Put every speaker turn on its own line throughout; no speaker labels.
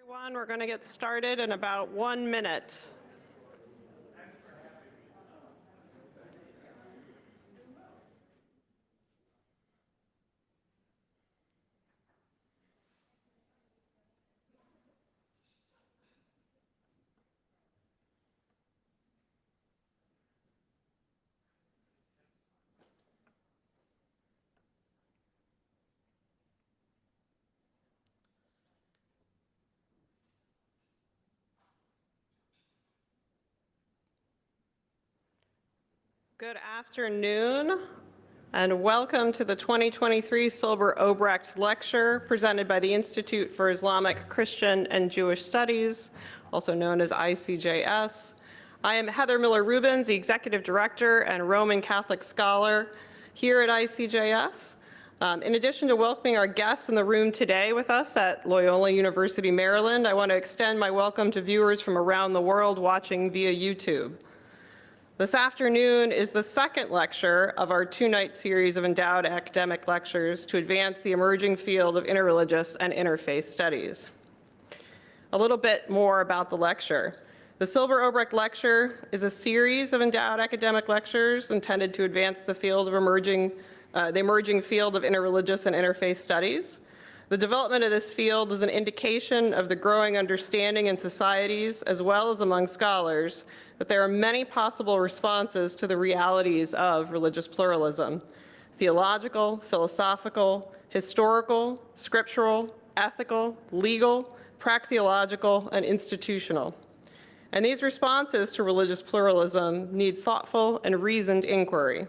Everyone, we're going to get started in about 1 minute. Good afternoon, and welcome to the 2023 Silber-Obrecht Lecture presented by the Institute for Islamic, Christian, and Jewish Studies, also known as ICJS. I am Heather Miller-Rubens, the Executive Director and Roman Catholic Scholar here at ICJS. In addition to welcoming our guests in the room today with us at Loyola University, Maryland, I want to extend my welcome to viewers from around the world watching via YouTube. This afternoon is the second lecture of our two-night series of endowed academic lectures to advance the emerging field of interreligious and interfaith studies. A little bit more about the lecture. The Silber-Obrecht Lecture is a series of endowed academic lectures intended to advance the field of emerging field of interreligious and interfaith studies. The development of this field is an indication of the growing understanding in societies, as well as among scholars, that there are many possible responses to the realities of religious pluralism: theological, philosophical, historical, scriptural, ethical, legal, praxeological, and institutional. And these responses to religious pluralism need thoughtful and reasoned inquiry.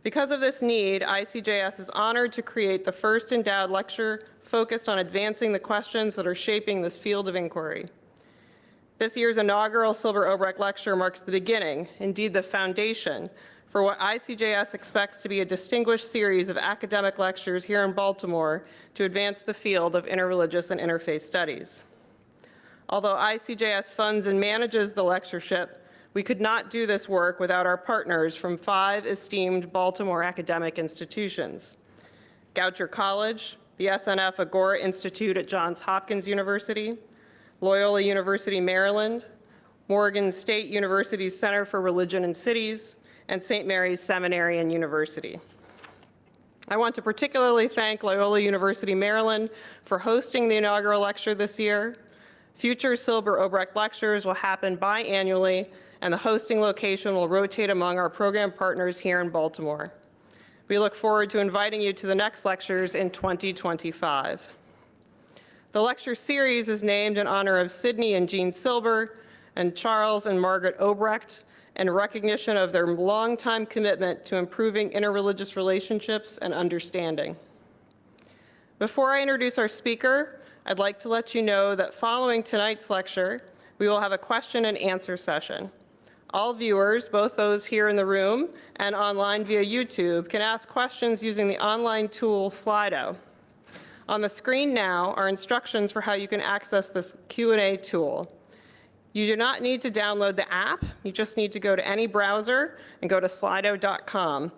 Because of this need, ICJS is honored to create the first endowed lecture focused on advancing the questions that are shaping this field of inquiry. This year's inaugural Silber-Obrecht Lecture marks the beginning, indeed the foundation, for what ICJS expects to be a distinguished series of academic lectures here in Baltimore to advance the field of interreligious and interfaith studies. Although ICJS funds and manages the lectureship, we could not do this work without our partners from 5 esteemed Baltimore academic institutions: Goucher College, the SNF Agora Institute at Johns Hopkins University, Loyola University, Maryland, Morgan State University's Center for Religion and Cities, and St. Mary's Seminary and University. I want to particularly thank Loyola University, Maryland for hosting the inaugural lecture this year. Future Silber-Obrecht lectures will happen biannually, and the hosting location will rotate among our program partners here in Baltimore. We look forward to inviting you to the next lectures in 2025. The lecture series is named in honor of Sidney and Jean Silber and Charles and Margaret Obrecht, in recognition of their longtime commitment to improving interreligious relationships and understanding. Before I introduce our speaker, I'd like to let you know that following tonight's lecture, we will have a question and answer session. All viewers, both those here in the room and online via YouTube, can ask questions using the online tool Slido. On the screen now are instructions for how you can access this Q&A tool. You do not need to download the app. You just need to go to any browser and go to slido.com.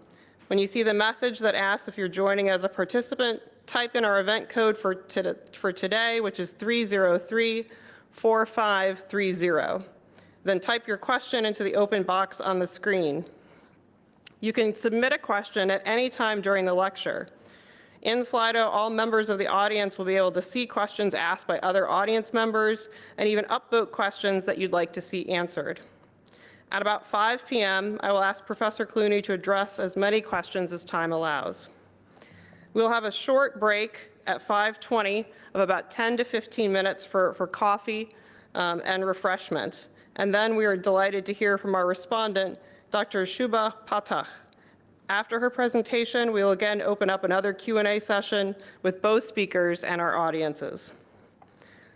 When you see the message that asks if you're joining as a participant, type in our event code for today, which is 303-4530. Then type your question into the open box on the screen. You can submit a question at any time during the lecture. In Slido, all members of the audience will be able to see questions asked by other audience members and even upvote questions that you'd like to see answered. At about 5 p.m., I will ask Professor Clooney to address as many questions as time allows. We'll have a short break at 5:20 of about 10 to 15 minutes for coffee and refreshment. And then we are delighted to hear from our respondent, Dr. Shuba Patach. After her presentation, we will again open up another Q&A session with both speakers and our audiences.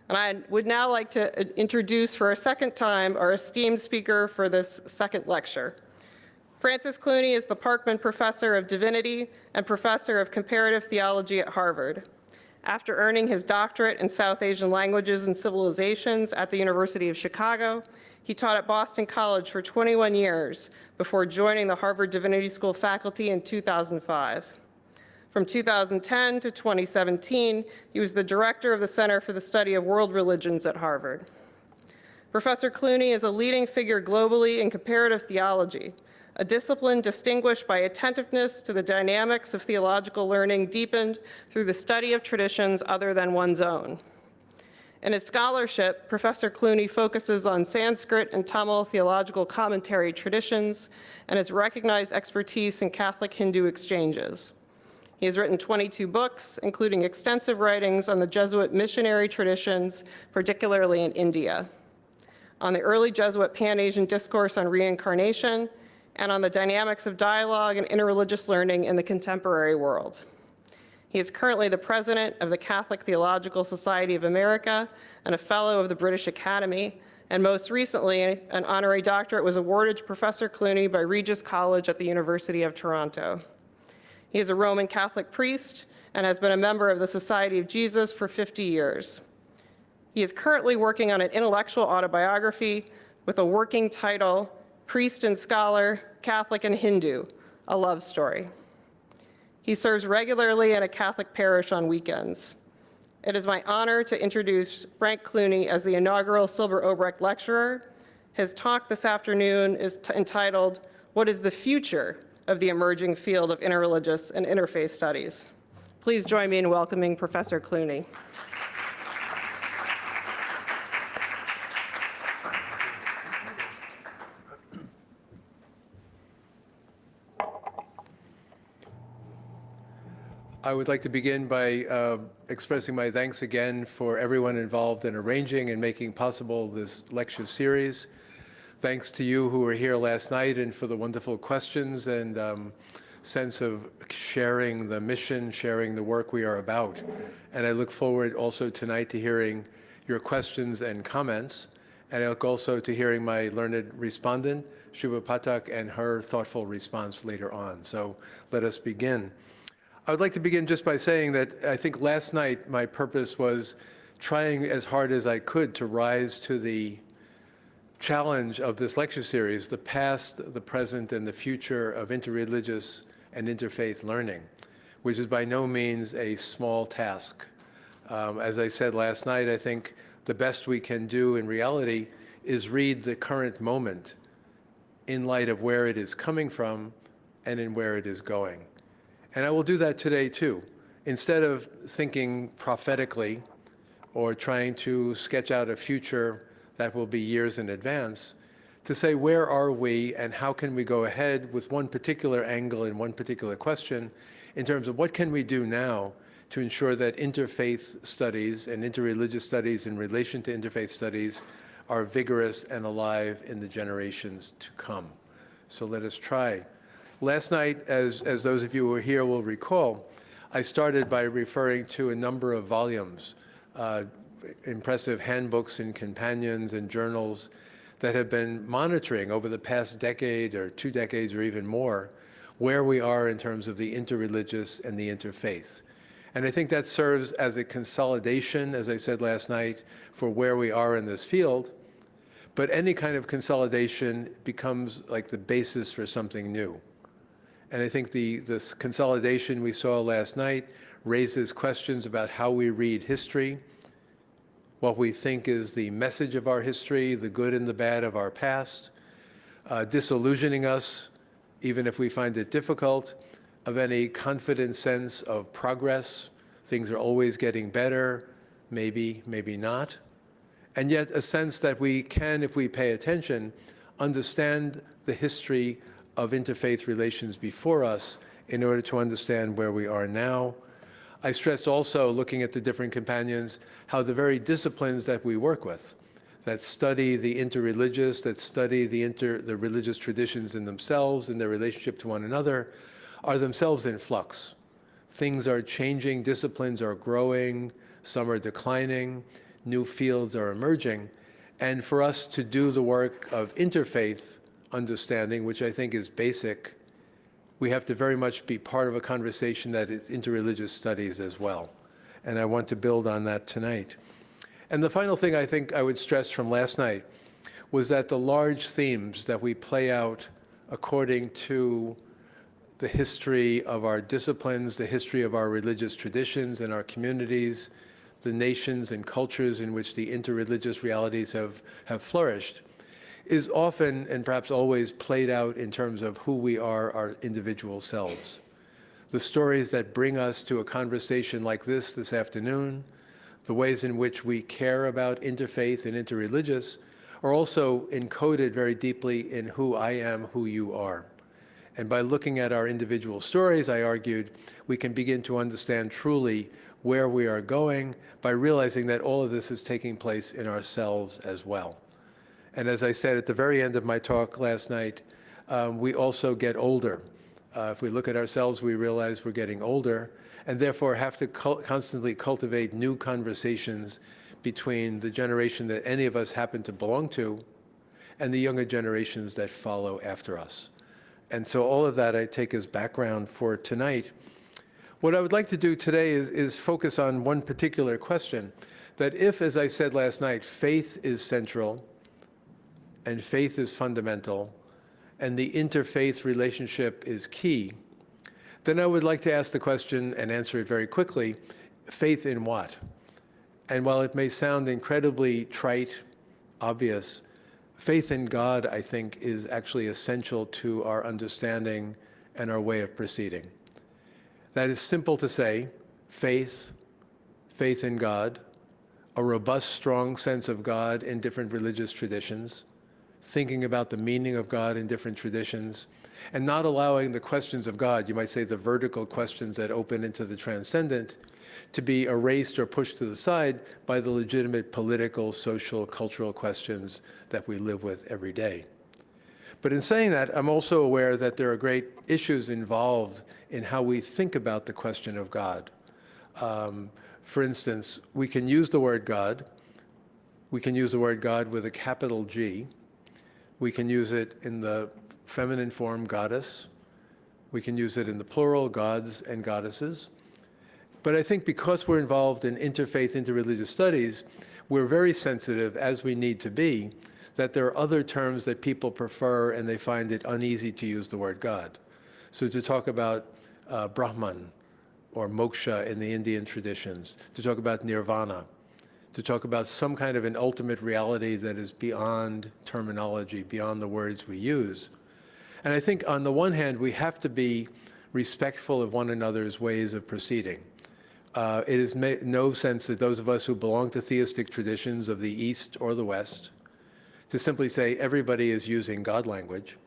And I would now like to introduce for a second time our esteemed speaker for this second lecture. Francis Clooney is the Parkman Professor of Divinity and Professor of Comparative Theology at Harvard. After earning his doctorate in South Asian Languages and Civilizations at the University of Chicago, he taught at Boston College for 21 years before joining the Harvard Divinity School faculty in 2005. From 2010 to 2017, he was the director of the Center for the Study of World Religions at Harvard. Professor Clooney is a leading figure globally in comparative theology, a discipline distinguished by attentiveness to the dynamics of theological learning deepened through the study of traditions other than one's own. In his scholarship, Professor Clooney focuses on Sanskrit and Tamil theological commentary traditions and has recognized expertise in Catholic Hindu exchanges. He has written 22 books, including extensive writings on the Jesuit missionary traditions, particularly in India, on the early Jesuit Pan-Asian discourse on reincarnation, and on the dynamics of dialogue and interreligious learning in the contemporary world. He is currently the president of the Catholic Theological Society of America and a fellow of the British Academy, and most recently, an honorary doctorate was awarded to Professor Clooney by Regis College at the University of Toronto. He is a Roman Catholic priest and has been a member of the Society of Jesus for 50 years. He is currently working on an intellectual autobiography with a working title, Priest and Scholar, Catholic and Hindu, a love story. He serves regularly in a Catholic parish on weekends. It is my honor to introduce Frank Clooney as the inaugural Silber-Obrecht Lecturer. His talk this afternoon is entitled, What is the Future of the Emerging Field of Interreligious and Interfaith Studies? Please join me in welcoming Professor Clooney.
I would like to begin by expressing my thanks again for everyone involved in arranging and making possible this lecture series. Thanks to you who were here last night and for the wonderful questions and sense of sharing the mission, sharing the work we are about. And I look forward also tonight to hearing your questions and comments. And I look also to hearing my learned respondent, Shubha Pathak, and her thoughtful response later on. So let us begin. I would like to begin just by saying that I think last night my purpose was trying as hard as I could to rise to the challenge of this lecture series, the past, the present, and the future of interreligious and interfaith learning, which is by no means a small task. As I said last night, I think the best we can do in reality is read the current moment in light of where it is coming from and in where it is going. And I will do that today too. Instead of thinking prophetically or trying to sketch out a future that will be years in advance, to say where are we and how can we go ahead with one particular angle and one particular question in terms of what can we do now to ensure that interfaith studies and interreligious studies in relation to interfaith studies are vigorous and alive in the generations to come. So let us try. Last night, as those of you who were here will recall, I started by referring to a number of volumes, impressive handbooks and companions and journals that have been monitoring over the past decade or 2 decades or even more where we are in terms of the interreligious and the interfaith. And I think that serves as a consolidation, as I said last night, for where we are in this field. But any kind of consolidation becomes like the basis for something new. And I think this consolidation we saw last night raises questions about how we read history, what we think is the message of our history, the good and the bad of our past, disillusioning us, even if we find it difficult, of any confident sense of progress. Things are always getting better, maybe, maybe not. And yet a sense that we can, if we pay attention, understand the history of interfaith relations before us in order to understand where we are now. I stress also, looking at the different companions, how the very disciplines that we work with, that study the interreligious, that study the religious traditions in themselves and their relationship to one another, are themselves in flux. Things are changing, disciplines are growing, some are declining, new fields are emerging. And for us to do the work of interfaith understanding, which I think is basic, we have to very much be part of a conversation that is interreligious studies as well. And I want to build on that tonight. And the final thing I think I would stress from last night was that the large themes that we play out according to the history of our disciplines, the history of our religious traditions and our communities, the nations and cultures in which the interreligious realities have flourished, is often and perhaps always played out in terms of who we are, our individual selves. The stories that bring us to a conversation like this afternoon, the ways in which we care about interfaith and interreligious, are also encoded very deeply in who I am, who you are. And by looking at our individual stories, I argued, we can begin to understand truly where we are going by realizing that all of this is taking place in ourselves as well. And as I said at the very end of my talk last night, we also get older. If we look at ourselves, we realize we're getting older, and therefore have to constantly cultivate new conversations between the generation that any of us happen to belong to and the younger generations that follow after us. And so all of that I take as background for tonight. What I would like to do today is focus on one particular question, that if, as I said last night, faith is central and faith is fundamental and the interfaith relationship is key, then I would like to ask the question and answer it very quickly, faith in what? And while it may sound incredibly trite, obvious, faith in God, I think, is actually essential to our understanding and our way of proceeding. That is simple to say, faith in God, a robust, strong sense of God in different religious traditions, thinking about the meaning of God in different traditions, and not allowing the questions of God, you might say the vertical questions that open into the transcendent, to be erased or pushed to the side by the legitimate political, social, cultural questions that we live with every day. But in saying that, I'm also aware that there are great issues involved in how we think about the question of God. For instance, we can use the word God. We can use the word God with a capital G. We can use it in the feminine form, goddess. We can use it in the plural, gods and goddesses. But I think because we're involved in interfaith, interreligious studies, we're very sensitive, as we need to be, that there are other terms that people prefer and they find it uneasy to use the word God. So to talk about Brahman or moksha in the Indian traditions, to talk about nirvana, to talk about some kind of an ultimate reality that is beyond terminology, beyond the words we use. And I think on the one hand, we have to be respectful of one another's ways of proceeding. It is no sense that those of us who belong to theistic traditions of the East or the West to simply say everybody is using God language,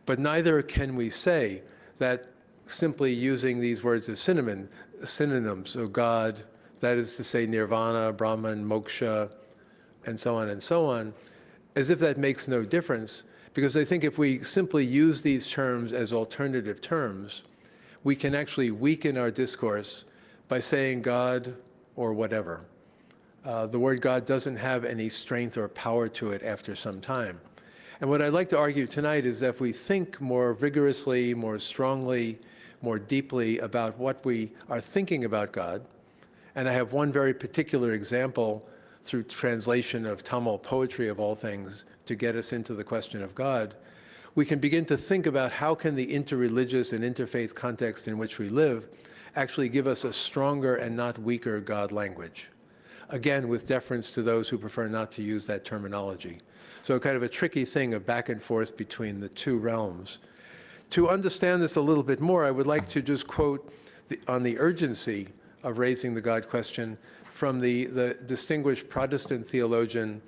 but neither can we say that simply using these words as synonyms, so God, that is to say nirvana, Brahman, moksha, and so on, as if that makes no difference, because I think if we simply use these terms as alternative terms, we can actually weaken our discourse by saying God or whatever. The word God doesn't have any strength or power to it after some time. And what I'd like to argue tonight is that if we think more vigorously, more strongly, more deeply about what we are thinking about God, and I have one very particular example through translation of Tamil poetry of all things to get us into the question of God, we can begin to think about how can the interreligious and interfaith context in which we live actually give us a stronger and not weaker God language. Again, with deference to those who prefer not to use that terminology. So kind of a tricky thing of back and forth between the two realms. To understand this a little bit more, I would like to just quote on the urgency of raising the God question from the distinguished Protestant theologian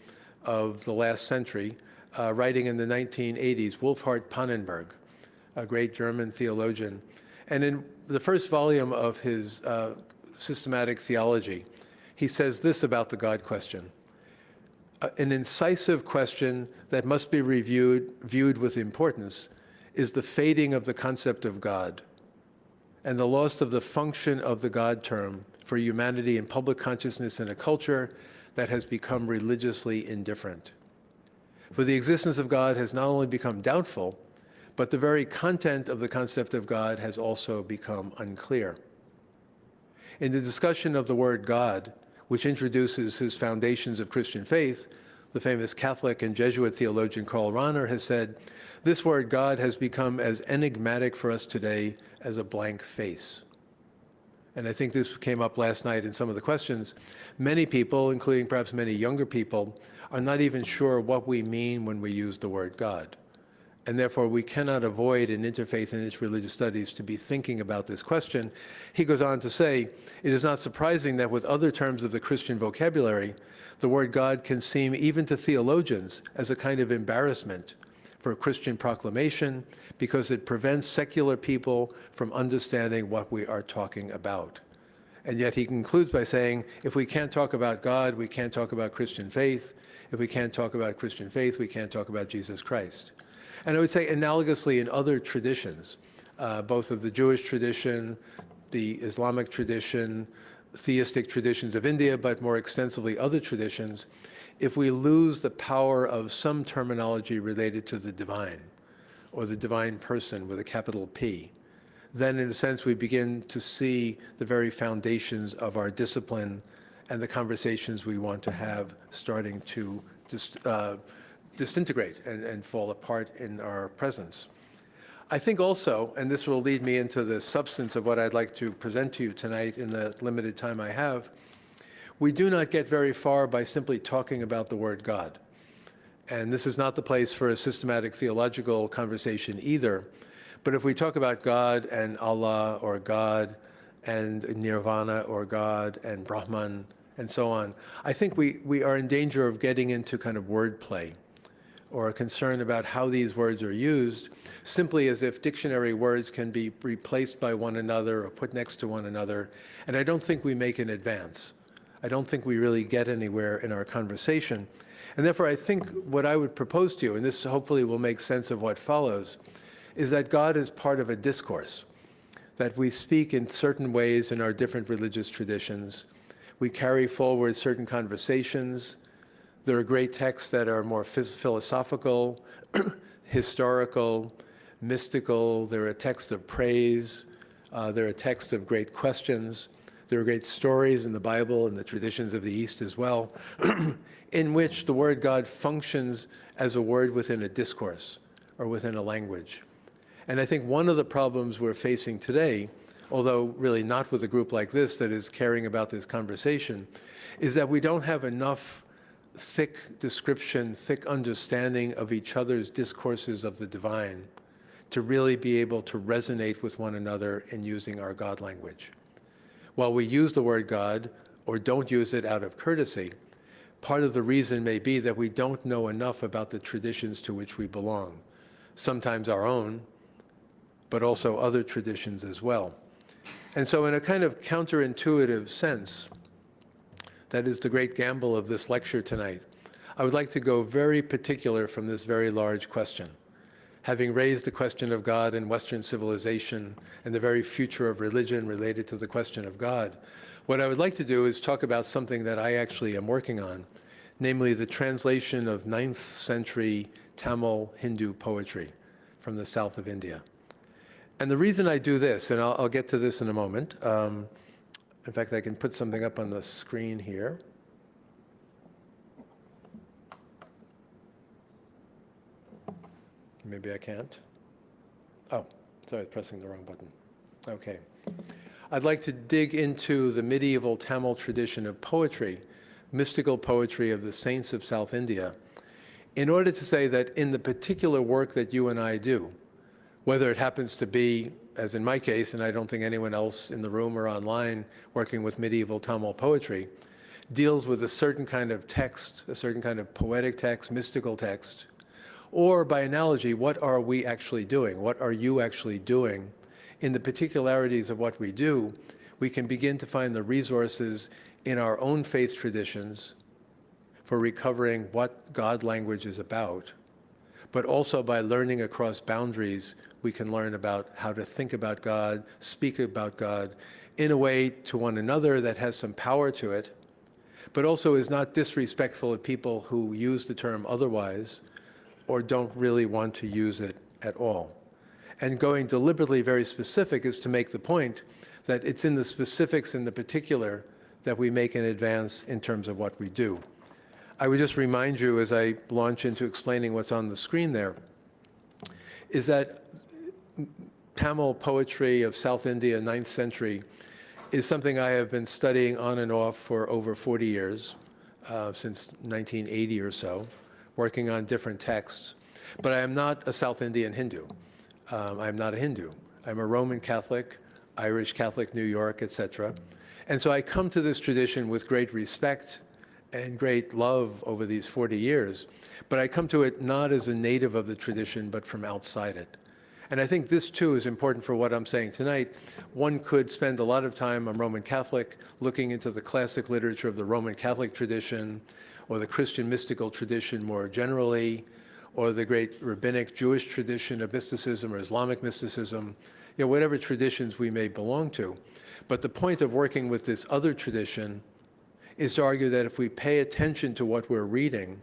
of the last century, writing in the 1980s, Wolfhart Pannenberg, a great German theologian. And in the first volume of his systematic theology, he says this about the God question: an incisive question that must be viewed with importance is the fading of the concept of God and the loss of the function of the God term for humanity in public consciousness in a culture that has become religiously indifferent. For the existence of God has not only become doubtful, but the very content of the concept of God has also become unclear. In the discussion of the word God, which introduces his foundations of Christian faith, the famous Catholic and Jesuit theologian Karl Rahner has said, this word God has become as enigmatic for us today as a blank face. And I think this came up last night in some of the questions. Many people, including perhaps many younger people, are not even sure what we mean when we use the word God. And therefore, we cannot avoid in interfaith and interreligious studies to be thinking about this question. He goes on to say, it is not surprising that with other terms of the Christian vocabulary, the word God can seem, even to theologians, as a kind of embarrassment for a Christian proclamation because it prevents secular people from understanding what we are talking about. And yet he concludes by saying, if we can't talk about God, we can't talk about Christian faith. If we can't talk about Christian faith, we can't talk about Jesus Christ. And I would say analogously in other traditions, both of the Jewish tradition, the Islamic tradition, theistic traditions of India, but more extensively other traditions, if we lose the power of some terminology related to the divine, or the divine person with a capital P, then in a sense we begin to see the very foundations of our discipline and the conversations we want to have starting to disintegrate and fall apart in our presence. I think also, and this will lead me into the substance of what I'd like to present to you tonight in the limited time I have, we do not get very far by simply talking about the word God. And this is not the place for a systematic theological conversation either. But if we talk about God and Allah or God and Nirvana or God and Brahman and so on, I think we are in danger of getting into kind of wordplay or a concern about how these words are used, simply as if dictionary words can be replaced by one another or put next to one another. And I don't think we make an advance. I don't think we really get anywhere in our conversation. And therefore, I think what I would propose to you, and this hopefully will make sense of what follows, is that God is part of a discourse, that we speak in certain ways in our different religious traditions. We carry forward certain conversations. There are great texts that are more philosophical, historical, mystical. There are texts of praise. There are texts of great questions. There are great stories in the Bible and the traditions of the East as well, in which the word God functions as a word within a discourse or within a language. And I think one of the problems we're facing today, although really not with a group like this that is caring about this conversation, is that we don't have enough thick description, thick understanding of each other's discourses of the divine to really be able to resonate with one another in using our God language. While we use the word God or don't use it out of courtesy, part of the reason may be that we don't know enough about the traditions to which we belong, sometimes our own, but also other traditions as well. And so in a kind of counterintuitive sense, that is the great gamble of this lecture tonight, I would like to go very particular from this very large question. Having raised the question of God in Western civilization and the very future of religion related to the question of God, what I would like to do is talk about something that I actually am working on, namely the translation of 9th century Tamil Hindu poetry from the south of India. And the reason I do this, and I'll get to this in a moment, in fact, I can put something up on the screen here. Maybe I can't. Oh, sorry, pressing the wrong button. Okay. I'd like to dig into the medieval Tamil tradition of poetry, mystical poetry of the saints of South India, in order to say that in the particular work that you and I do, whether it happens to be, as in my case, and I don't think anyone else in the room or online working with medieval Tamil poetry, deals with a certain kind of text, a certain kind of poetic text, mystical text, or by analogy, what are we actually doing? What are you actually doing? In the particularities of what we do, we can begin to find the resources in our own faith traditions for recovering what God language is about, but also by learning across boundaries, we can learn about how to think about God, speak about God in a way to one another that has some power to it, but also is not disrespectful of people who use the term otherwise or don't really want to use it at all. And going deliberately very specific is to make the point that it's in the specifics in the particular that we make an advance in terms of what we do. I would just remind you as I launch into explaining what's on the screen there, is that Tamil poetry of South India, 9th century, is something I have been studying on and off for over 40 years, since 1980 or so, working on different texts. But I am not a South Indian Hindu. I'm not a Hindu. I'm a Roman Catholic, Irish Catholic, New York, etc. And so I come to this tradition with great respect and great love over these 40 years. But I come to it not as a native of the tradition, but from outside it. And I think this, too, is important for what I'm saying tonight. One could spend a lot of time, I'm Roman Catholic, looking into the classic literature of the Roman Catholic tradition, or the Christian mystical tradition more generally, or the great rabbinic Jewish tradition of mysticism or Islamic mysticism, whatever traditions we may belong to. But the point of working with this other tradition is to argue that if we pay attention to what we're reading,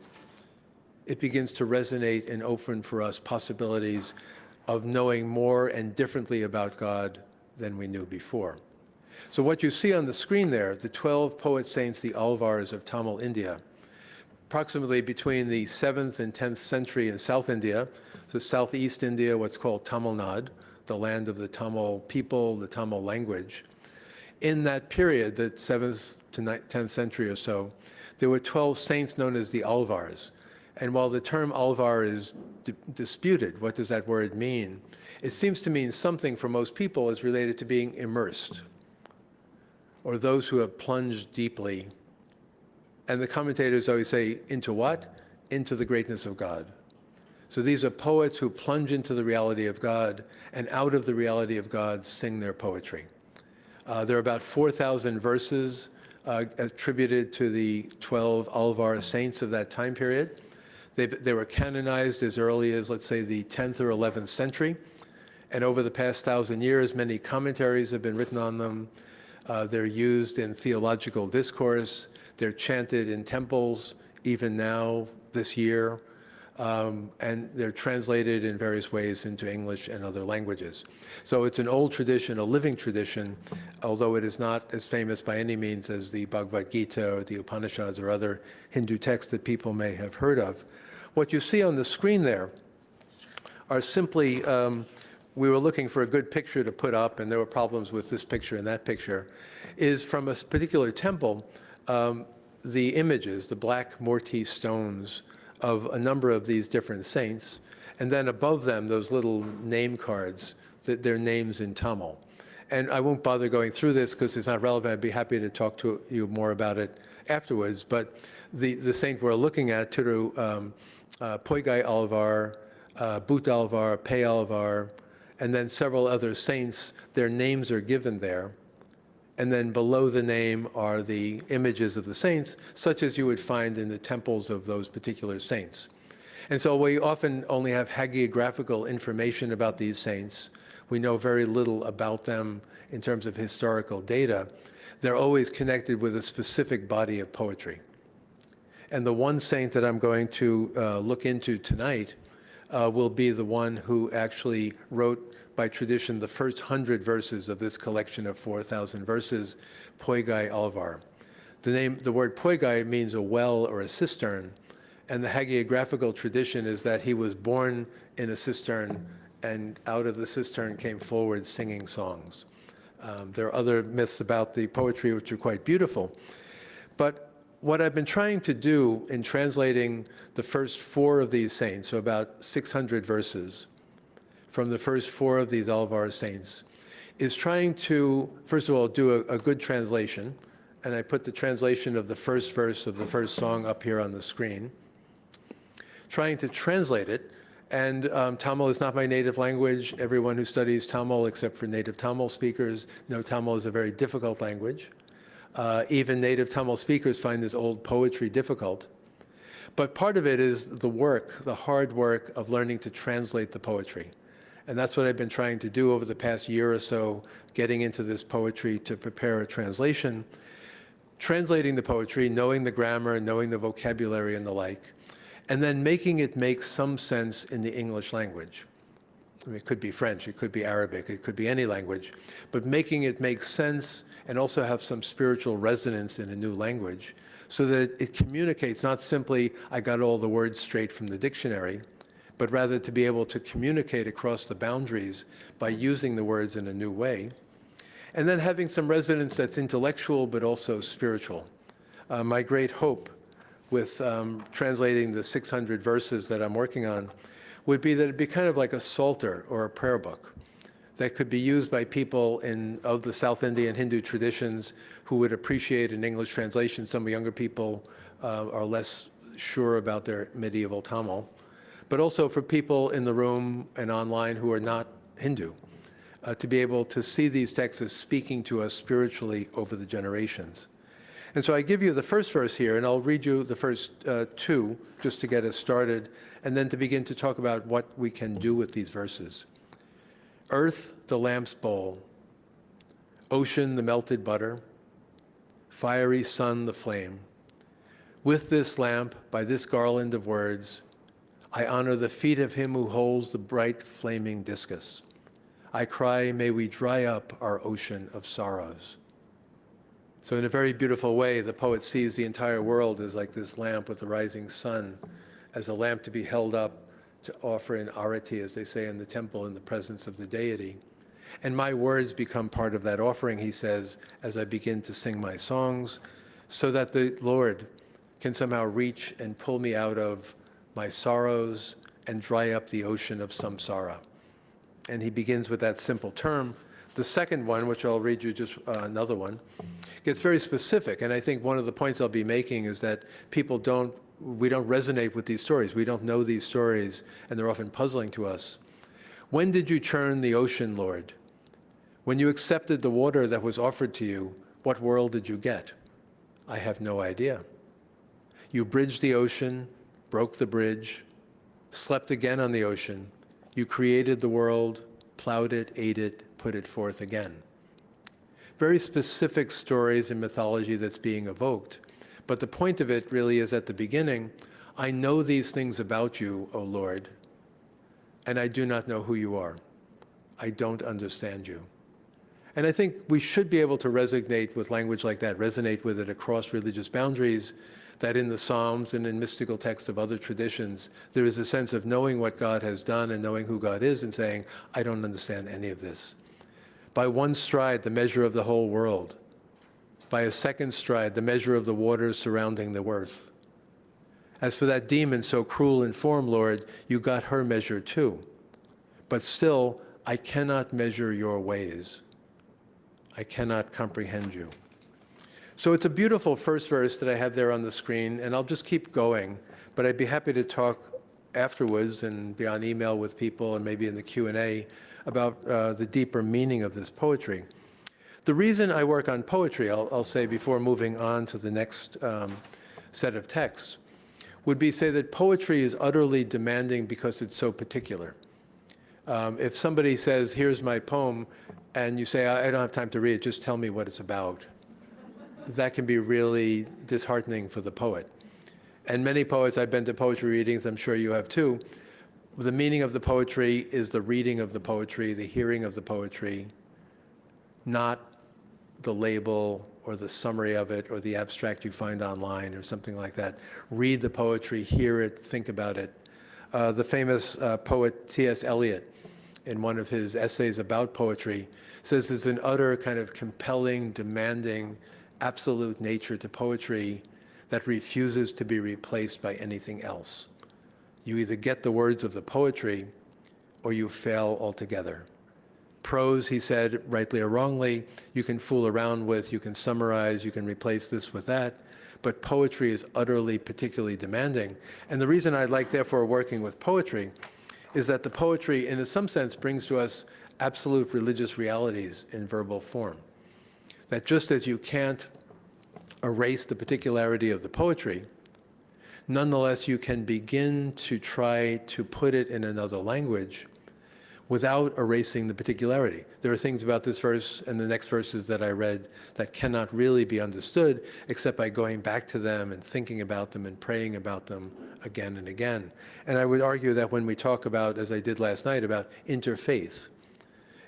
it begins to resonate and open for us possibilities of knowing more and differently about God than we knew before. So what you see on the screen there, the 12 poet saints, the Alvars of Tamil India, approximately between the 7th and 10th century in South India, so Southeast India, what's called Tamil Nadu, the land of the Tamil people, the Tamil language. In that period, the 7th to 10th century or so, there were 12 saints known as the Alvars. And while the term Alvar is disputed, what does that word mean? It seems to mean something for most people is related to being immersed, or those who have plunged deeply. And the commentators always say, into what? Into the greatness of God. So these are poets who plunge into the reality of God, and out of the reality of God sing their poetry. There are about 4,000 verses attributed to the 12 Alvar saints of that time period. They were canonized as early as, let's say, the 10th or 11th century. And over the past 1,000 years, many commentaries have been written on them. They're used in theological discourse. They're chanted in temples, even now, this year. And they're translated in various ways into English and other languages. So it's an old tradition, a living tradition, although it is not as famous by any means as the Bhagavad Gita or the Upanishads or other Hindu texts that people may have heard of. What you see on the screen there are simply, we were looking for a good picture to put up, and there were problems with this picture and that picture, is from a particular temple, the images, the black Murti stones of a number of these different saints, and then above them, those little name cards, their names in Tamil. And I won't bother going through this because it's not relevant. I'd be happy to talk to you more about it afterwards. But the saint we're looking at, Thiru Poigai Alvar, Bhut Alvar, Pei Alvar, and then several other saints, their names are given there. And then below the name are the images of the saints, such as you would find in the temples of those particular saints. And so we often only have hagiographical information about these saints. We know very little about them in terms of historical data. They're always connected with a specific body of poetry. And the one saint that I'm going to look into tonight will be the one who actually wrote, by tradition, the first 100 verses of this collection of 4,000 verses, Poigai Alvar. The word Poigai means a well or a cistern, and the hagiographical tradition is that he was born in a cistern, and out of the cistern came forward singing songs. There are other myths about the poetry which are quite beautiful. But what I've been trying to do in translating the first 4 of these saints, so about 600 verses, from the first 4 of these Alvar saints, is trying to, first of all, do a good translation. And I put the translation of the first verse of the first song up here on the screen. Trying to translate it. And Tamil is not my native language. Everyone who studies Tamil, except for native Tamil speakers, know Tamil is a very difficult language. Even native Tamil speakers find this old poetry difficult. But part of it is the work, the hard work of learning to translate the poetry. And that's what I've been trying to do over the past year or so, getting into this poetry to prepare a translation, translating the poetry, knowing the grammar, knowing the vocabulary and the like, and then making it make some sense in the English language. I mean, it could be French, it could be Arabic, it could be any language, but making it make sense and also have some spiritual resonance in a new language so that it communicates not simply, I got all the words straight from the dictionary, but rather to be able to communicate across the boundaries by using the words in a new way. And then having some resonance that's intellectual but also spiritual. My great hope with translating the 600 verses that I'm working on would be that it'd be kind of like a psalter or a prayer book that could be used by people of the South Indian Hindu traditions who would appreciate an English translation. Some younger people are less sure about their medieval Tamil, but also for people in the room and online who are not Hindu, to be able to see these texts as speaking to us spiritually over the generations. And so I give you the first verse here, and I'll read you the first two just to get us started, and then to begin to talk about what we can do with these verses. Earth, the lamp's bowl. Ocean, the melted butter. Fiery sun, the flame. With this lamp, by this garland of words, I honor the feet of him who holds the bright flaming discus. I cry, may we dry up our ocean of sorrows. So in a very beautiful way, the poet sees the entire world as like this lamp with the rising sun, as a lamp to be held up to offer an arati, as they say in the temple, in the presence of the deity. And my words become part of that offering, he says, as I begin to sing my songs, so that the Lord can somehow reach and pull me out of my sorrows and dry up the ocean of samsara. And he begins with that simple term. The second one, which I'll read you just another one, gets very specific. And I think one of the points I'll be making is that we don't resonate with these stories. We don't know these stories, and they're often puzzling to us. When did you churn the ocean, Lord? When you accepted the water that was offered to you, what world did you get? I have no idea. You bridged the ocean, broke the bridge, slept again on the ocean. You created the world, plowed it, ate it, put it forth again. Very specific stories in mythology that's being evoked. But the point of it really is at the beginning, I know these things about you, O Lord, and I do not know who you are. I don't understand you. And I think we should be able to resonate with language like that, resonate with it across religious boundaries, that in the Psalms and in mystical texts of other traditions, there is a sense of knowing what God has done and knowing who God is and saying, I don't understand any of this. By one stride, the measure of the whole world. By a second stride, the measure of the waters surrounding the earth. As for that demon so cruel in form, Lord, you got her measure too. But still, I cannot measure your ways. I cannot comprehend you. So it's a beautiful first verse that I have there on the screen, and I'll just keep going, but I'd be happy to talk afterwards and be on email with people and maybe in the Q&A about the deeper meaning of this poetry. The reason I work on poetry, I'll say before moving on to the next set of texts, would be say that poetry is utterly demanding because it's so particular. If somebody says, here's my poem, and you say, I don't have time to read it, just tell me what it's about, that can be really disheartening for the poet. And many poets, I've been to poetry readings, I'm sure you have too, the meaning of the poetry is the reading of the poetry, the hearing of the poetry, not the label or the summary of it or the abstract you find online or something like that. Read the poetry, hear it, think about it. The famous poet T.S. Eliot, in one of his essays about poetry, says there's an utter kind of compelling, demanding, absolute nature to poetry that refuses to be replaced by anything else. You either get the words of the poetry or you fail altogether. Prose, he said, rightly or wrongly, you can fool around with, you can summarize, you can replace this with that, but poetry is utterly, particularly demanding. And the reason I like, therefore, working with poetry is that the poetry, in some sense, brings to us absolute religious realities in verbal form. That just as you can't erase the particularity of the poetry, nonetheless, you can begin to try to put it in another language without erasing the particularity. There are things about this verse and the next verses that I read that cannot really be understood except by going back to them and thinking about them and praying about them again and again. And I would argue that when we talk about, as I did last night, about interfaith,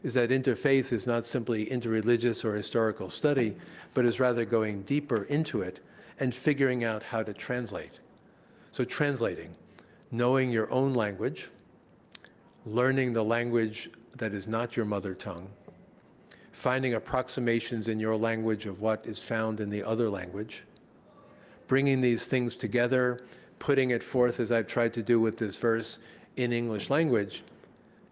is that interfaith is not simply interreligious or historical study, but is rather going deeper into it and figuring out how to translate. So translating, knowing your own language, learning the language that is not your mother tongue, finding approximations in your language of what is found in the other language, bringing these things together, putting it forth as I've tried to do with this verse in English language,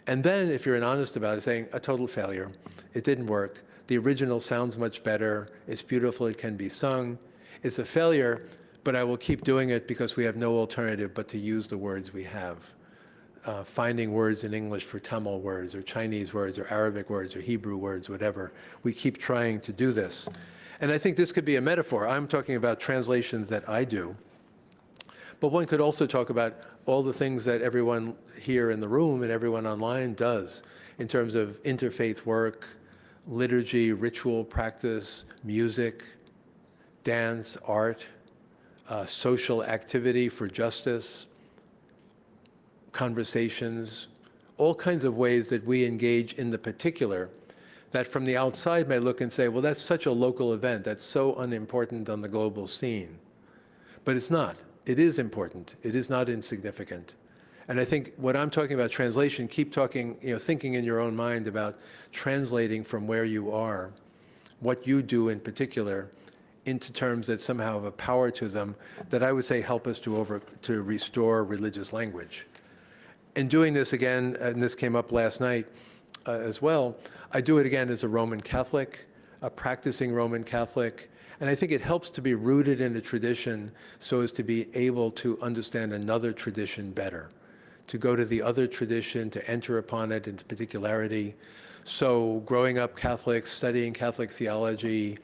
and then, if you're honest about it, saying a total failure. It didn't work. The original sounds much better. It's beautiful. It can be sung. It's a failure, but I will keep doing it because we have no alternative but to use the words we have. Finding words in English for Tamil words or Chinese words or Arabic words or Hebrew words, whatever. We keep trying to do this. And I think this could be a metaphor. I'm talking about translations that I do. But one could also talk about all the things that everyone here in the room and everyone online does in terms of interfaith work, liturgy, ritual practice, music, dance, art, social activity for justice, conversations, all kinds of ways that we engage in the particular that from the outside may look and say, well, that's such a local event, that's so unimportant on the global scene. But it's not. It is important. It is not insignificant. And I think what I'm talking about translation, keep talking, thinking in your own mind about translating from where you are, what you do in particular, into terms that somehow have a power to them that I would say help us to restore religious language. In doing this again, and this came up last night as well, I do it again as a Roman Catholic, a practicing Roman Catholic, and I think it helps to be rooted in a tradition so as to be able to understand another tradition better, to go to the other tradition, to enter upon it in particularity. So growing up Catholic, studying Catholic theology,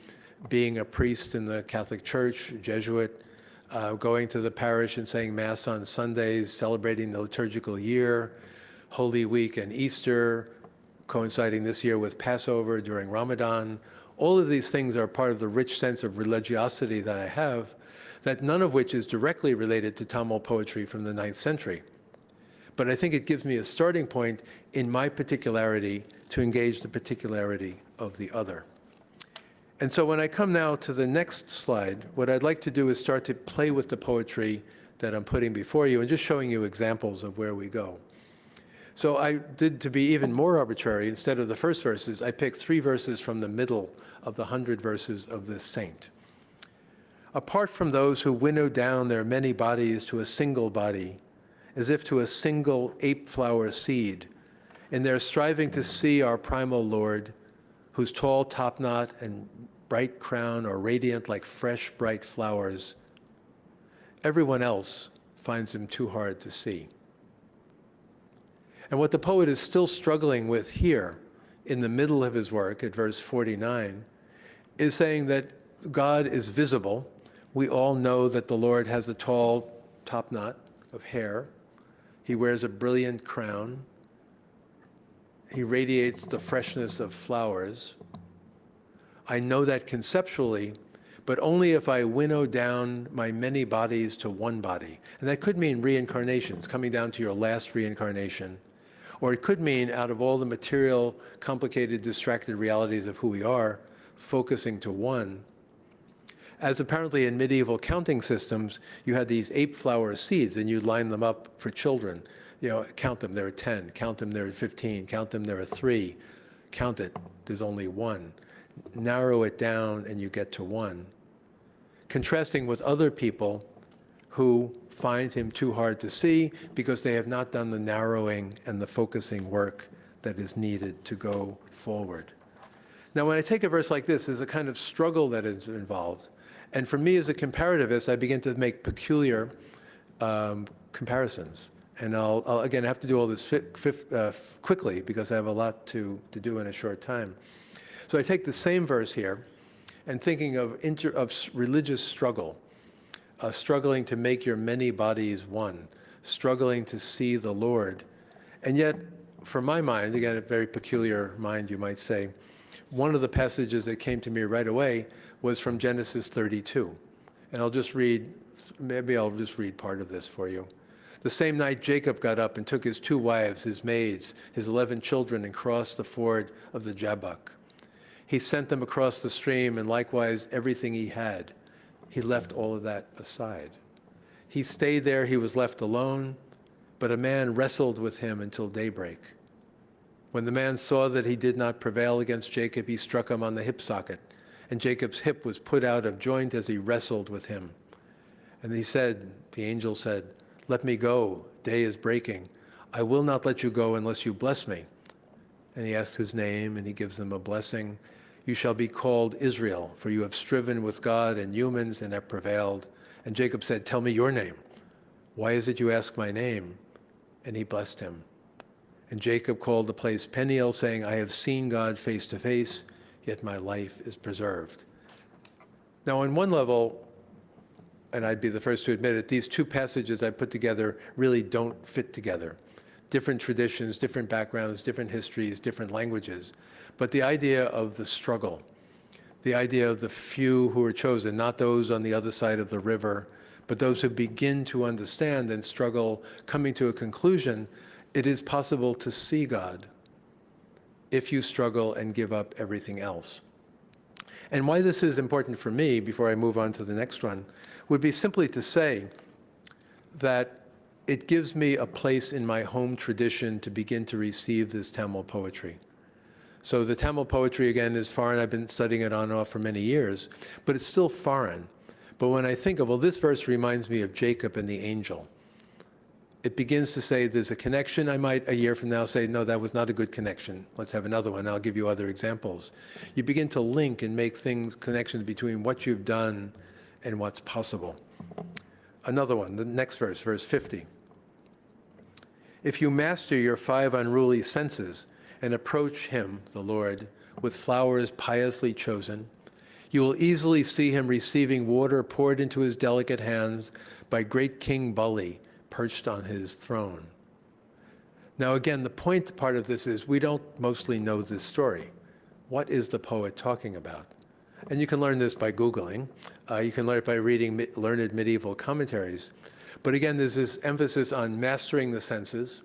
being a priest in the Catholic Church, Jesuit, going to the parish and saying Mass on Sundays, celebrating the liturgical year, Holy Week and Easter, coinciding this year with Passover during Ramadan. All of these things are part of the rich sense of religiosity that I have, that none of which is directly related to Tamil poetry from the 9th century. But I think it gives me a starting point in my particularity to engage the particularity of the other. And so when I come now to the next slide, what I'd like to do is start to play with the poetry that I'm putting before you and just showing you examples of where we go. So I did, to be even more arbitrary, instead of the first verses, I picked 3 verses from the middle of the 100 verses of this saint. Apart from those who winnow down their many bodies to a single body, as if to a single ape flower seed, in their striving to see our primal Lord, whose tall topknot and bright crown are radiant like fresh, bright flowers, everyone else finds him too hard to see. And what the poet is still struggling with here, in the middle of his work, at verse 49, is saying that God is visible. We all know that the Lord has a tall topknot of hair. He wears a brilliant crown. He radiates the freshness of flowers. I know that conceptually, but only if I winnow down my many bodies to one body. And that could mean reincarnations, coming down to your last reincarnation. Or it could mean, out of all the material, complicated, distracted realities of who we are, focusing to one. As apparently in medieval counting systems, you had these ape flower seeds, and you'd line them up for children. Count them, there are 10. Count them, there are 15. Count them, there are 3. Count it, there's only 1. Narrow it down, and you get to 1. Contrasting with other people who find him too hard to see because they have not done the narrowing and the focusing work that is needed to go forward. Now, when I take a verse like this, there's a kind of struggle that is involved. And for me as a comparativist, I begin to make peculiar comparisons. And I'll again have to do all this quickly because I have a lot to do in a short time. So I take the same verse here and thinking of religious struggle, struggling to make your many bodies one, struggling to see the Lord. And yet, for my mind, again, a very peculiar mind, you might say, one of the passages that came to me right away was from Genesis 32. And I'll just read part of this for you. The same night Jacob got up and took his 2 wives, his maids, his 11 children, and crossed the ford of the Jabbok. He sent them across the stream and likewise everything he had. he left all of that aside. He stayed there, he was left alone, but a man wrestled with him until daybreak. When the man saw that he did not prevail against Jacob, he struck him on the hip socket, and Jacob's hip was put out of joint as he wrestled with him. And he said, the angel said, "Let me go, day is breaking. I will not let you go unless you bless me." And he asks his name, and he gives them a blessing. "You shall be called Israel, for you have striven with God and humans and have prevailed." And Jacob said, "Tell me your name. Why is it you ask my name?" And he blessed him. And Jacob called the place Peniel, saying, "I have seen God face to face, yet my life is preserved." Now, on one level, and I'd be the first to admit it, these two passages I put together really don't fit together. Different traditions, different backgrounds, different histories, different languages. But the idea of the struggle, the idea of the few who are chosen, not those on the other side of the river, but those who begin to understand and struggle, coming to a conclusion, it is possible to see God if you struggle and give up everything else. And why this is important for me, before I move on to the next one, would be simply to say that it gives me a place in my home tradition to begin to receive this Tamil poetry. So the Tamil poetry, again, is foreign. I've been studying it on and off for many years, but it's still foreign. But when I think of, well, this verse reminds me of Jacob and the angel, it begins to say there's a connection. I might, a year from now, say, no, that was not a good connection. Let's have another one. I'll give you other examples. You begin to link and make connections between what you've done and what's possible. Another one, the next verse, verse 50. "If you master your 5 unruly senses and approach him, the Lord, with flowers piously chosen, you will easily see him receiving water poured into his delicate hands by great King Bali, perched on his throne." Now again, the point part of this is we don't mostly know this story. What is the poet talking about? And you can learn this by Googling. You can learn it by reading learned medieval commentaries. But again, there's this emphasis on mastering the senses,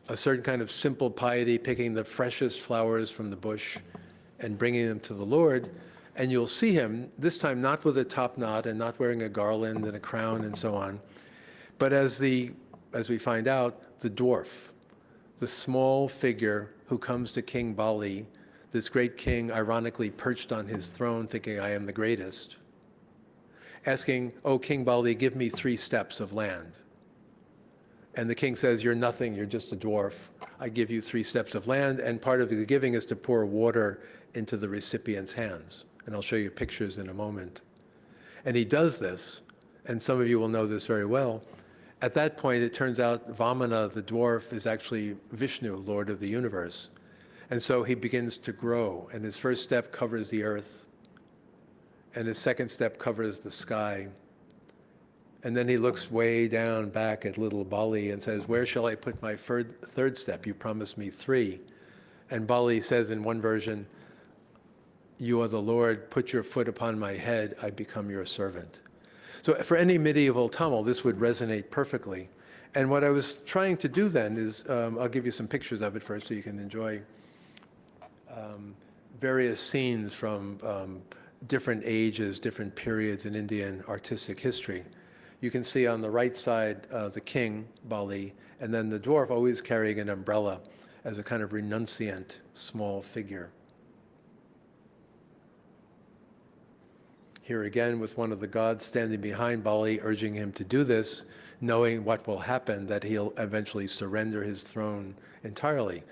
a certain kind of simple piety, picking the freshest flowers from the bush and bringing them to the Lord. And you'll see him, this time not with a top knot and not wearing a garland and a crown and so on, but as we find out, the dwarf, the small figure who comes to King Bali, this great king ironically perched on his throne thinking, I am the greatest, asking, "Oh, King Bali, give me 3 steps of land." And the king says, "You're nothing, you're just a dwarf. I give you 3 steps of land," and part of the giving is to pour water into the recipient's hands. And I'll show you pictures in a moment. And he does this, and some of you will know this very well. At that point, it turns out Vamana, the dwarf, is actually Vishnu, Lord of the universe. And so he begins to grow, and his first step covers the earth, and his second step covers the sky. And then he looks way down back at little Bali and says, "Where shall I put my third step? You promised me 3. And Bali says in one version, "You are the Lord, put your foot upon my head, I become your servant." So for any medieval Tamil, this would resonate perfectly. And what I was trying to do then is, I'll give you some pictures of it first so you can enjoy various scenes from different ages, different periods in Indian artistic history. You can see on the right side the king, Bali, and then the dwarf always carrying an umbrella as a kind of renunciant small figure. Here again with one of the gods standing behind Bali, urging him to do this, knowing what will happen, that he'll eventually surrender his throne entirely.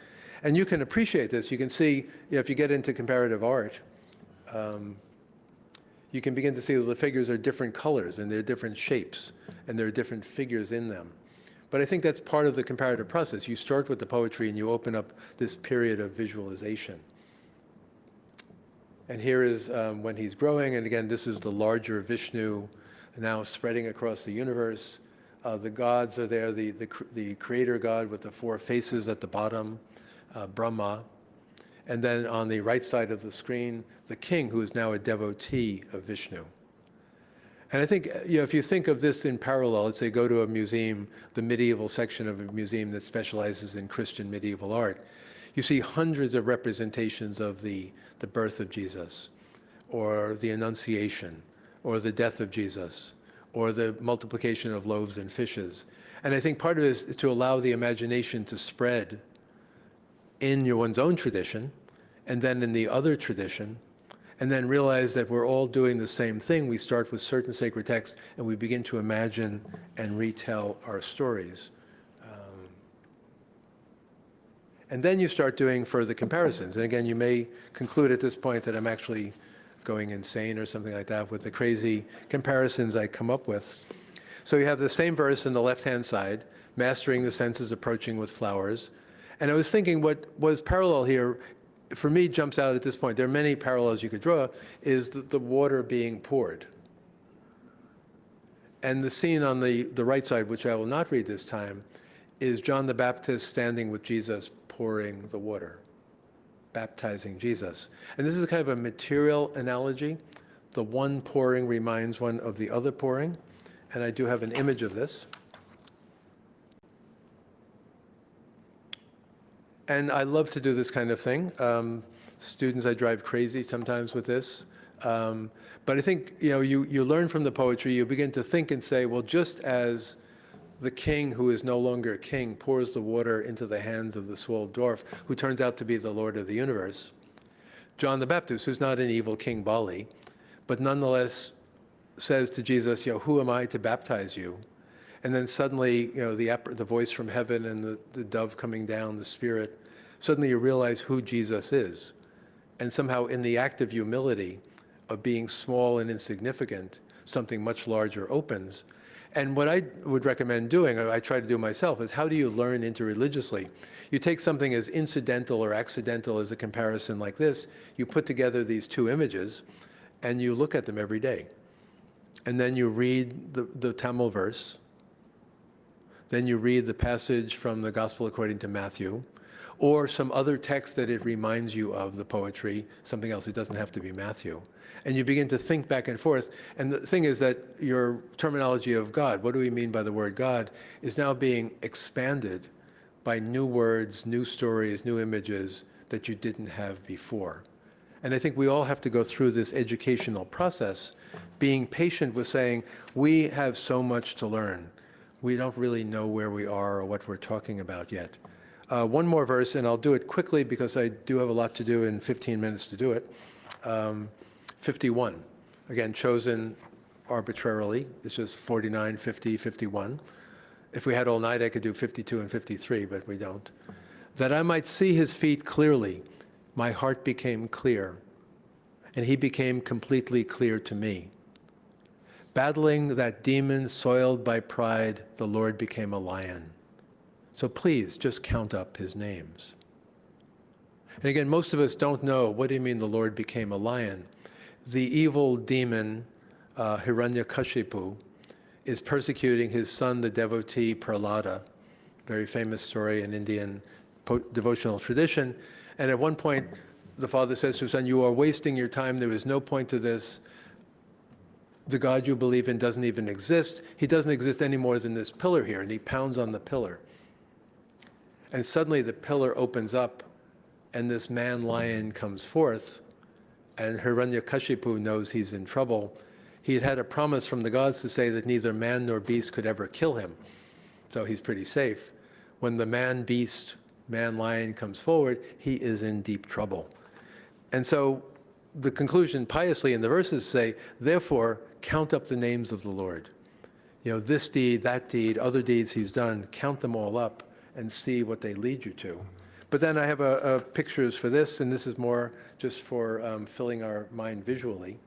And you can appreciate this. You can see, if you get into comparative art, you can begin to see that the figures are different colors and they're different shapes and there are different figures in them. But I think that's part of the comparative process. You start with the poetry and you open up this period of visualization. And here is when he's growing, and again, this is the larger Vishnu now spreading across the universe. The gods are there, the creator god with the 4 faces at the bottom, Brahma. And then on the right side of the screen, the king, who is now a devotee of Vishnu. And I think, if you think of this in parallel, let's say go to a museum, the medieval section of a museum that specializes in Christian medieval art, you see hundreds of representations of the birth of Jesus, or the Annunciation, or the death of Jesus, or the multiplication of loaves and fishes. And I think part of it is to allow the imagination to spread in one's own tradition, and then in the other tradition, and then realize that we're all doing the same thing. We start with certain sacred texts, and we begin to imagine and retell our stories. And then you start doing further comparisons. And again, you may conclude at this point that I'm actually going insane or something like that with the crazy comparisons I come up with. So you have the same verse on the left-hand side, mastering the senses, approaching with flowers. And I was thinking what was parallel here, for me, jumps out at this point. There are many parallels you could draw, is the water being poured. And the scene on the right side, which I will not read this time, is John the Baptist standing with Jesus pouring the water, baptizing Jesus. And this is kind of a material analogy. The one pouring reminds one of the other pouring. And I do have an image of this. And I love to do this kind of thing. Students, I drive crazy sometimes with this. But I think, you learn from the poetry, you begin to think and say, well, just as the king who is no longer king pours the water into the hands of the small dwarf, who turns out to be the Lord of the universe, John the Baptist, who's not an evil King Bali, but nonetheless says to Jesus, who am I to baptize you? And then suddenly, the voice from heaven and the dove coming down, the Spirit, suddenly you realize who Jesus is. And somehow in the act of humility, of being small and insignificant, something much larger opens. And what I would recommend doing, or I try to do myself, is how do you learn interreligiously? You take something as incidental or accidental as a comparison like this, you put together these two images, and you look at them every day. And then you read the Tamil verse, then you read the passage from the Gospel according to Matthew, or some other text that it reminds you of the poetry, something else. It doesn't have to be Matthew. And you begin to think back and forth. And the thing is that your terminology of God, what do we mean by the word God, is now being expanded by new words, new stories, new images that you didn't have before. And I think we all have to go through this educational process, being patient with saying, we have so much to learn. We don't really know where we are or what we're talking about yet. One more verse, and I'll do it quickly because I do have a lot to do in 15 minutes to do it. 51, again, chosen arbitrarily. It's just 49, 50, 51. If we had all night, I could do 52 and 53, but we don't. That I might see his feet clearly, my heart became clear, and he became completely clear to me. Battling that demon soiled by pride, the Lord became a lion. So please just count up his names. And again, most of us don't know, what do you mean the Lord became a lion? The evil demon, Hiranyakashipu, is persecuting his son, the devotee Prahlada, very famous story in Indian devotional tradition. And at one point, the father says to his son, you are wasting your time. There is no point to this. The God you believe in doesn't even exist. He doesn't exist any more than this pillar here. And he pounds on the pillar. And suddenly the pillar opens up, and this man-lion comes forth, and Hiranyakashipu knows he's in trouble. He had had a promise from the gods to say that neither man nor beast could ever kill him, so he's pretty safe. When the man-beast, man-lion comes forward, he is in deep trouble. And so the conclusion piously in the verses say, therefore, count up the names of the Lord. This deed, that deed, other deeds he's done, count them all up and see what they lead you to. But then I have pictures for this, and this is more just for filling our mind visually.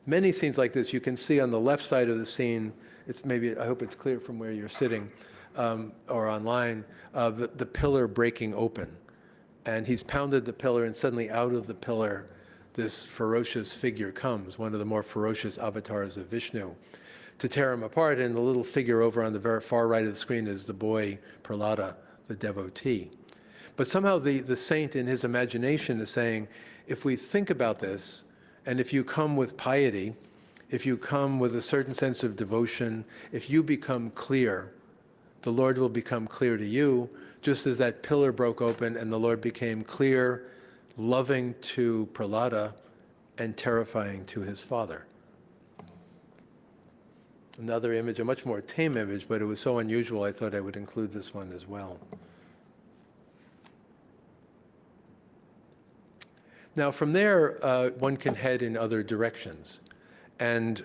Many scenes like this, you can see on the left side of the scene, I hope it's clear from where you're sitting or online, the pillar breaking open. And he's pounded the pillar, and suddenly out of the pillar, this ferocious figure comes, one of the more ferocious avatars of Vishnu, to tear him apart. And the little figure over on the very far right of the screen is the boy Prahlada, the devotee. But somehow the saint in his imagination is saying, if we think about this, and if you come with piety, if you come with a certain sense of devotion, if you become clear, the Lord will become clear to you, just as that pillar broke open and the Lord became clear, loving to Prahlada, and terrifying to his father. Another image, a much more tame image, but it was so unusual I thought I would include this one as well. Now from there, one can head in other directions. And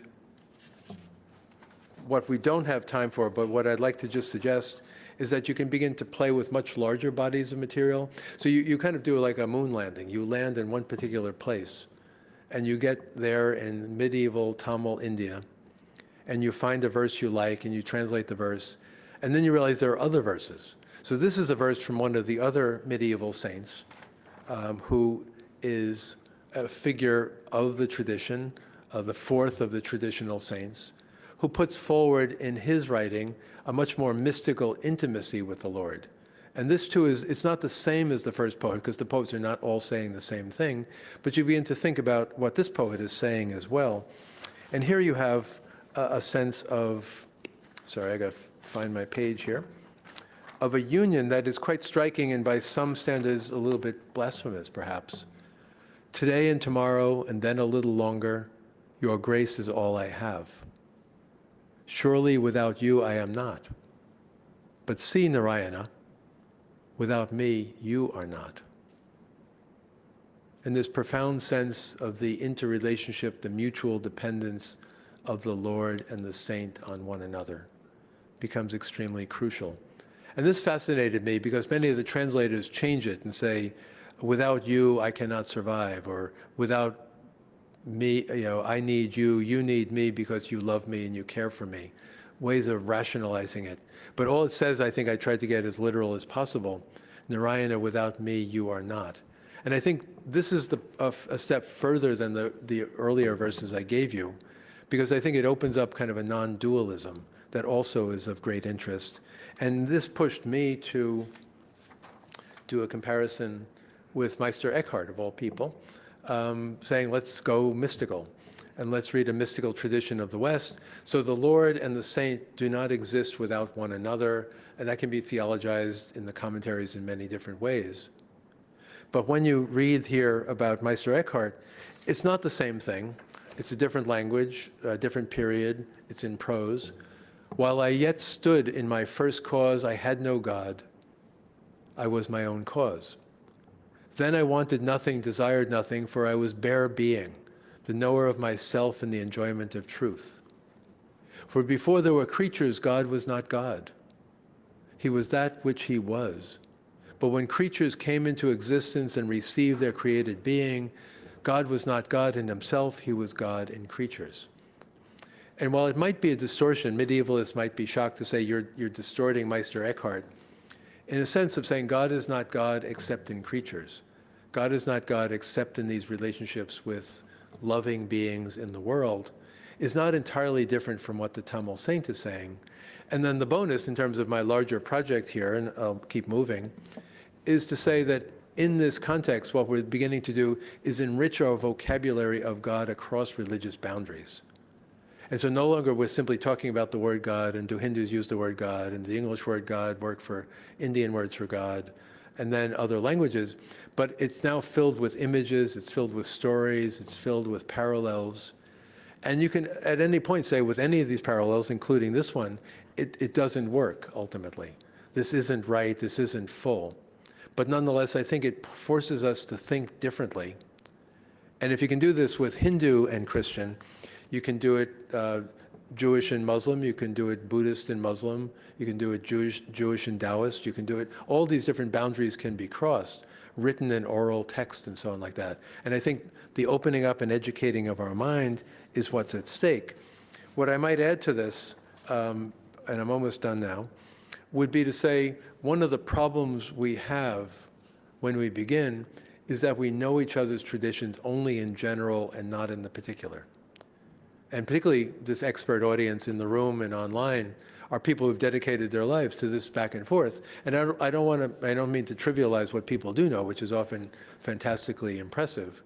what we don't have time for, but what I'd like to just suggest, is that you can begin to play with much larger bodies of material. So you kind of do like a moon landing. You land in one particular place, and you get there in medieval Tamil India, and you find a verse you like, and you translate the verse, and then you realize there are other verses. So this is a verse from one of the other medieval saints, who is a figure of the tradition, the fourth of the traditional saints, who puts forward in his writing a much more mystical intimacy with the Lord. And this too it's not the same as the first poet, because the poets are not all saying the same thing, but you begin to think about what this poet is saying as well. And here you have a sense of, sorry, I got to find my page here, of a union that is quite striking and by some standards a little bit blasphemous, perhaps. Today and tomorrow, and then a little longer, your grace is all I have. Surely without you I am not. But see, Narayana, without me you are not. And this profound sense of the interrelationship, the mutual dependence of the Lord and the saint on one another becomes extremely crucial. And this fascinated me because many of the translators change it and say, without you I cannot survive, or without me, I need you, you need me because you love me and you care for me. Ways of rationalizing it. But all it says, I think I tried to get as literal as possible. Narayana, without me, you are not. And I think this is a step further than the earlier verses I gave you, because I think it opens up kind of a non-dualism that also is of great interest. And this pushed me to do a comparison with Meister Eckhart, of all people, saying, let's go mystical, and let's read a mystical tradition of the West. So the Lord and the saint do not exist without one another, and that can be theologized in the commentaries in many different ways. But when you read here about Meister Eckhart, it's not the same thing. It's a different language, a different period, it's in prose. While I yet stood in my first cause, I had no God. I was my own cause. Then I wanted nothing, desired nothing, for I was bare being, the knower of myself and the enjoyment of truth. For before there were creatures, God was not God. He was that which he was. But when creatures came into existence and received their created being, God was not God in himself, he was God in creatures. And while it might be a distortion, medievalists might be shocked to say you're distorting Meister Eckhart, in a sense of saying God is not God except in creatures. God is not God except in these relationships with loving beings in the world, is not entirely different from what the Tamil saint is saying. And then the bonus, in terms of my larger project here, and I'll keep moving, is to say that in this context, what we're beginning to do is enrich our vocabulary of God across religious boundaries. And so no longer we're simply talking about the word God, and do Hindus use the word God, and the English word God work for Indian words for God, and then other languages, but it's now filled with images, it's filled with stories, it's filled with parallels. And you can at any point say with any of these parallels, including this one, it doesn't work ultimately. This isn't right, this isn't full. But nonetheless, I think it forces us to think differently. And if you can do this with Hindu and Christian, you can do it Jewish and Muslim, you can do it Buddhist and Muslim, you can do it Jewish and Taoist, you can do it, all these different boundaries can be crossed, written and oral text and so on like that. And I think the opening up and educating of our mind is what's at stake. What I might add to this, and I'm almost done now, would be to say one of the problems we have when we begin is that we know each other's traditions only in general and not in the particular. And particularly this expert audience in the room and online are people who've dedicated their lives to this back and forth. And I don't mean to trivialize what people do know, which is often fantastically impressive.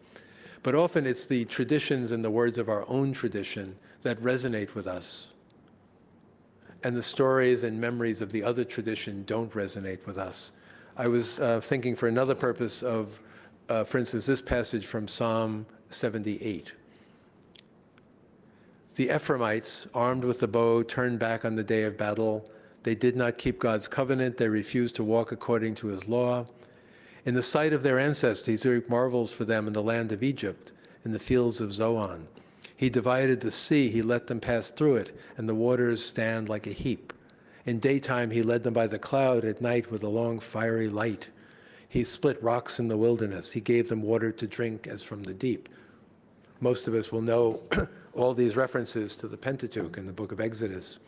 But often it's the traditions and the words of our own tradition that resonate with us. And the stories and memories of the other tradition don't resonate with us. I was thinking for another purpose of, for instance, this passage from Psalm 78. The Ephraimites, armed with the bow, turned back on the day of battle. They did not keep God's covenant. They refused to walk according to his law. In the sight of their ancestors, he worked marvels for them in the land of Egypt, in the fields of Zoan. He divided the sea, he let them pass through it, and the waters stand like a heap. In daytime he led them by the cloud, at night with a long fiery light. He split rocks in the wilderness. He gave them water to drink as from the deep. Most of us will know all these references to the Pentateuch in the book of Exodus.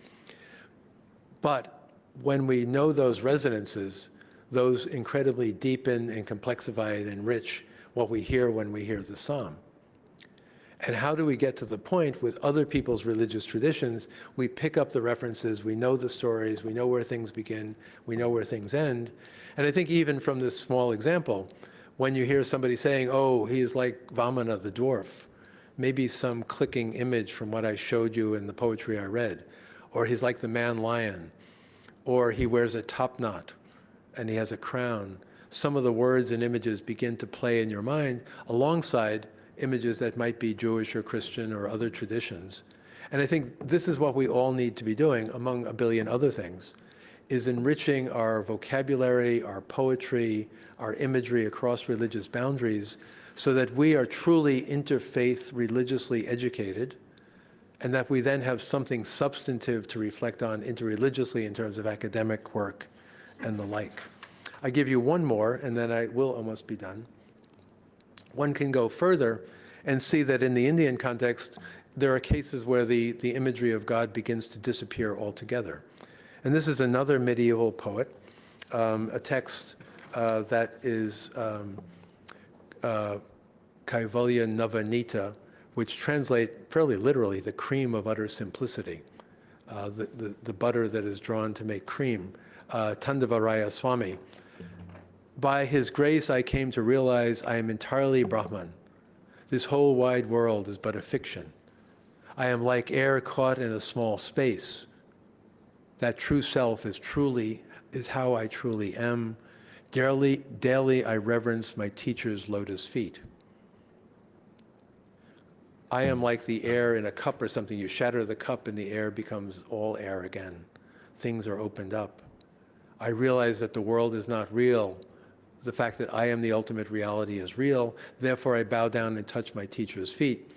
But when we know those resonances, those incredibly deepen and complexify and enrich what we hear when we hear the psalm. And how do we get to the point with other people's religious traditions? We pick up the references, we know the stories, we know where things begin, we know where things end. And I think even from this small example, when you hear somebody saying, oh, he's like Vamana the dwarf, maybe some clicking image from what I showed you in the poetry I read, or he's like the man lion, or he wears a top knot and he has a crown. Some of the words and images begin to play in your mind alongside images that might be Jewish or Christian or other traditions. And I think this is what we all need to be doing, among a billion other things, is enriching our vocabulary, our poetry, our imagery across religious boundaries so that we are truly interfaith, religiously educated, and that we then have something substantive to reflect on interreligiously in terms of academic work and the like. I give you one more, and then I will almost be done. One can go further and see that in the Indian context, there are cases where the imagery of God begins to disappear altogether. And this is another medieval poet, a text that is Kaivalya Navanita, which translates fairly literally the cream of utter simplicity, the butter that is drawn to make cream, Tandavaraya Swami. By his grace, I came to realize I am entirely Brahman. This whole wide world is but a fiction. I am like air caught in a small space. That true self is how I truly am. Daily I reverence my teacher's lotus feet. I am like the air in a cup or something. You shatter the cup and the air becomes all air again. Things are opened up. I realize that the world is not real. The fact that I am the ultimate reality is real. Therefore, I bow down and touch my teacher's feet.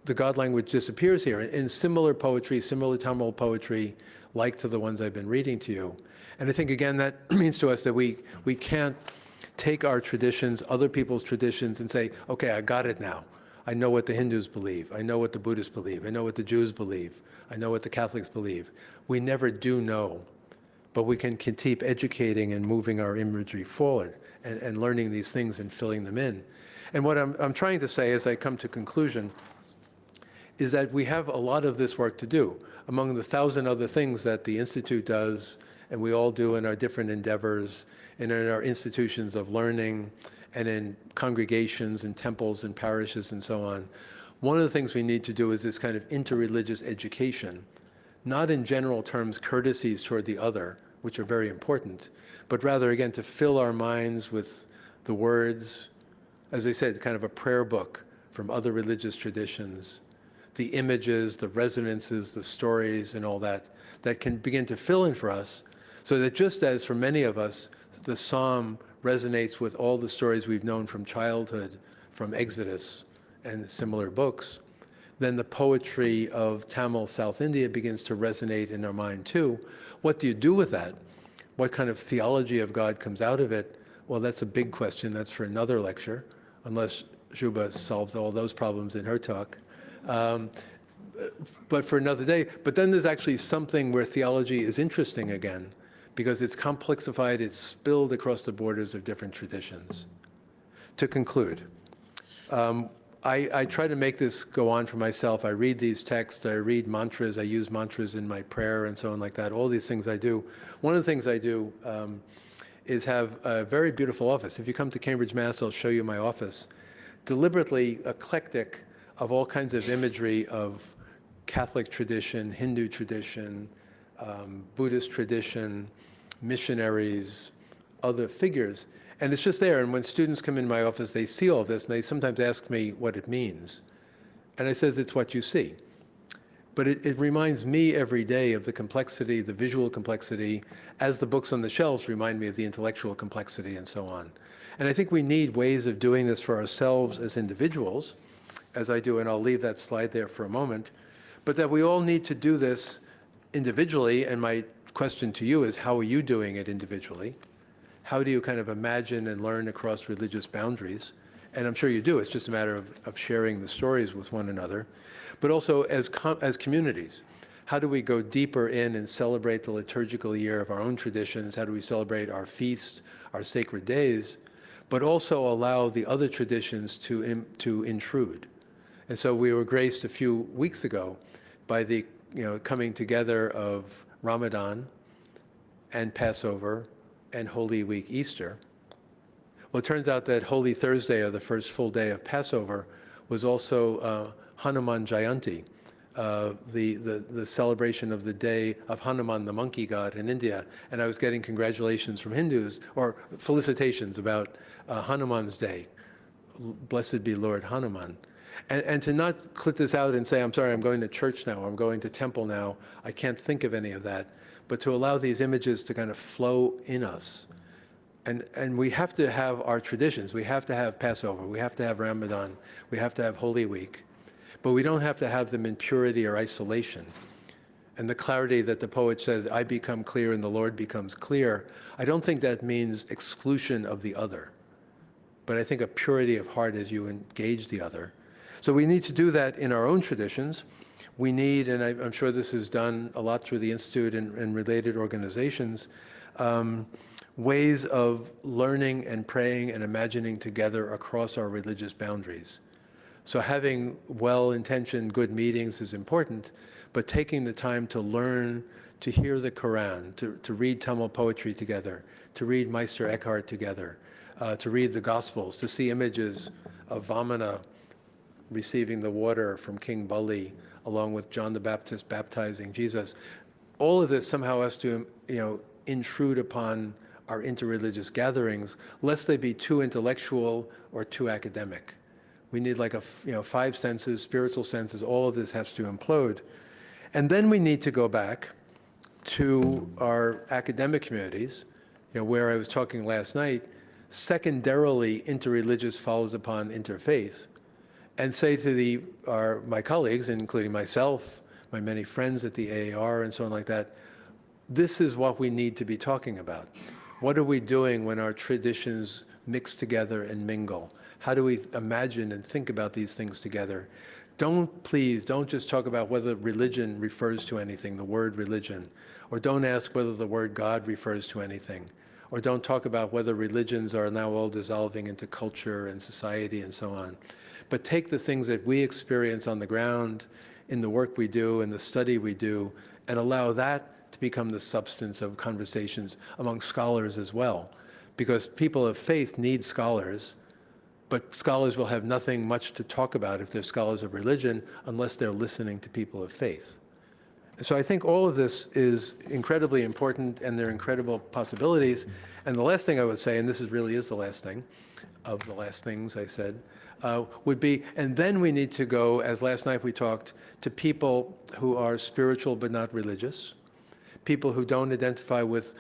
The God language disappears here. In similar poetry, similar Tamil poetry, like to the ones I've been reading to you. And I think, again, that means to us that we can't take our traditions, other people's traditions, and say, okay, I got it now. I know what the Hindus believe. I know what the Buddhists believe. I know what the Jews believe. I know what the Catholics believe. We never do know, but we can keep educating and moving our imagery forward and learning these things and filling them in. And what I'm trying to say as I come to conclusion is that we have a lot of this work to do. Among the 1,000 other things that the Institute does, and we all do in our different endeavors, and in our institutions of learning, and in congregations and temples and parishes and so on, one of the things we need to do is this kind of interreligious education, not in general terms courtesies toward the other, which are very important, but rather, again, to fill our minds with the words, as I said, kind of a prayer book from other religious traditions, the images, the resonances, the stories, and all that, that can begin to fill in for us, so that just as for many of us, the psalm resonates with all the stories we've known from childhood, from Exodus and similar books, then the poetry of Tamil South India begins to resonate in our mind too. What do you do with that? What kind of theology of God comes out of it? Well, that's a big question. That's for another lecture, unless Shubha solves all those problems in her talk. But for another day. But then there's actually something where theology is interesting again, because it's complexified, it's spilled across the borders of different traditions. To conclude, I try to make this go on for myself. I read these texts, I read mantras, I use mantras in my prayer and so on like that, all these things I do. One of the things I do is have a very beautiful office. If you come to Cambridge, Mass, I'll show you my office. Deliberately eclectic of all kinds of imagery of Catholic tradition, Hindu tradition, Buddhist tradition, missionaries, other figures. And it's just there. And when students come in my office, they see all this, and they sometimes ask me what it means. And I says, it's what you see. But it reminds me every day of the complexity, the visual complexity, as the books on the shelves remind me of the intellectual complexity and so on. And I think we need ways of doing this for ourselves as individuals, as I do, and I'll leave that slide there for a moment, but that we all need to do this individually. And my question to you is, how are you doing it individually? How do you kind of imagine and learn across religious boundaries? And I'm sure you do. It's just a matter of sharing the stories with one another. But also as communities, how do we go deeper in and celebrate the liturgical year of our own traditions? How do we celebrate our feast, our sacred days, but also allow the other traditions to intrude? And so we were graced a few weeks ago by the coming together of Ramadan and Passover and Holy Week, Easter. Well, it turns out that Holy Thursday, or the first full day of Passover, was also Hanuman Jayanti, the celebration of the day of Hanuman, the monkey god in India. And I was getting congratulations from Hindus, or felicitations about Hanuman's day. Blessed be Lord Hanuman. And to not clip this out and say, I'm sorry, I'm going to church now, I'm going to temple now, I can't think of any of that, but to allow these images to kind of flow in us. And we have to have our traditions. We have to have Passover, we have to have Ramadan, we have to have Holy Week, but we don't have to have them in purity or isolation. And the clarity that the poet says, I become clear and the Lord becomes clear, I don't think that means exclusion of the other, but I think a purity of heart as you engage the other. So we need to do that in our own traditions. We need, and I'm sure this is done a lot through the Institute and related organizations, ways of learning and praying and imagining together across our religious boundaries. So having well-intentioned good meetings is important, but taking the time to learn, to hear the Quran, to read Tamil poetry together, to read Meister Eckhart together, to read the Gospels, to see images of Vamana receiving the water from King Bali, along with John the Baptist baptizing Jesus. All of this somehow has to, intrude upon our interreligious gatherings, lest they be too intellectual or too academic. We need like five senses, spiritual senses, all of this has to implode. And then we need to go back to our academic communities, where I was talking last night. Secondarily, interreligious follows upon interfaith, and say to my colleagues, including myself, my many friends at the AAR and so on like that, this is what we need to be talking about. What are we doing when our traditions mix together and mingle? How do we imagine and think about these things together? Please don't just talk about whether religion refers to anything, the word religion, or don't ask whether the word God refers to anything, or don't talk about whether religions are now all dissolving into culture and society and so on. But take the things that we experience on the ground, in the work we do, in the study we do, and allow that to become the substance of conversations among scholars as well. Because people of faith need scholars, but scholars will have nothing much to talk about if they're scholars of religion unless they're listening to people of faith. So I think all of this is incredibly important, and there are incredible possibilities. And the last thing I would say, and this really is the last thing of the last things I said, would be, and then we need to go, as last night we talked, to people who are spiritual but not religious, people who don't identify with,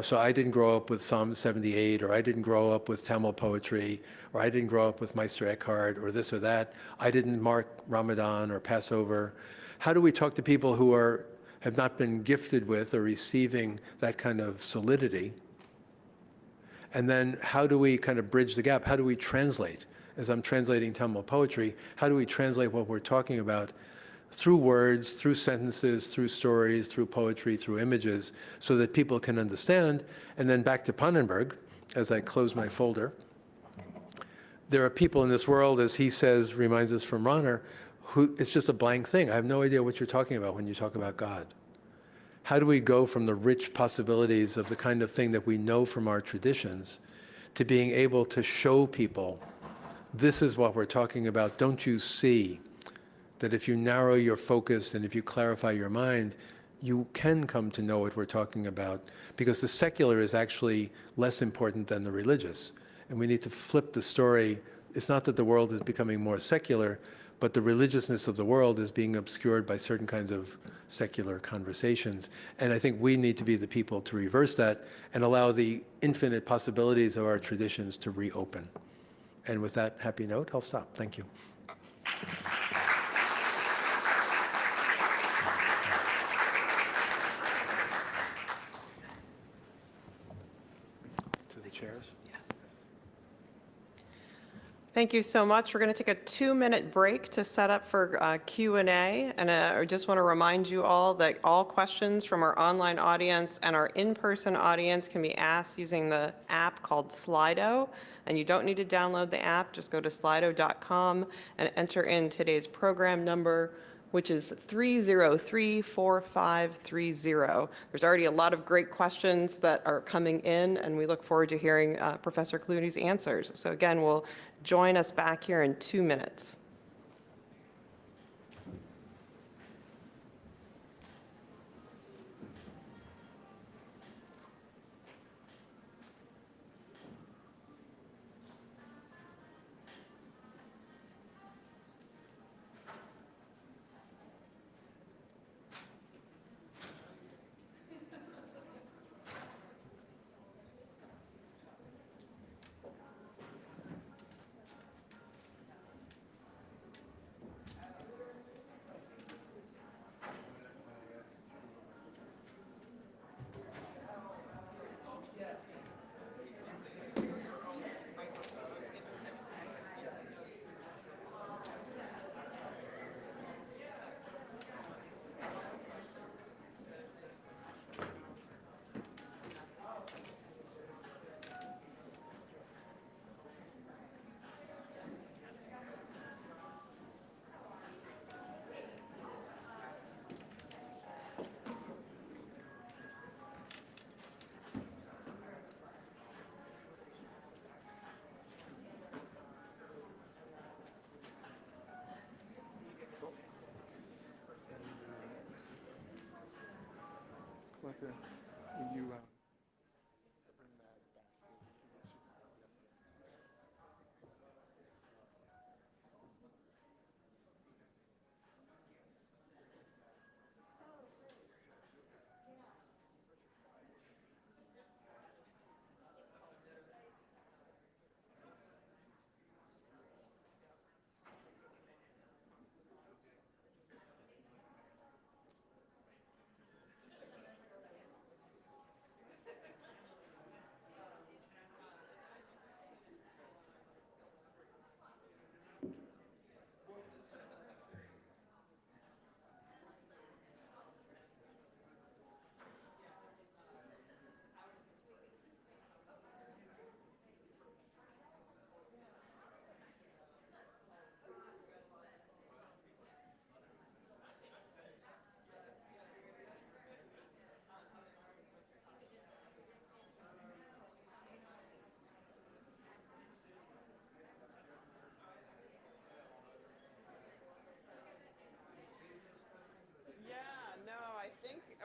so I didn't grow up with Psalm 78, or I didn't grow up with Tamil poetry, or I didn't grow up with Meister Eckhart, or this or that. I didn't mark Ramadan or Passover. How do we talk to people who have not been gifted with or receiving that kind of solidity? And then how do we kind of bridge the gap? How do we translate? As I'm translating Tamil poetry, how do we translate what we're talking about through words, through sentences, through stories, through poetry, through images, so that people can understand? And then back to Pannenberg, as I close my folder. There are people in this world, as he says, reminds us from Rahner, who it's just a blank thing. I have no idea what you're talking about when you talk about God. How do we go from the rich possibilities of the kind of thing that we know from our traditions to being able to show people, this is what we're talking about? Don't you see that if you narrow your focus and if you clarify your mind, you can come to know what we're talking about? Because the secular is actually less important than the religious. And we need to flip the story. It's not that the world is becoming more secular, but the religiousness of the world is being obscured by certain kinds of secular conversations. And I think we need to be the people to reverse that and allow the infinite possibilities of our traditions to reopen. And with that happy note, I'll stop. Thank you. To the chairs.
Thank you so much. We're going to take a 2-minute break to set up for Q&A. And I just want to remind you all that all questions from our online audience and our in-person audience can be asked using the app called Slido. And you don't need to download the app. Just go to slido.com and enter in today's program number, which is 303-4530. There's already a lot of great questions that are coming in, and we look forward to hearing Professor Clooney's answers. So again, we'll join us back here in 2 minutes.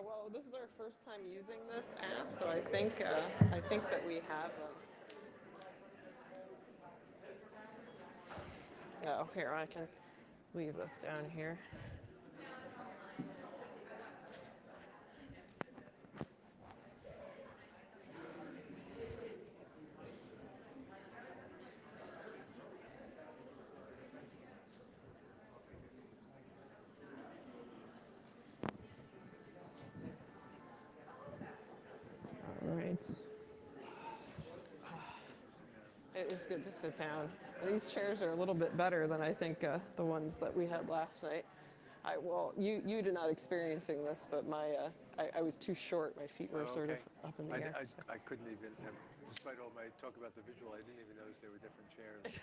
Well, this is our first time using this app, so I think that we have. Oh, here I can leave this down here. All right. It is good to sit down. These chairs are a little bit better than I think the ones that we had last night. Well, you did not experiencing this, but I was too short. My feet were sort of up in the air.
I couldn't even have, despite all my talk about the visual, I didn't even notice there were different chairs. Okay.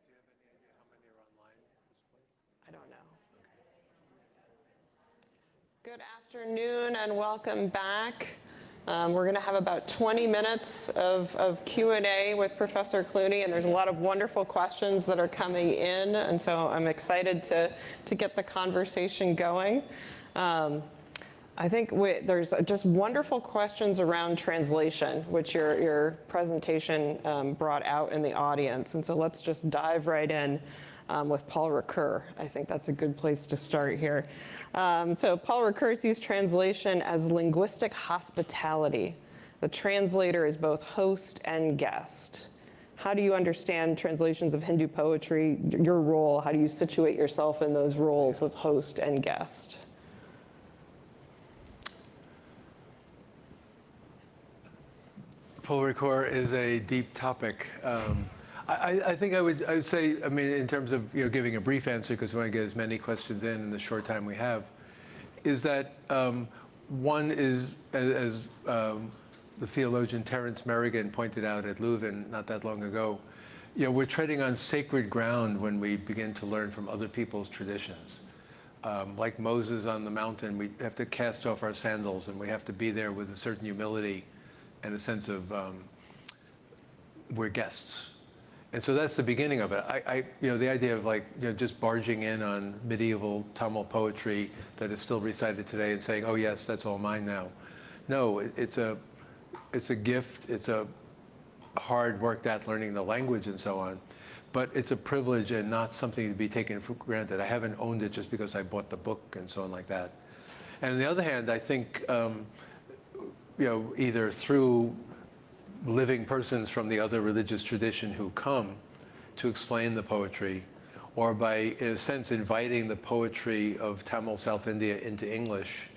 Do you have any idea how many are online at this point?
I don't know. Good afternoon and welcome back. We're going to have about 20 minutes of Q&A with Professor Clooney, and there's a lot of wonderful questions that are coming in, and so I'm excited to get the conversation going. I think there's just wonderful questions around translation, which your presentation brought out in the audience, and so let's just dive right in with Paul Ricoeur. I think that's a good place to start here. So Paul Ricoeur sees translation as linguistic hospitality. The translator is both host and guest. How do you understand translations of Hindu poetry, your role? How do you situate yourself in those roles of host and guest?
Paul Ricoeur is a deep topic. I think I would say, I mean, in terms of giving a brief answer, because we want to get as many questions in the short time we have, is that one is, as the theologian Terence Merrigan pointed out at Leuven not that long ago, we're treading on sacred ground when we begin to learn from other people's traditions. Like Moses on the mountain, we have to cast off our sandals, and we have to be there with a certain humility and a sense of we're guests. And so that's the beginning of it. The idea of just barging in on medieval Tamil poetry that is still recited today and saying, "Oh yes, that's all mine now." No, it's a gift. It's a hard worked at learning the language and so on, but it's a privilege and not something to be taken for granted. I haven't owned it just because I bought the book and so on like that. And on the other hand, I think either through living persons from the other religious tradition who come to explain the poetry, or by, in a sense, inviting the poetry of Tamil South India into English,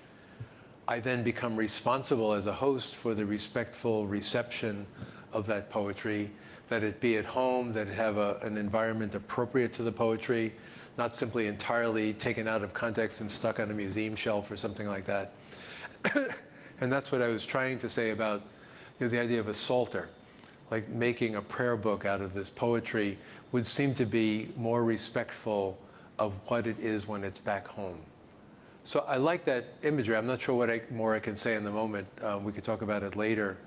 I then become responsible as a host for the respectful reception of that poetry, that it be at home, that it have an environment appropriate to the poetry, not simply entirely taken out of context and stuck on a museum shelf or something like that. And that's what I was trying to say about the idea of a psalter, like making a prayer book out of this poetry, would seem to be more respectful of what it is when it's back home. So I like that imagery. I'm not sure what more I can say in the moment. We could talk about it later.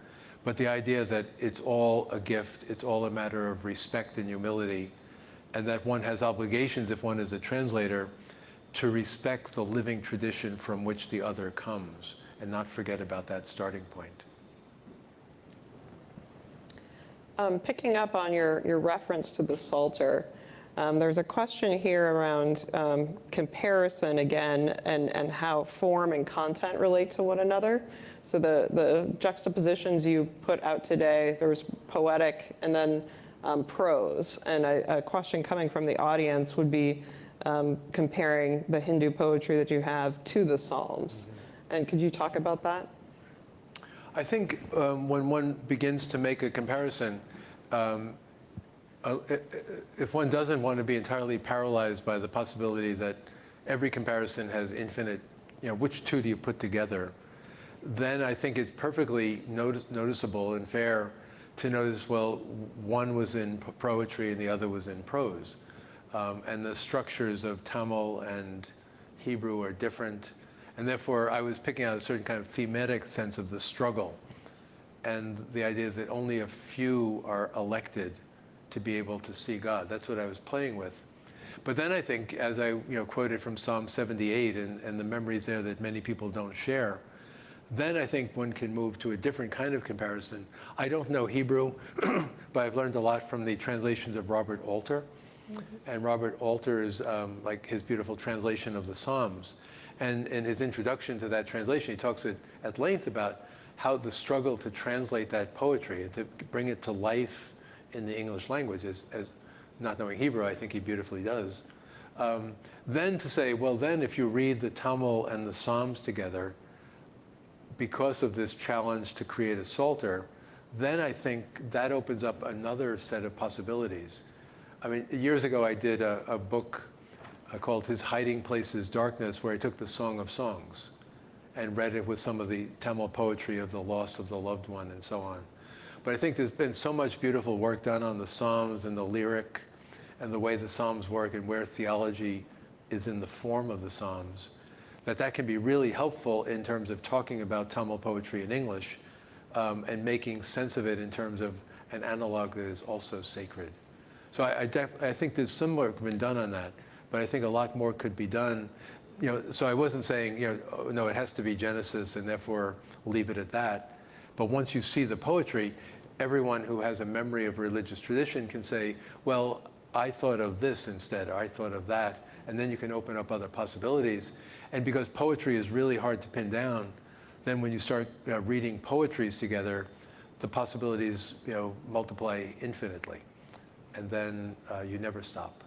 But the idea that it's all a gift, it's all a matter of respect and humility, and that one has obligations, if one is a translator, to respect the living tradition from which the other comes, and not forget about that starting point.
Picking up on your reference to the Psalter, there's a question here around comparison again, and how form and content relate to one another. So the juxtapositions you put out today, there was poetic and then prose. And a question coming from the audience would be comparing the Hindu poetry that you have to the Psalms. Mm-hmm. And could you talk about that?
I think when one begins to make a comparison, if one doesn't want to be entirely paralyzed by the possibility that every comparison has infinite, which two do you put together, then I think it's perfectly noticeable and fair to notice, well, one was in poetry and the other was in prose. And the structures of Tamil and Hebrew are different. And therefore, I was picking out a certain kind of thematic sense of the struggle, and the idea that only a few are elected to be able to see God. That's what I was playing with. But then I think, as I quoted from Psalm 78 and the memories there that many people don't share, then I think one can move to a different kind of comparison. I don't know Hebrew, but I've learned a lot from the translations of Robert Alter. Mm-hmm. And Robert Alter is like his beautiful translation of the Psalms. And in his introduction to that translation, he talks at length about how the struggle to translate that poetry and to bring it to life in the English language, as not knowing Hebrew, I think he beautifully does. Then to say, well, then if you read the Tamil and the Psalms together, because of this challenge to create a psalter, then I think that opens up another set of possibilities. I mean, years ago I did a book called His Hiding Place is Darkness, where I took the Song of Songs and read it with some of the Tamil poetry of the loss of the loved one and so on. But I think there's been so much beautiful work done on the Psalms and the lyric and the way the Psalms work and where theology is in the form of the Psalms, that can be really helpful in terms of talking about Tamil poetry in English and making sense of it in terms of an analog that is also sacred. So I think there's some work been done on that, but I think a lot more could be done. So I wasn't saying, oh, no, it has to be Genesis and therefore leave it at that. But once you see the poetry, everyone who has a memory of religious tradition can say, well, I thought of this instead, or I thought of that, and then you can open up other possibilities. And because poetry is really hard to pin down, then when you start reading poetries together, the possibilities multiply infinitely, and then you never stop.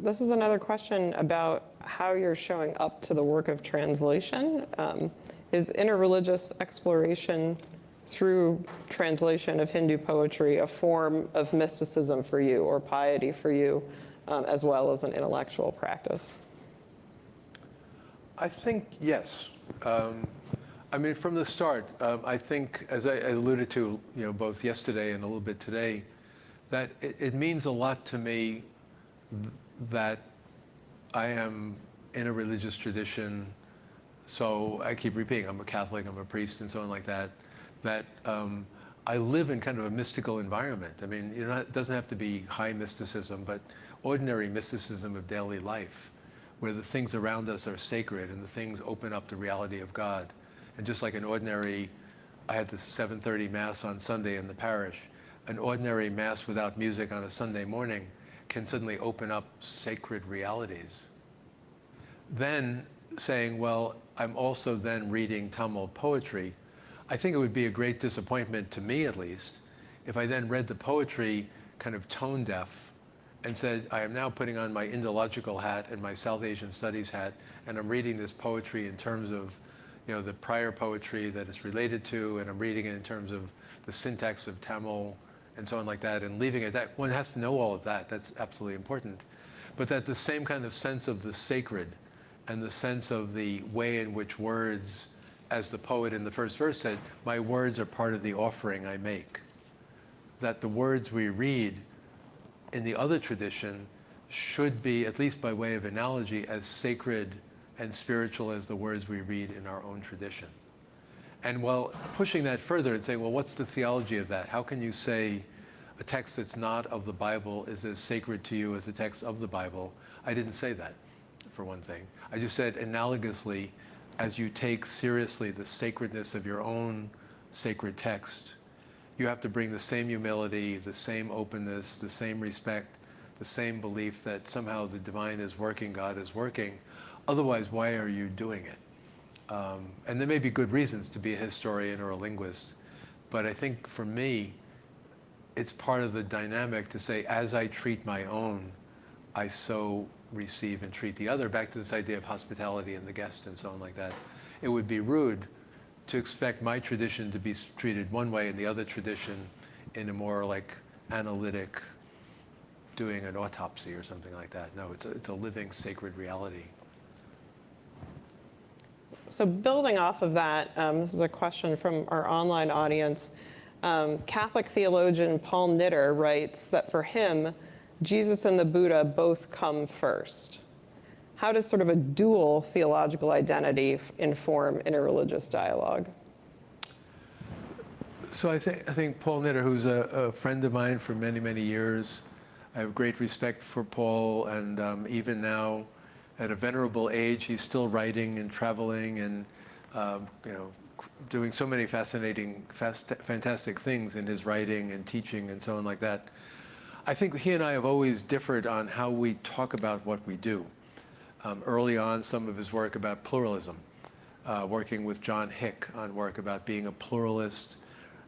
This is another question about how you're showing up to the work of translation. Is interreligious exploration through translation of Hindu poetry a form of mysticism for you or piety for you, as well as an intellectual practice?
I think yes. I mean, from the start, I think, as I alluded to, both yesterday and a little bit today, that it means a lot to me that I am in a religious tradition. So I keep repeating, I'm a Catholic, I'm a priest, and so on like that, that I live in kind of a mystical environment. I mean, it doesn't have to be high mysticism, but ordinary mysticism of daily life, where the things around us are sacred and the things open up the reality of God. And just like I had the 7:30 Mass on Sunday in the parish, an ordinary Mass without music on a Sunday morning can suddenly open up sacred realities. Then saying, well, I'm also then reading Tamil poetry, I think it would be a great disappointment, to me at least, if I then read the poetry kind of tone deaf and said, I am now putting on my Indological hat and my South Asian Studies hat, and I'm reading this poetry in terms of the prior poetry that it's related to, and I'm reading it in terms of the syntax of Tamil, and so on like that, and leaving it at that. One has to know all of that. That's absolutely important. But that the same kind of sense of the sacred and the sense of the way in which words, as the poet in the first verse said, my words are part of the offering I make. That the words we read in the other tradition should be, at least by way of analogy, as sacred and spiritual as the words we read in our own tradition. And while pushing that further and saying, well, what's the theology of that? How can you say a text that's not of the Bible is as sacred to you as a text of the Bible? I didn't say that, for one thing. I just said analogously, as you take seriously the sacredness of your own sacred text, you have to bring the same humility, the same openness, the same respect, the same belief that somehow the divine is working, God is working. Otherwise, why are you doing it? And there may be good reasons to be a historian or a linguist, but I think for me, it's part of the dynamic to say, as I treat my own, I so receive and treat the other. Back to this idea of hospitality and the guest and so on like that. It would be rude to expect my tradition to be treated one way and the other tradition in a more like analytic, doing an autopsy or something like that. No, it's a living sacred reality.
So building off of that, this is a question from our online audience. Catholic theologian Paul Knitter writes that for him, Jesus and the Buddha both come first. How does sort of a dual theological identity inform interreligious dialogue?
So I think Paul Knitter, who's a friend of mine for many, many years, I have great respect for Paul, and even now, at a venerable age, he's still writing and traveling and doing so many fascinating, fantastic things in his writing and teaching and so on like that. I think he and I have always differed on how we talk about what we do. Early on, some of his work about pluralism, working with John Hick on work about being a pluralist,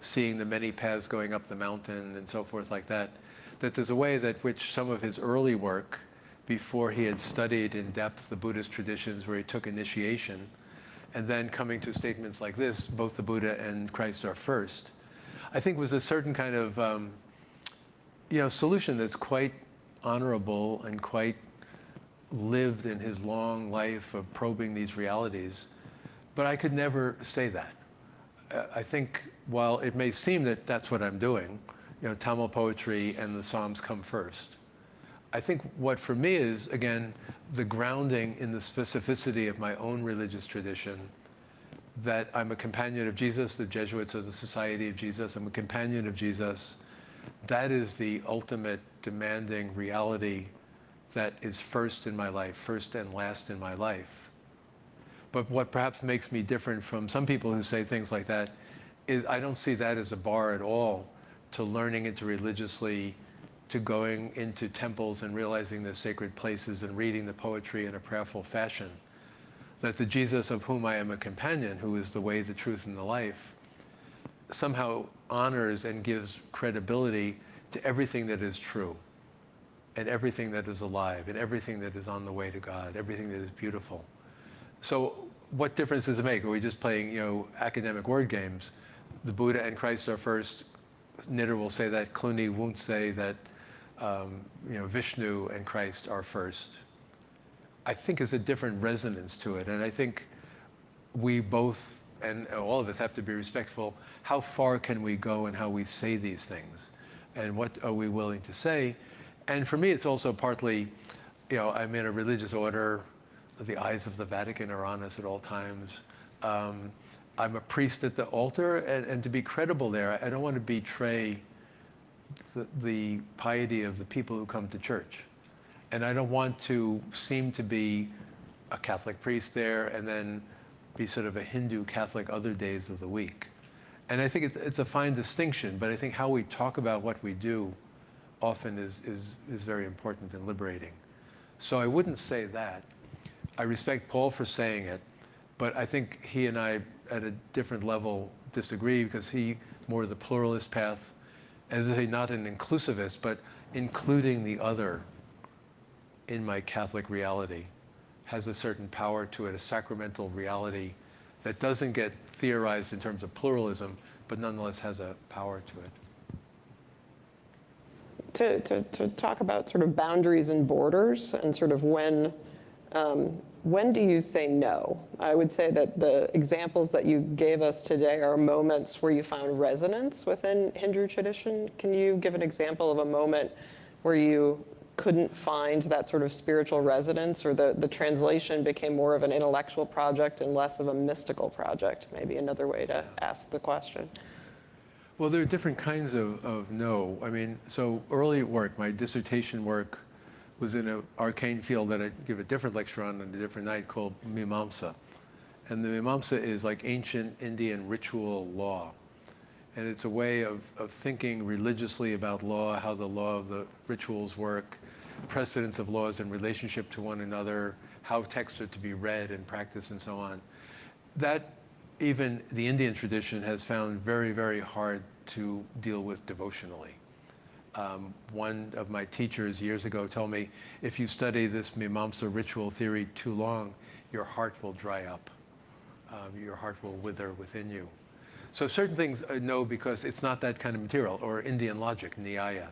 seeing the many paths going up the mountain and so forth like that, that there's a way that which some of his early work, before he had studied in depth the Buddhist traditions where he took initiation, and then coming to statements like this, both the Buddha and Christ are first, I think was a certain kind of solution that's quite honorable and quite lived in his long life of probing these realities. But I could never say that. I think while it may seem that that's what I'm doing, Tamil poetry and the Psalms come first, I think what for me is, again, the grounding in the specificity of my own religious tradition, that I'm a companion of Jesus. The Jesuits are the Society of Jesus. I'm a companion of Jesus. That is the ultimate demanding reality that is first in my life, first and last in my life. But what perhaps makes me different from some people who say things like that is I don't see that as a bar at all to learning into religiously, to going into temples and realizing the sacred places and reading the poetry in a prayerful fashion. That the Jesus of whom I am a companion, who is the way, the truth, and the life, somehow honors and gives credibility to everything that is true, and everything that is alive, and everything that is on the way to God, everything that is beautiful. So what difference does it make? Are we just playing, academic word games? The Buddha and Christ are first. Knitter will say that. Clooney won't say that, Vishnu and Christ are first. I think is a different resonance to it. And I think we both, and all of us, have to be respectful. How far can we go in how we say these things? And what are we willing to say? And for me, it's also partly, I'm in a religious order. The eyes of the Vatican are on us at all times. I'm a priest at the altar, and to be credible there, I don't want to betray the piety of the people who come to church. And I don't want to seem to be a Catholic priest there and then be sort of a Hindu Catholic other days of the week. And I think it's a fine distinction, but I think how we talk about what we do often is very important and liberating. So I wouldn't say that. I respect Paul for saying it, but I think he and I, at a different level, disagree, because he more the pluralist path, as I say, not an inclusivist, but including the other in my Catholic reality has a certain power to it, a sacramental reality that doesn't get theorized in terms of pluralism, but nonetheless has a power to it.
To talk about sort of boundaries and borders and sort of when do you say no? I would say that the examples that you gave us today are moments where you found resonance within Hindu tradition. Can you give an example of a moment where you couldn't find that sort of spiritual resonance, or the translation became more of an intellectual project and less of a mystical project? Maybe another way to ask the question.
Well, there are different kinds of no. I mean, so early work, my dissertation work, was in an arcane field that I give a different lecture on a different night, called Mimamsa. And the Mimamsa is like ancient Indian ritual law. And it's a way of thinking religiously about law, how the law of the rituals work, precedence of laws in relationship to one another, how texts are to be read and practiced, and so on. That even the Indian tradition has found very, very hard to deal with devotionally. One of my teachers years ago told me, if you study this Mimamsa ritual theory too long, your heart will dry up. Your heart will wither within you. So certain things no, because it's not that kind of material, or Indian logic, Nyaya,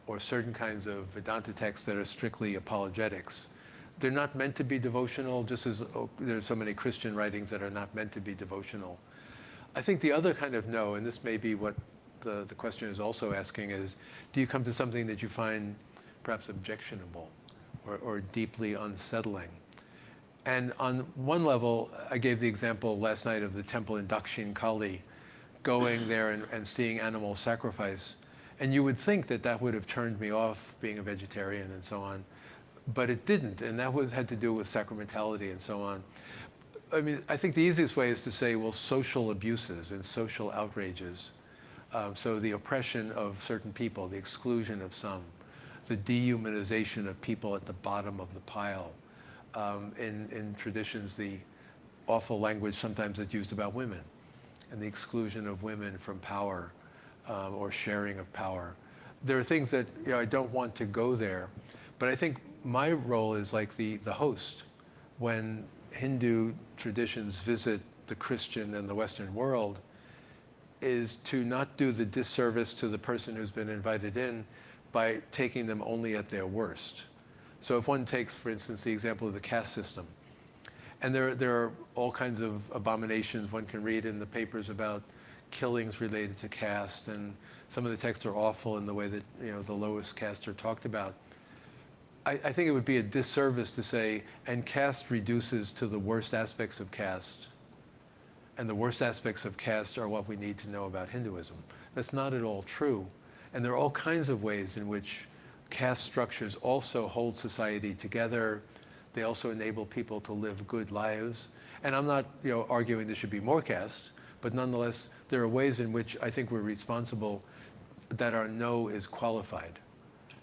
or certain kinds of Vedanta texts that are strictly apologetics. They're not meant to be devotional, just as there's so many Christian writings that are not meant to be devotional. I think the other kind of no, and this may be what the question is also asking, is, do you come to something that you find perhaps objectionable or deeply unsettling? And on one level, I gave the example last night of the temple in Dakshin Kali, going there and seeing animal sacrifice. And you would think that that would have turned me off being a vegetarian and so on, but it didn't, and that had to do with sacramentality and so on. I mean, I think the easiest way is to say, well, social abuses and social outrages. So the oppression of certain people, the exclusion of some, the dehumanization of people at the bottom of the pile. In traditions, the awful language sometimes that's used about women, and the exclusion of women from power or sharing of power. There are things that I don't want to go there, but I think my role is like the host. When Hindu traditions visit the Christian and the Western world, is to not do the disservice to the person who's been invited in by taking them only at their worst. So if one takes, for instance, the example of the caste system, and there are all kinds of abominations one can read in the papers about killings related to caste, and some of the texts are awful in the way that the lowest caste are talked about. I think it would be a disservice to say, and caste reduces to the worst aspects of caste, and the worst aspects of caste are what we need to know about Hinduism. That's not at all true. And there are all kinds of ways in which caste structures also hold society together. They also enable people to live good lives. And I'm not, arguing there should be more caste, but nonetheless, there are ways in which I think we're responsible that our no is qualified,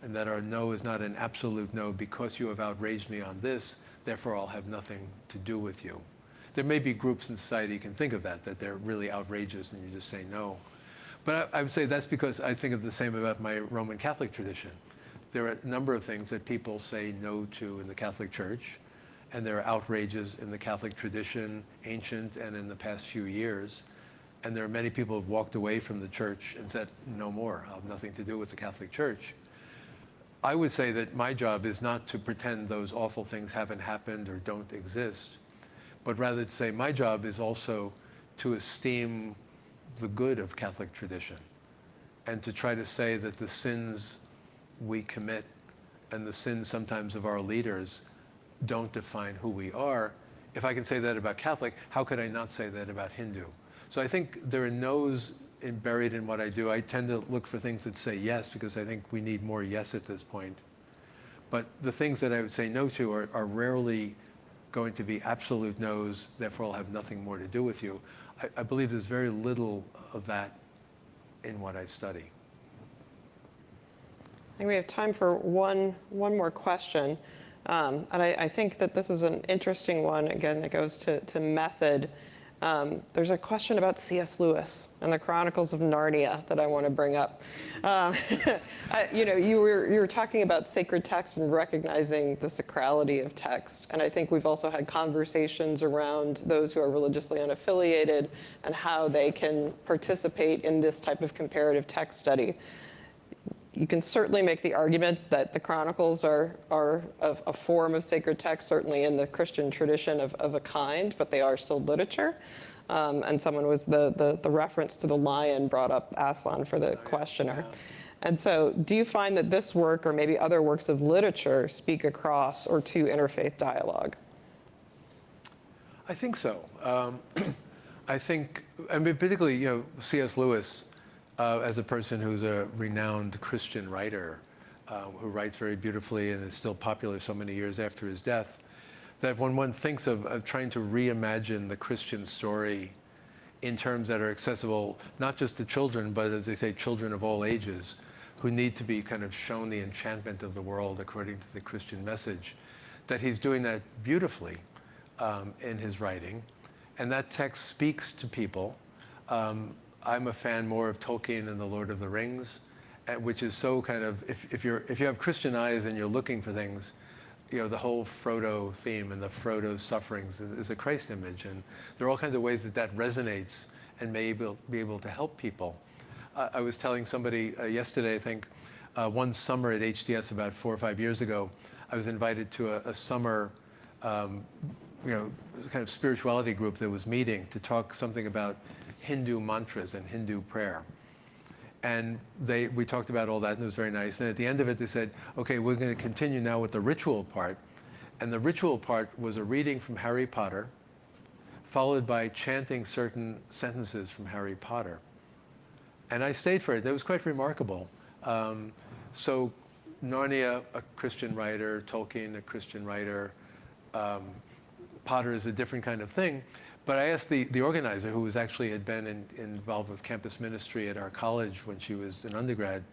and that our no is not an absolute no because you have outraged me on this, therefore I'll have nothing to do with you. There may be groups in society you can think of that they're really outrageous and you just say no. But I would say that's because I think of the same about my Roman Catholic tradition. There are a number of things that people say no to in the Catholic Church, and there are outrages in the Catholic tradition, ancient and in the past few years. And there are many people who have walked away from the church and said, no more, I'll have nothing to do with the Catholic Church. I would say that my job is not to pretend those awful things haven't happened or don't exist, but rather to say my job is also to esteem the good of Catholic tradition and to try to say that the sins we commit and the sins sometimes of our leaders don't define who we are. If I can say that about Catholic, how could I not say that about Hindu? So I think there are no's buried in what I do. I tend to look for things that say yes because I think we need more yes at this point. But the things that I would say no to are rarely going to be absolute no's, therefore I'll have nothing more to do with you. I believe there's very little of that in what I study.
I think we have time for one more question. And I think that this is an interesting one. Again, it goes to method. There's a question about C.S. Lewis and the Chronicles of Narnia that I want to bring up. You were talking about sacred text and recognizing the sacrality of text. And I think we've also had conversations around those who are religiously unaffiliated and how they can participate in this type of comparative text study. You can certainly make the argument that the Chronicles are a form of sacred text, certainly in the Christian tradition of a kind, but they are still literature. And someone was the reference to the lion brought up Aslan for the questioner. And so do you find that this work or maybe other works of literature speak across or to interfaith dialogue?
I think so. I think, particularly, C.S. Lewis, as a person who's a renowned Christian writer, who writes very beautifully and is still popular so many years after his death, that when one thinks of trying to reimagine the Christian story in terms that are accessible, not just to children, but as they say, children of all ages, who need to be kind of shown the enchantment of the world according to the Christian message, that he's doing that beautifully in his writing. And that text speaks to people. I'm a fan more of Tolkien and The Lord of the Rings, which is so kind of, if you have Christian eyes and you're looking for things, the whole Frodo theme and the Frodo's sufferings is a Christ image. And there are all kinds of ways that resonates and may be able to help people. I was telling somebody yesterday, I think, one summer at HDS about 4 or 5 years ago, I was invited to a summer kind of spirituality group that was meeting to talk something about Hindu mantras and Hindu prayer. And we talked about all that, and it was very nice. And at the end of it, they said, okay, we're going to continue now with the ritual part. And the ritual part was a reading from Harry Potter, followed by chanting certain sentences from Harry Potter. And I stayed for it. That was quite remarkable. So Narnia, a Christian writer, Tolkien, a Christian writer, Potter is a different kind of thing. But I asked the organizer, who had been involved with campus ministry at our college when she was an undergrad.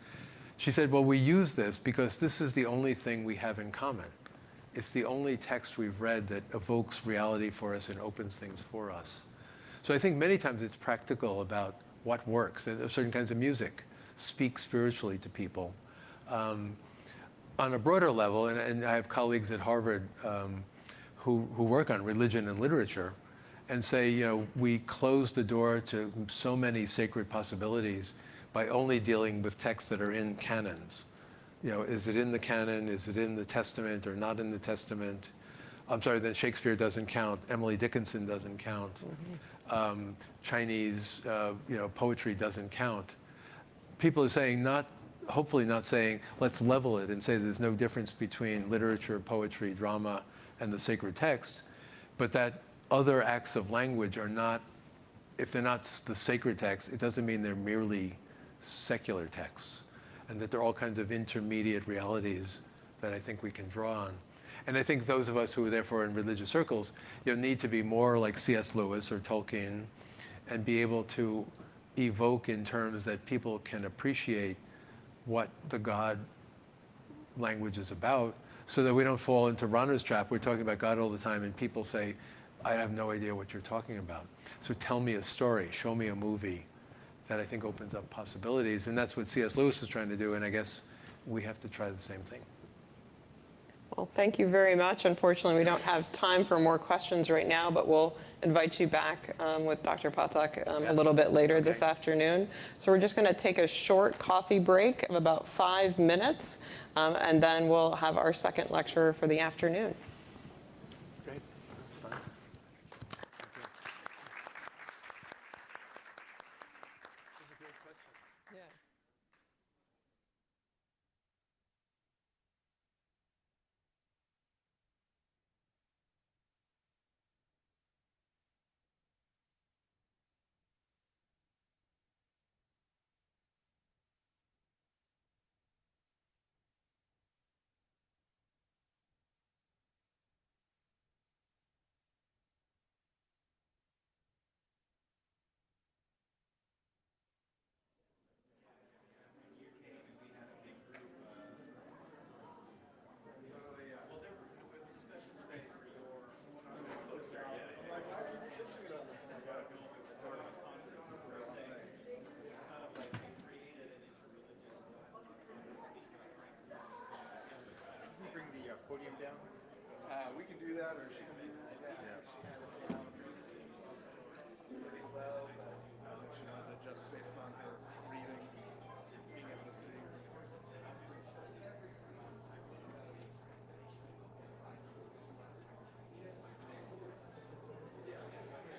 She said, well, we use this because this is the only thing we have in common. It's the only text we've read that evokes reality for us and opens things for us. So I think many times it's practical about what works. And certain kinds of music speak spiritually to people. On a broader level, and I have colleagues at Harvard who work on religion and literature, and say, we close the door to so many sacred possibilities by only dealing with texts that are in canons. Is it in the canon? Is it in the Testament or not in the Testament? I'm sorry, then Shakespeare doesn't count. Emily Dickinson doesn't count. Chinese, poetry doesn't count. People are saying not hopefully not saying, let's level it and say there's no difference between literature, poetry, drama, and the sacred text, but that other acts of language are not, if they're not the sacred text, it doesn't mean they're merely secular texts, and that there are all kinds of intermediate realities that I think we can draw on. And I think those of us who are therefore in religious circles, need to be more like C.S. Lewis or Tolkien and be able to evoke in terms that people can appreciate what the God language is about, so that we don't fall into Rana's trap. We're talking about God all the time and people say, I have no idea what you're talking about. So tell me a story, show me a movie. That I think opens up possibilities, and that's what C.S. Lewis is trying to do, and I guess we have to try the same thing.
Well, thank you very much. Unfortunately, we don't have time for more questions right now, but we'll invite you back with Dr. Patak a little bit later this afternoon. So we're just going to take a short coffee break of about 5 minutes, and then we'll have our second lecture for the afternoon.
Great. That's fine.
Yeah.
Bring the podium down? We can do that, or she can do that. Yeah. She had it down pretty well, but she wanted to adjust based on her breathing, being able to see.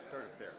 Start it there.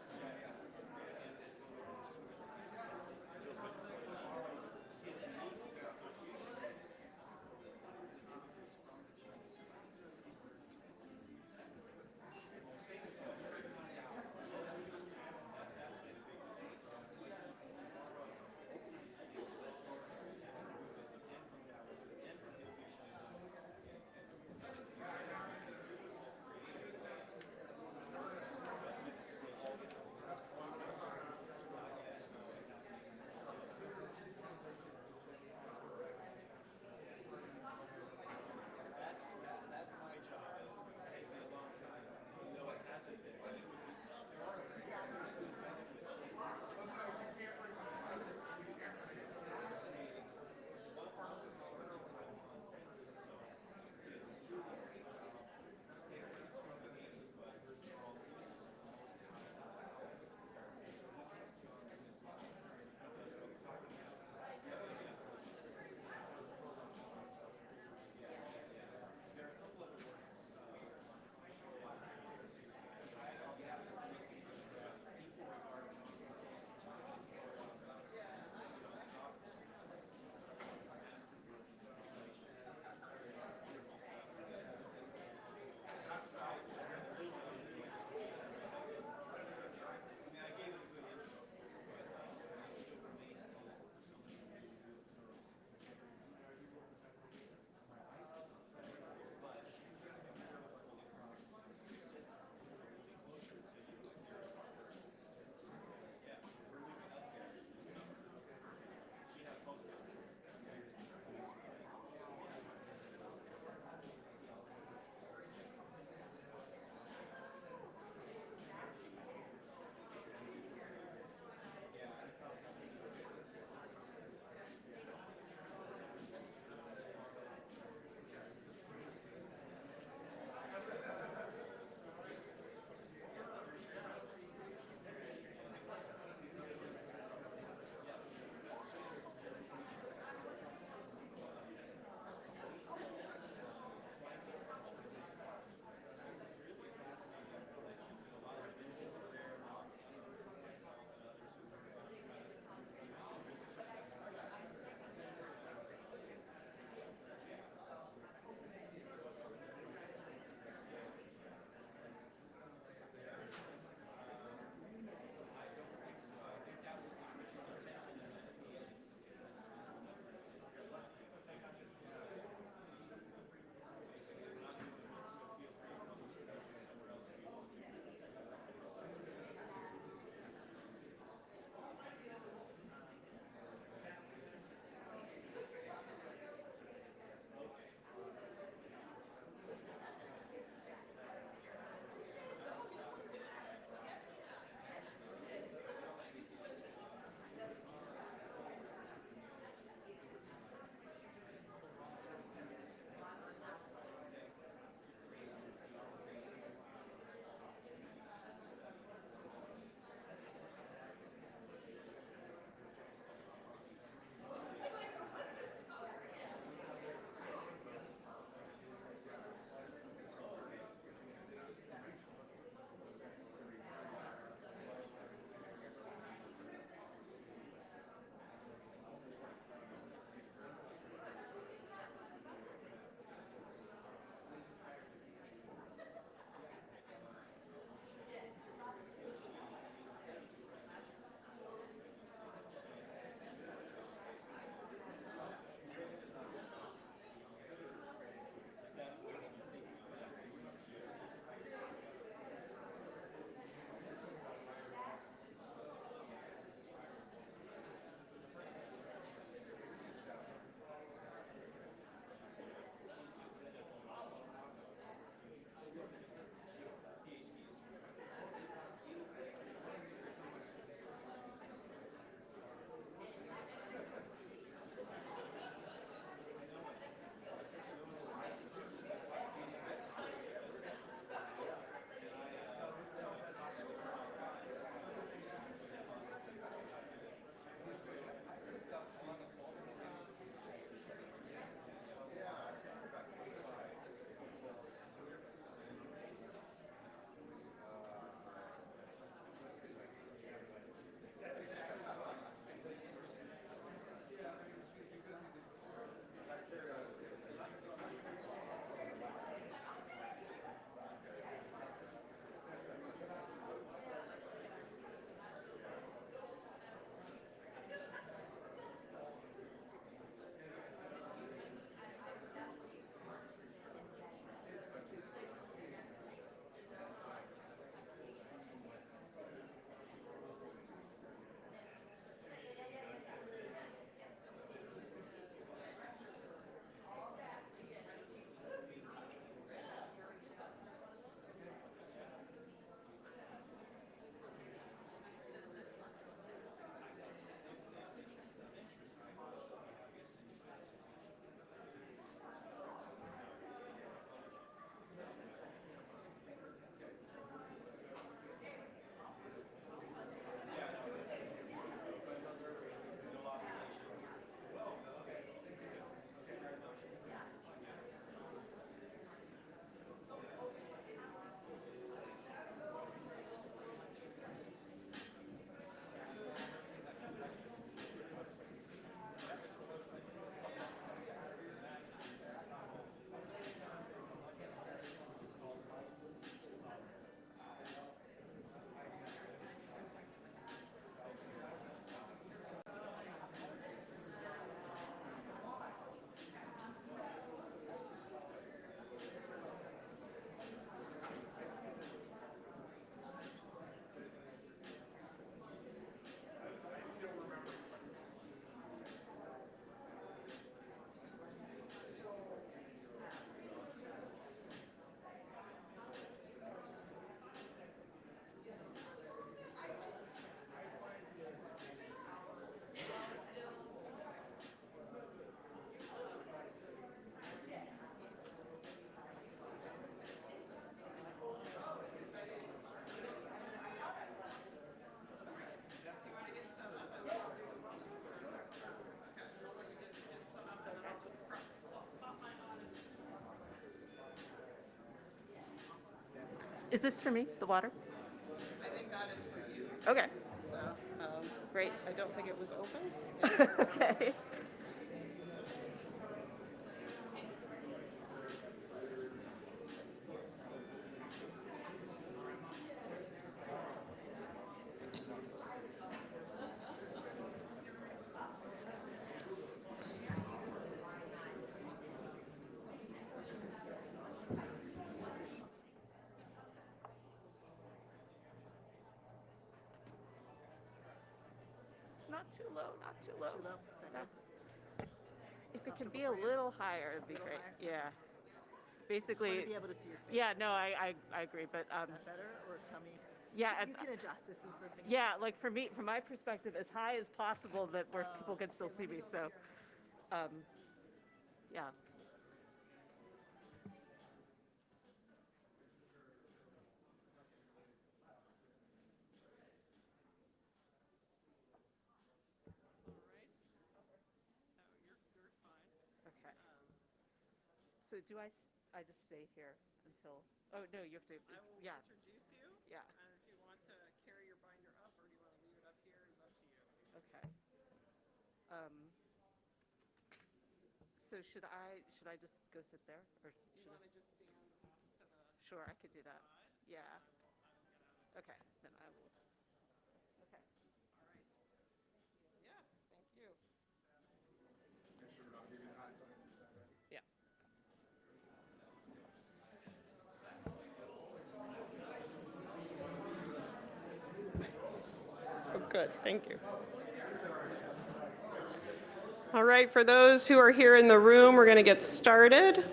Is this for me, the water?
I think that is for you.
Okay.
So, great. I don't think it was opened.
Okay. Not too low, not too low.
Too low? Is that good?
If it can be a little higher, it'd be great. Yeah.
Just want
Basically,
to be able to see your face.
yeah, no, I agree, but
Is that better, or tell me?
yeah,
You can adjust. This is the thing.
yeah, like for me, from my perspective, as high as possible that where people can still see me. So, yeah. Okay. So do I just stay here until, oh, no, you have to, yeah,
Introduce you.
yeah,
And if you want to carry your binder up or do you want to leave it up here is up to you.
okay. So should I just go sit there or
Do you
should
want
I?
to just stand off to the
Sure, I could do that. Yeah. Okay, then I will. Okay.
All right. Yes, thank you. Yeah. Oh, good, thank you. All right, for those who are here in the room, we're going to get started.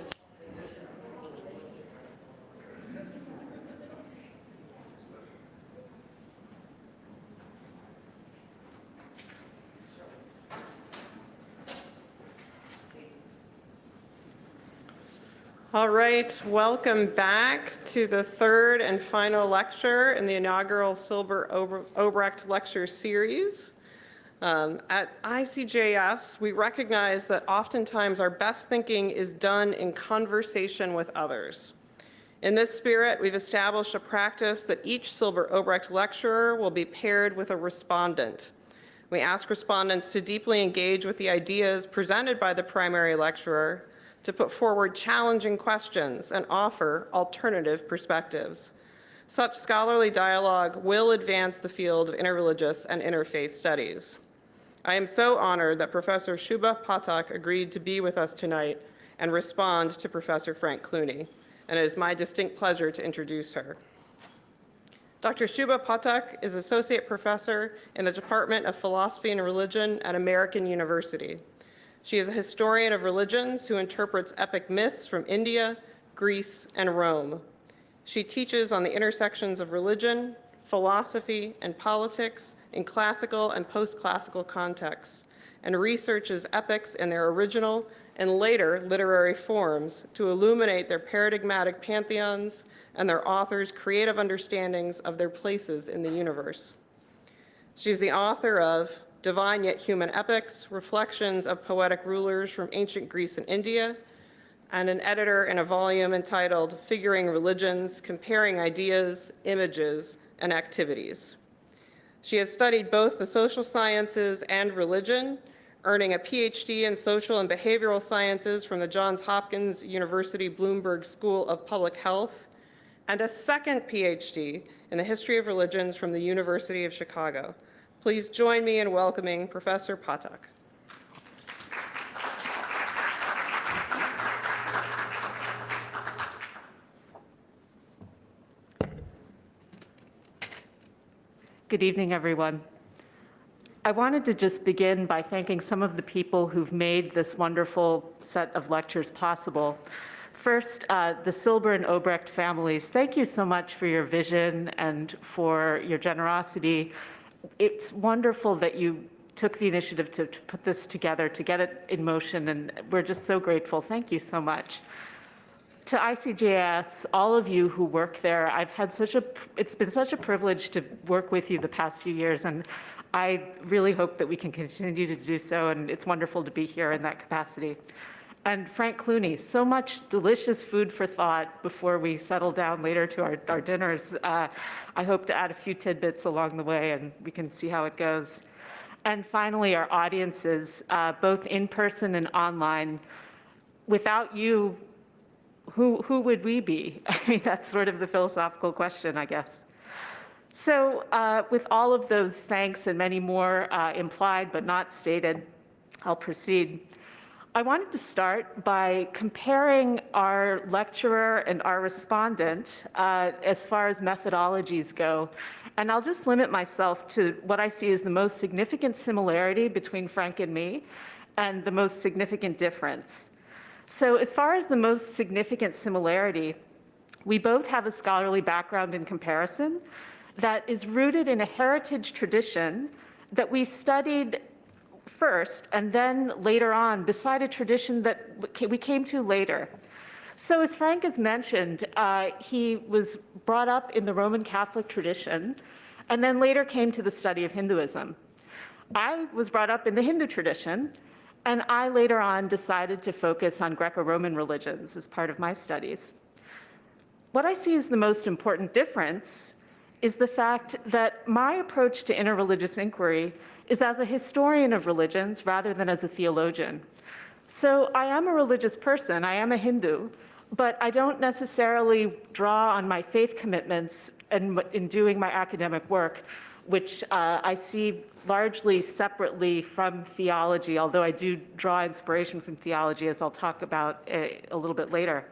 All right, welcome back to the third and final lecture in the inaugural Silber-Obrecht Lecture series. At ICJS, we recognize that oftentimes our best thinking is done in conversation with others. In this spirit, we've established a practice that each Silber-Obrecht lecturer will be paired with a respondent. We ask respondents to deeply engage with the ideas presented by the primary lecturer, to put forward challenging questions and offer alternative perspectives. Such scholarly dialogue will advance the field of interreligious and interfaith studies. I am so honored that Professor Shubha Pathak agreed to be with us tonight and respond to Professor Frank Clooney, and it is my distinct pleasure to introduce her. Dr. Shubha Pathak is Associate Professor in the Department of Philosophy and Religion at American University. She is a historian of religions who interprets epic myths from India, Greece, and Rome. She teaches on the intersections of religion, philosophy, and politics in classical and post-classical contexts, and researches epics in their original and later literary forms to illuminate their paradigmatic pantheons and their authors' creative understandings of their places in the universe. She's the author of Divine Yet Human Epics, Reflections of Poetic Rulers from Ancient Greece and India, and an editor in a volume entitled Figuring Religions, Comparing Ideas, Images, and Activities. She has studied both the social sciences and religion, earning a PhD in social and behavioral sciences from the Johns Hopkins University Bloomberg School of Public Health, and a second PhD in the history of religions from the University of Chicago. Please join me in welcoming Professor Pathak.
Good evening, everyone. I wanted to just begin by thanking some of the people who've made this wonderful set of lectures possible. First, the Silber and Obrecht families, thank you so much for your vision and for your generosity. It's wonderful that you took the initiative to put this together, to get it in motion, and we're just so grateful. Thank you so much. To ICJS, all of you who work there, it's been such a privilege to work with you the past few years, and I really hope that we can continue to do so, and it's wonderful to be here in that capacity. and Frank Clooney. So much delicious food for thought before we settle down later to our dinners. I hope to add a few tidbits along the way, and we can see how it goes. And finally, our audiences, both in person and online. Without you, who would we be? I mean, that's sort of the philosophical question, I guess. So with all of those thanks and many more implied but not stated, I'll proceed. I wanted to start by comparing our lecturer and our respondent as far as methodologies go. And I'll just limit myself to what I see as the most significant similarity between Frank and me and the most significant difference. So as far as the most significant similarity, we both have a scholarly background in comparison that is rooted in a heritage tradition that we studied first and then later on beside a tradition that we came to later. So as Frank has mentioned, he was brought up in the Roman Catholic tradition and then later came to the study of Hinduism. I was brought up in the Hindu tradition, and I later on decided to focus on Greco-Roman religions as part of my studies. What I see as the most important difference is the fact that my approach to interreligious inquiry is as a historian of religions rather than as a theologian. So I am a religious person, I am a Hindu, but I don't necessarily draw on my faith commitments in doing my academic work, which I see largely separately from theology, although I do draw inspiration from theology, as I'll talk about a little bit later.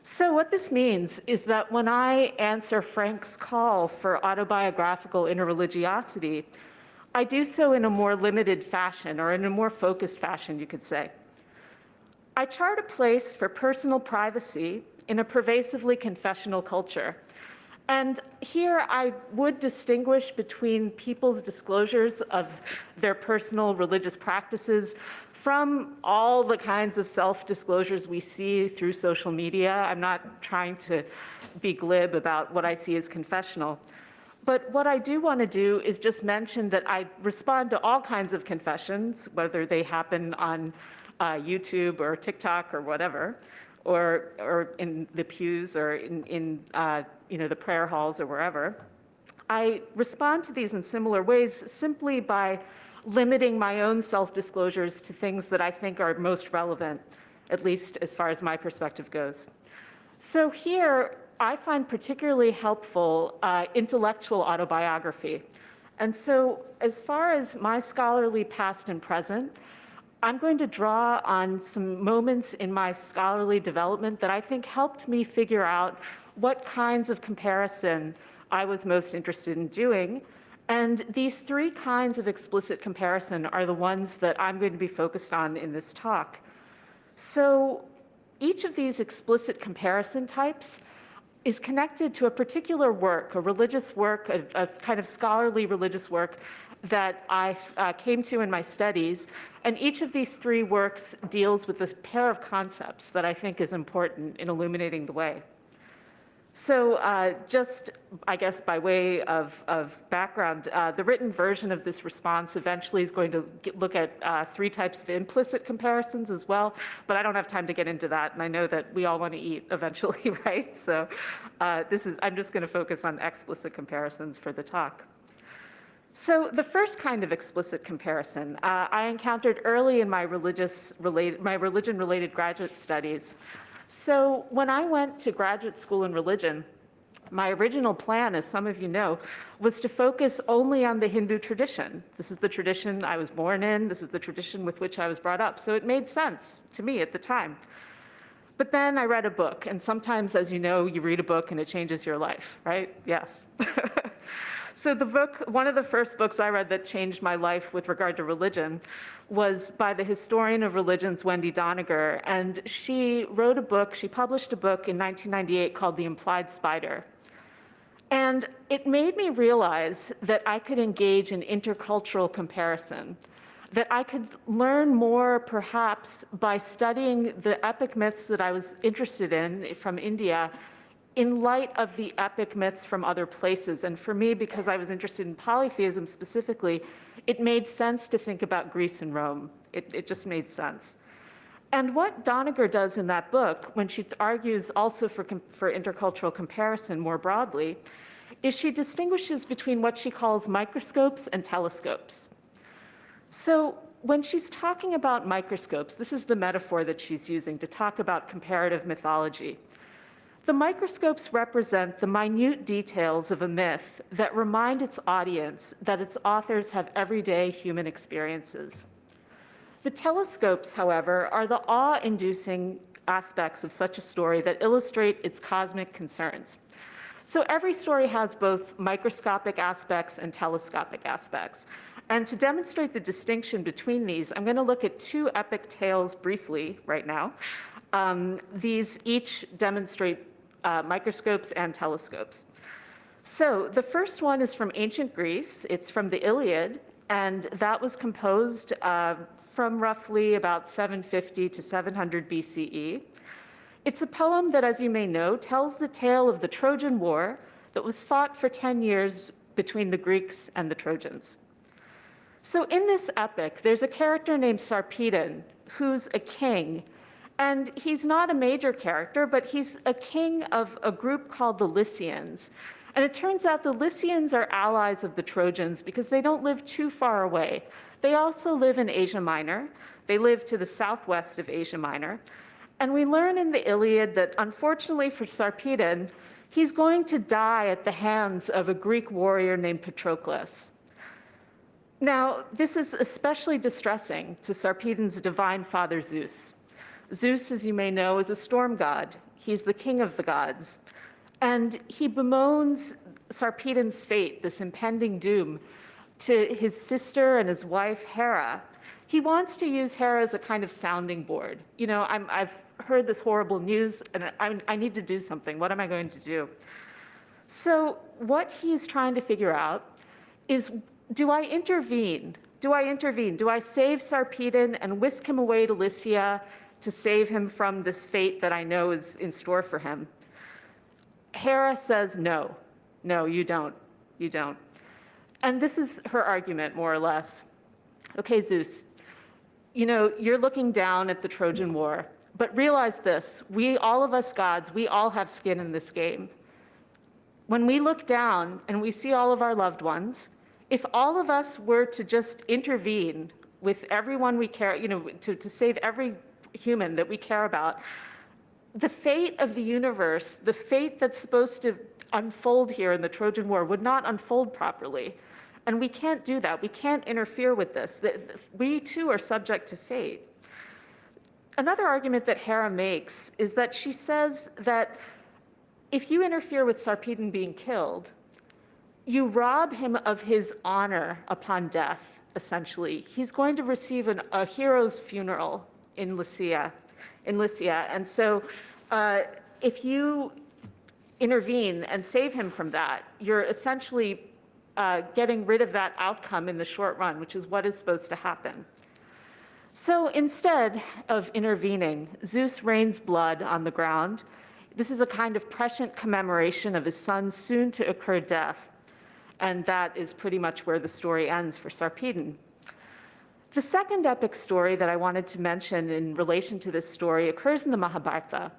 So what this means is that when I answer Frank's call for autobiographical interreligiosity, I do so in a more limited fashion, or in a more focused fashion, you could say. I chart a place for personal privacy in a pervasively confessional culture. And here I would distinguish between people's disclosures of their personal religious practices from all the kinds of self-disclosures we see through social media. I'm not trying to be glib about what I see as confessional. But what I do want to do is just mention that I respond to all kinds of confessions, whether they happen on YouTube or TikTok or whatever, or in the pews or in the prayer halls or wherever. I respond to these in similar ways simply by limiting my own self-disclosures to things that I think are most relevant, at least as far as my perspective goes. So here, I find particularly helpful intellectual autobiography. And so as far as my scholarly past and present, I'm going to draw on some moments in my scholarly development that I think helped me figure out what kinds of comparison I was most interested in doing. And these three kinds of explicit comparison are the ones that I'm going to be focused on in this talk. So each of these explicit comparison types is connected to a particular work, a religious work, a kind of scholarly religious work that I came to in my studies. And each of these three works deals with this pair of concepts that I think is important in illuminating the way. So just, I guess, by way of background, the written version of this response eventually is going to look at three types of implicit comparisons as well, but I don't have time to get into that, and I know that we all want to eat eventually, right? So I'm just going to focus on explicit comparisons for the talk. So the first kind of explicit comparison I encountered early in my religion-related graduate studies. So when I went to graduate school in religion, my original plan, as some of you know, was to focus only on the Hindu tradition. This is the tradition I was born in. This is the tradition with which I was brought up. So it made sense to me at the time. But then I read a book, and sometimes, as you know, you read a book and it changes your life, right? Yes. So the book, one of the first books I read that changed my life with regard to religion was by the historian of religions, Wendy Doniger. And she wrote a book, she published a book in 1998 called The Implied Spider. And it made me realize that I could engage in intercultural comparison, that I could learn more perhaps by studying the epic myths that I was interested in from India in light of the epic myths from other places. And for me, because I was interested in polytheism specifically, it made sense to think about Greece and Rome. It just made sense. And what Doniger does in that book, when she argues also for intercultural comparison more broadly, is she distinguishes between what she calls microscopes and telescopes. So when she's talking about microscopes, this is the metaphor that she's using to talk about comparative mythology. The microscopes represent the minute details of a myth that remind its audience that its authors have everyday human experiences. The telescopes, however, are the awe-inducing aspects of such a story that illustrate its cosmic concerns. So every story has both microscopic aspects and telescopic aspects. And to demonstrate the distinction between these, I'm going to look at two epic tales briefly right now. These each demonstrate microscopes and telescopes. So the first one is from ancient Greece. It's from the Iliad, and that was composed from roughly about 750 to 700 BCE. It's a poem that, as you may know, tells the tale of the Trojan War that was fought for 10 years between the Greeks and the Trojans. So in this epic, there's a character named Sarpedon, who's a king. And he's not a major character, but he's a king of a group called the Lycians. And it turns out the Lycians are allies of the Trojans because they don't live too far away. They also live in Asia Minor. They live to the southwest of Asia Minor. And we learn in the Iliad that, unfortunately for Sarpedon, he's going to die at the hands of a Greek warrior named Patroclus. Now, this is especially distressing to Sarpedon's divine father, Zeus. Zeus, as you may know, is a storm god. He's the king of the gods. And he bemoans Sarpedon's fate, this impending doom, to his sister and his wife, Hera. He wants to use Hera as a kind of sounding board. You know, I've heard this horrible news, and I need to do something. What am I going to do? So what he's trying to figure out is, do I intervene? Do I intervene? Do I save Sarpedon and whisk him away to Lycia to save him from this fate that I know is in store for him? Hera says, no, you don't. And this is her argument, more or less. Okay, Zeus, you know, you're looking down at the Trojan War, but realize this, all of us gods, we all have skin in this game. When we look down and we see all of our loved ones, if all of us were to just intervene with everyone we care, you know, to save every human that we care about, the fate of the universe, the fate that's supposed to unfold here in the Trojan War would not unfold properly. And we can't do that. We can't interfere with this. We too are subject to fate. Another argument that Hera makes is that she says that if you interfere with Sarpedon being killed, you rob him of his honor upon death, essentially. He's going to receive a hero's funeral in Lycia. And so if you intervene and save him from that, you're essentially getting rid of that outcome in the short run, which is what is supposed to happen. So instead of intervening, Zeus rains blood on the ground. This is a kind of prescient commemoration of his son's soon-to-occur death. And that is pretty much where the story ends for Sarpedon. The second epic story that I wanted to mention in relation to this story occurs in the Mahabharata.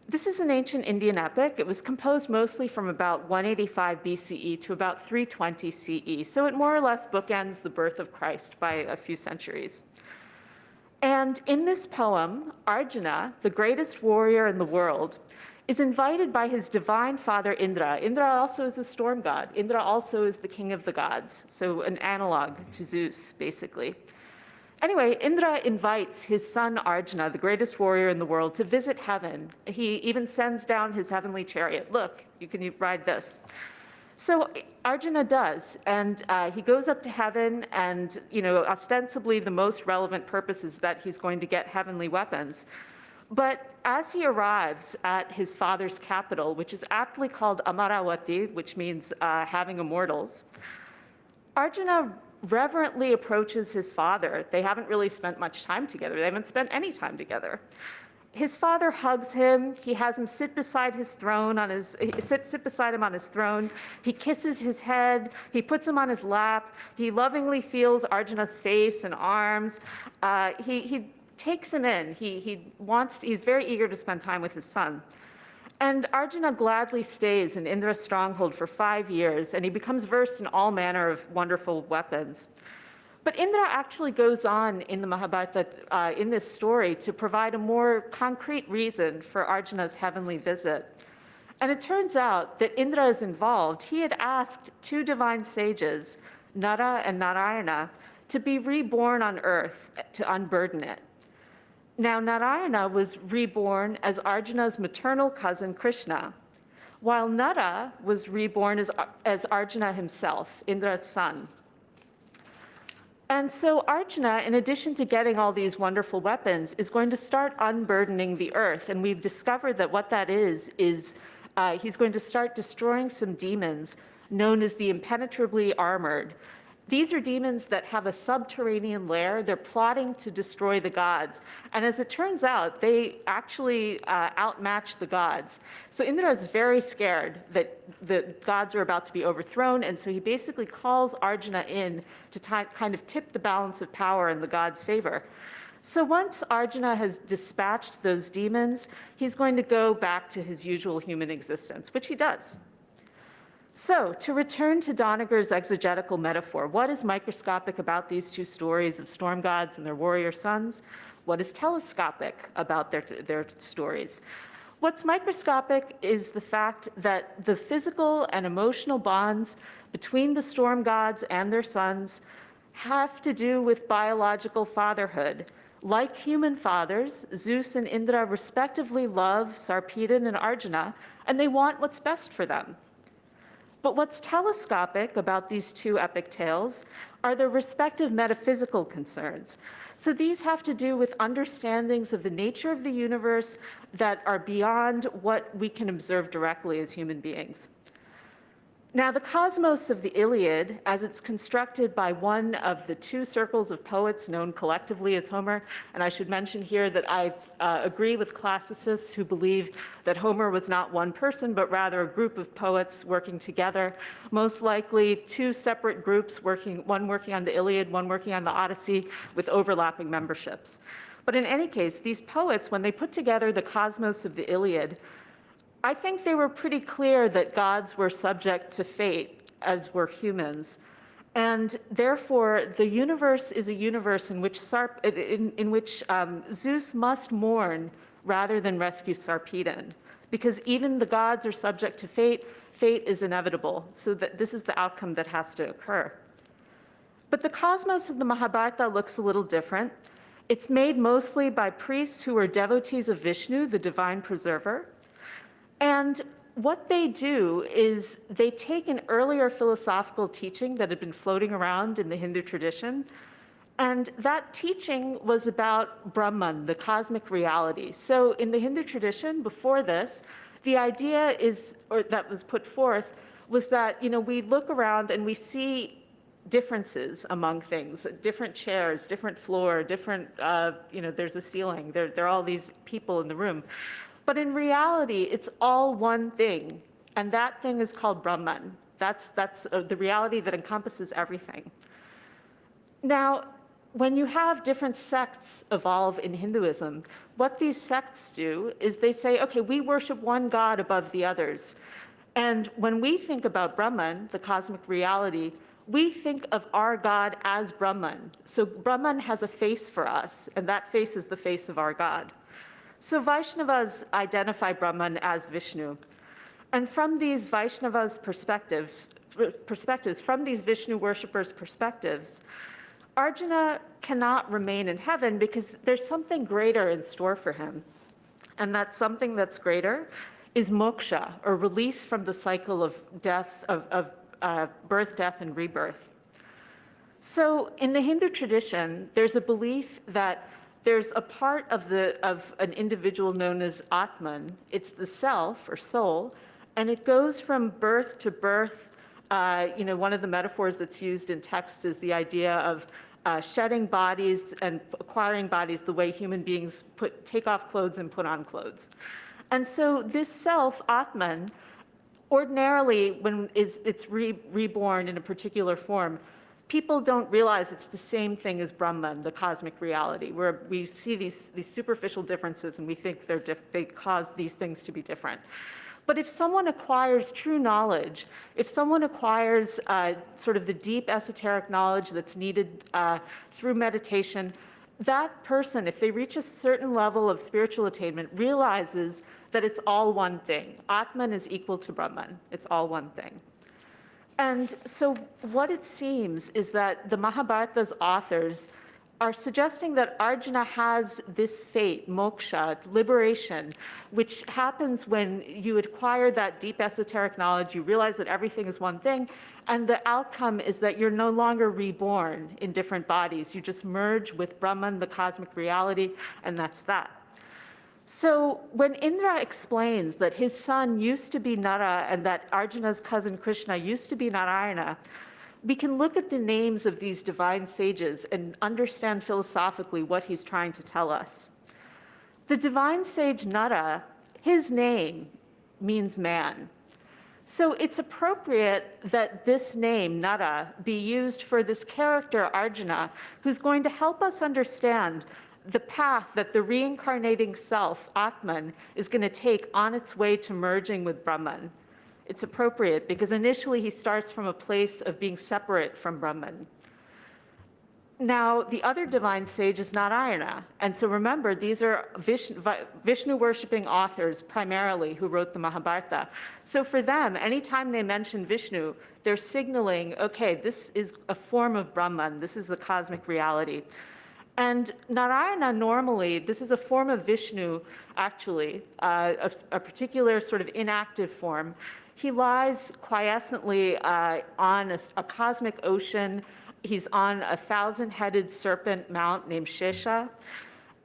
This is an ancient Indian epic. It was composed mostly from about 185 BCE to about 320 CE. So it more or less bookends the birth of Christ by a few centuries. And in this poem, Arjuna, the greatest warrior in the world, is invited by his divine father Indra. Indra also is a storm god. Indra also is the king of the gods, so an analog to Zeus, basically. Anyway, Indra invites his son Arjuna, the greatest warrior in the world, to visit heaven. He even sends down his heavenly chariot. Look, you can ride this. So Arjuna does, and he goes up to heaven, and ostensibly the most relevant purpose is that he's going to get heavenly weapons. But as he arrives at his father's capital, which is aptly called Amaravati, which means having immortals, Arjuna reverently approaches his father. They haven't really spent much time together. They haven't spent any time together. His father hugs him. He has him sit beside his throne sit beside him on his throne. He kisses his head. He puts him on his lap. He lovingly feels Arjuna's face and arms. He takes him in. He's very eager to spend time with his son. And Arjuna gladly stays in Indra's stronghold for 5 years, and he becomes versed in all manner of wonderful weapons. But Indra actually goes on in the Mahabharata, in this story, to provide a more concrete reason for Arjuna's heavenly visit. And it turns out that Indra is involved. He had asked 2 divine sages, Nara and Narayana, to be reborn on earth to unburden it. Now, Narayana was reborn as Arjuna's maternal cousin Krishna, while Nara was reborn as Arjuna himself, Indra's son. And so Arjuna, in addition to getting all these wonderful weapons, is going to start unburdening the earth. And we've discovered that what that is he's going to start destroying some demons known as the impenetrably armored. These are demons that have a subterranean lair. They're plotting to destroy the gods. And as it turns out, they actually outmatch the gods. So Indra is very scared that the gods are about to be overthrown. And so he basically calls Arjuna in to kind of tip the balance of power in the gods' favor. So once Arjuna has dispatched those demons, he's going to go back to his usual human existence, which he does. So to return to Doniger's exegetical metaphor, what is microscopic about these 2 stories of storm gods and their warrior sons? What is telescopic about their stories? What's microscopic is the fact that the physical and emotional bonds between the storm gods and their sons have to do with biological fatherhood. Like human fathers, Zeus and Indra respectively love Sarpedon and Arjuna, and they want what's best for them. But what's telescopic about these 2 epic tales are their respective metaphysical concerns. So these have to do with understandings of the nature of the universe that are beyond what we can observe directly as human beings. Now, the cosmos of the Iliad, as it's constructed by one of the 2 circles of poets known collectively as Homer, and I should mention here that I agree with classicists who believe that Homer was not one person, but rather a group of poets working together, most likely 2 separate groups, one working on the Iliad, one working on the Odyssey, with overlapping memberships. But in any case, these poets, when they put together the cosmos of the Iliad, I think they were pretty clear that gods were subject to fate, as were humans. And therefore, the universe is a universe in which Zeus must mourn rather than rescue Sarpedon. Because even the gods are subject to fate, fate is inevitable. So that this is the outcome that has to occur. But the cosmos of the Mahabharata looks a little different. It's made mostly by priests who are devotees of Vishnu, the divine preserver. And what they do is they take an earlier philosophical teaching that had been floating around in the Hindu tradition, and that teaching was about Brahman, the cosmic reality. So in the Hindu tradition, before this, the idea that was put forth was that, we look around and we see differences among things, different chairs, different floor, different, there's a ceiling, there are all these people in the room. But in reality, it's all one thing, and that thing is called Brahman. That's the reality that encompasses everything. Now, when you have different sects evolve in Hinduism, what these sects do is they say, okay, we worship one god above the others. And when we think about Brahman, the cosmic reality, we think of our God as Brahman. So Brahman has a face for us, and that face is the face of our God. So Vaishnavas identify Brahman as Vishnu. And from these Vaishnavas' perspectives, from these Vishnu worshippers' perspectives, Arjuna cannot remain in heaven because there's something greater in store for him. And that something that's greater is moksha, or release from the cycle of death, of birth, death, and rebirth. So in the Hindu tradition, there's a belief that there's a part of an individual known as Atman. It's the self or soul, and it goes from birth to birth. One of the metaphors that's used in text is the idea of shedding bodies and acquiring bodies the way human beings take off clothes and put on clothes. And so this self, Atman, ordinarily when it's reborn in a particular form, people don't realize it's the same thing as Brahman, the cosmic reality, where we see these superficial differences and we think they cause these things to be different. But if someone acquires true knowledge, if someone acquires sort of the deep esoteric knowledge that's needed through meditation, that person, if they reach a certain level of spiritual attainment, realizes that it's all one thing. Atman is equal to Brahman. It's all one thing. And so what it seems is that the Mahabharata's authors are suggesting that Arjuna has this fate, moksha, liberation, which happens when you acquire that deep esoteric knowledge, you realize that everything is one thing, and the outcome is that you're no longer reborn in different bodies. You just merge with Brahman, the cosmic reality, and that's that. So when Indra explains that his son used to be Nara and that Arjuna's cousin Krishna used to be Narayana, we can look at the names of these divine sages and understand philosophically what he's trying to tell us. The divine sage Nara, his name means man. So it's appropriate that this name, Nara, be used for this character, Arjuna, who's going to help us understand the path that the reincarnating self, Atman, is going to take on its way to merging with Brahman. It's appropriate because initially he starts from a place of being separate from Brahman. Now, the other divine sage is Narayana. And so remember, these are Vishnu-worshipping authors primarily who wrote the Mahabharata. So for them, anytime they mention Vishnu, they're signaling, okay, this is a form of Brahman. This is the cosmic reality. And Narayana normally, this is a form of Vishnu, actually, a particular sort of inactive form. He lies quiescently on a cosmic ocean. He's on a 1,000-headed serpent mount named Shesha.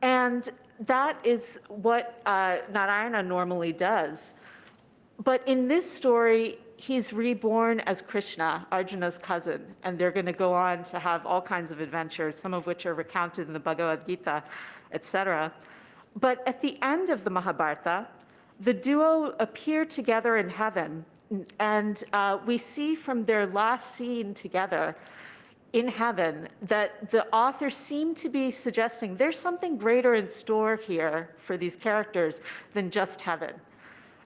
And that is what Narayana normally does. But in this story, he's reborn as Krishna, Arjuna's cousin, and they're going to go on to have all kinds of adventures, some of which are recounted in the Bhagavad Gita, etc. But at the end of the Mahabharata, the duo appear together in heaven, and we see from their last scene together in heaven that the authors seem to be suggesting there's something greater in store here for these characters than just heaven.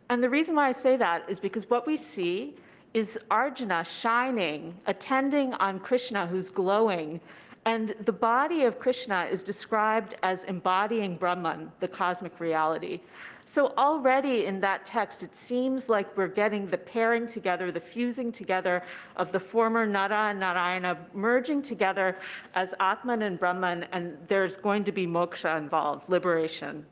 And the reason why I say that is because what we see is Arjuna shining, attending on Krishna who's glowing, and the body of Krishna is described as embodying Brahman, the cosmic reality. So already in that text, it seems like we're getting the pairing together, the fusing together of the former Nara and Narayana merging together as Atman and Brahman, and there's going to be moksha involved, liberation.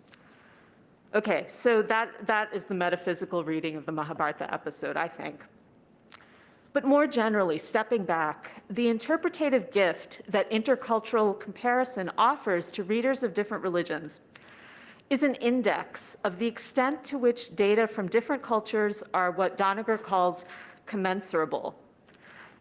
Okay, so that is the metaphysical reading of the Mahabharata episode, I think. But more generally, stepping back, the interpretative gift that intercultural comparison offers to readers of different religions is an index of the extent to which data from different cultures are what Doniger calls commensurable.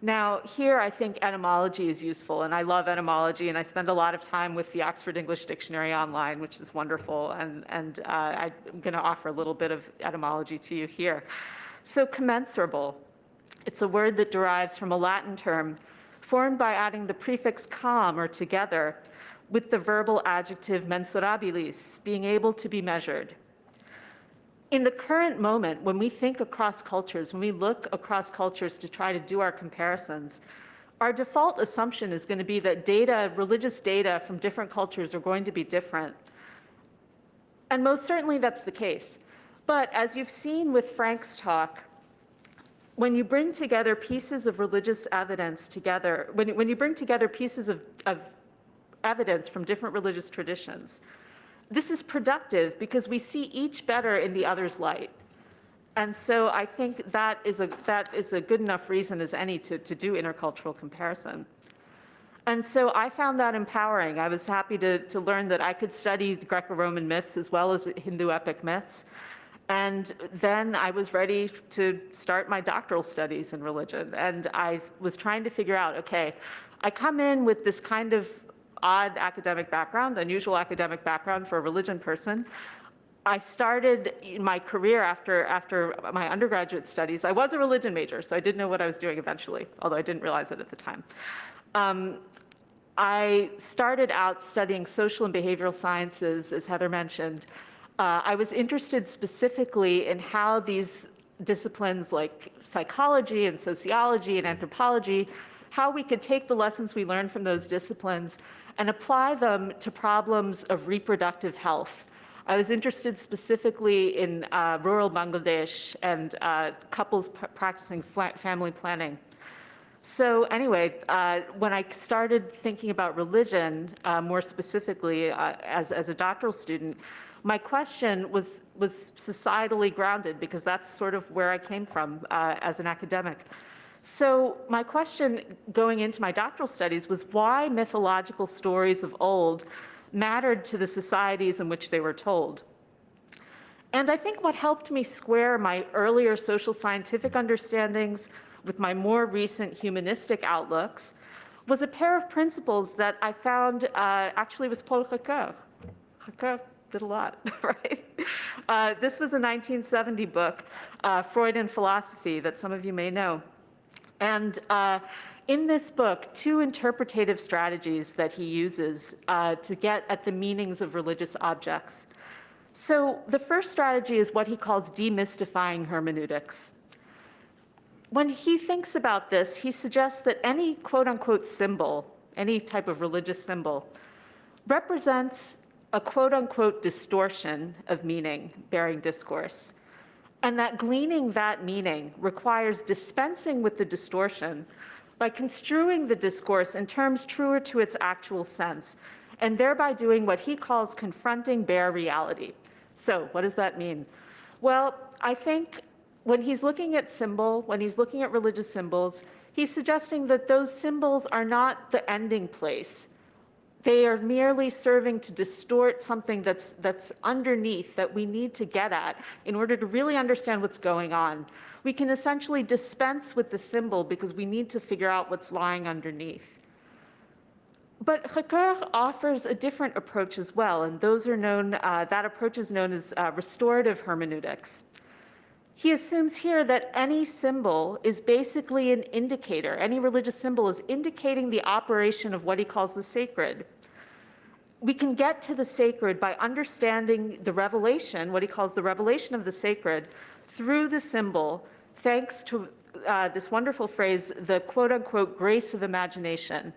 Now, here I think etymology is useful, and I love etymology, and I spend a lot of time with the Oxford English Dictionary online, which is wonderful, and I'm going to offer a little bit of etymology to you here. So commensurable, it's a word that derives from a Latin term formed by adding the prefix com, or together, with the verbal adjective mensurabilis, being able to be measured. In the current moment, when we think across cultures, when we look across cultures to try to do our comparisons, our default assumption is going to be that data, religious data from different cultures are going to be different. And most certainly that's the case. But as you've seen with Frank's talk, when you bring together pieces of religious evidence together, when you bring together pieces of evidence from different religious traditions, this is productive because we see each better in the other's light. And so I think that is a good enough reason as any to do intercultural comparison. And so I found that empowering. I was happy to learn that I could study Greco-Roman myths as well as Hindu epic myths. And then I was ready to start my doctoral studies in religion. And I was trying to figure out, okay, I come in with this kind of odd academic background, unusual academic background for a religion person. I started my career after my undergraduate studies. I was a religion major, so I did know what I was doing eventually, although I didn't realize it at the time. I started out studying social and behavioral sciences, as Heather mentioned. I was interested specifically in how these disciplines like psychology and sociology and anthropology, how we could take the lessons we learned from those disciplines and apply them to problems of reproductive health. I was interested specifically in rural Bangladesh and couples practicing family planning. So anyway, when I started thinking about religion, more specifically as a doctoral student, my question was societally grounded because that's sort of where I came from as an academic. So my question going into my doctoral studies was why mythological stories of old mattered to the societies in which they were told. And I think what helped me square my earlier social scientific understandings with my more recent humanistic outlooks was a pair of principles that I found actually was Paul Ricoeur. Ricoeur did a lot, right? This was a 1970 book, Freud and Philosophy, that some of you may know. And in this book, two interpretative strategies that he uses to get at the meanings of religious objects. So the first strategy is what he calls demystifying hermeneutics. When he thinks about this, he suggests that any quote unquote symbol, any type of religious symbol, represents a quote unquote distortion of meaning bearing discourse. And that gleaning that meaning requires dispensing with the distortion by construing the discourse in terms truer to its actual sense, and thereby doing what he calls confronting bare reality. So what does that mean? Well, I think when he's looking at when he's looking at religious symbols, he's suggesting that those symbols are not the ending place. They are merely serving to distort something that's underneath that we need to get at in order to really understand what's going on. We can essentially dispense with the symbol because we need to figure out what's lying underneath. But Ricoeur offers a different approach as well, and those are known, that approach is known as restorative hermeneutics. He assumes here that any symbol is basically an indicator. Any religious symbol is indicating the operation of what he calls the sacred. We can get to the sacred by understanding the revelation, what he calls the revelation of the sacred, through the symbol, thanks to this wonderful phrase, the quote-unquote grace of imagination.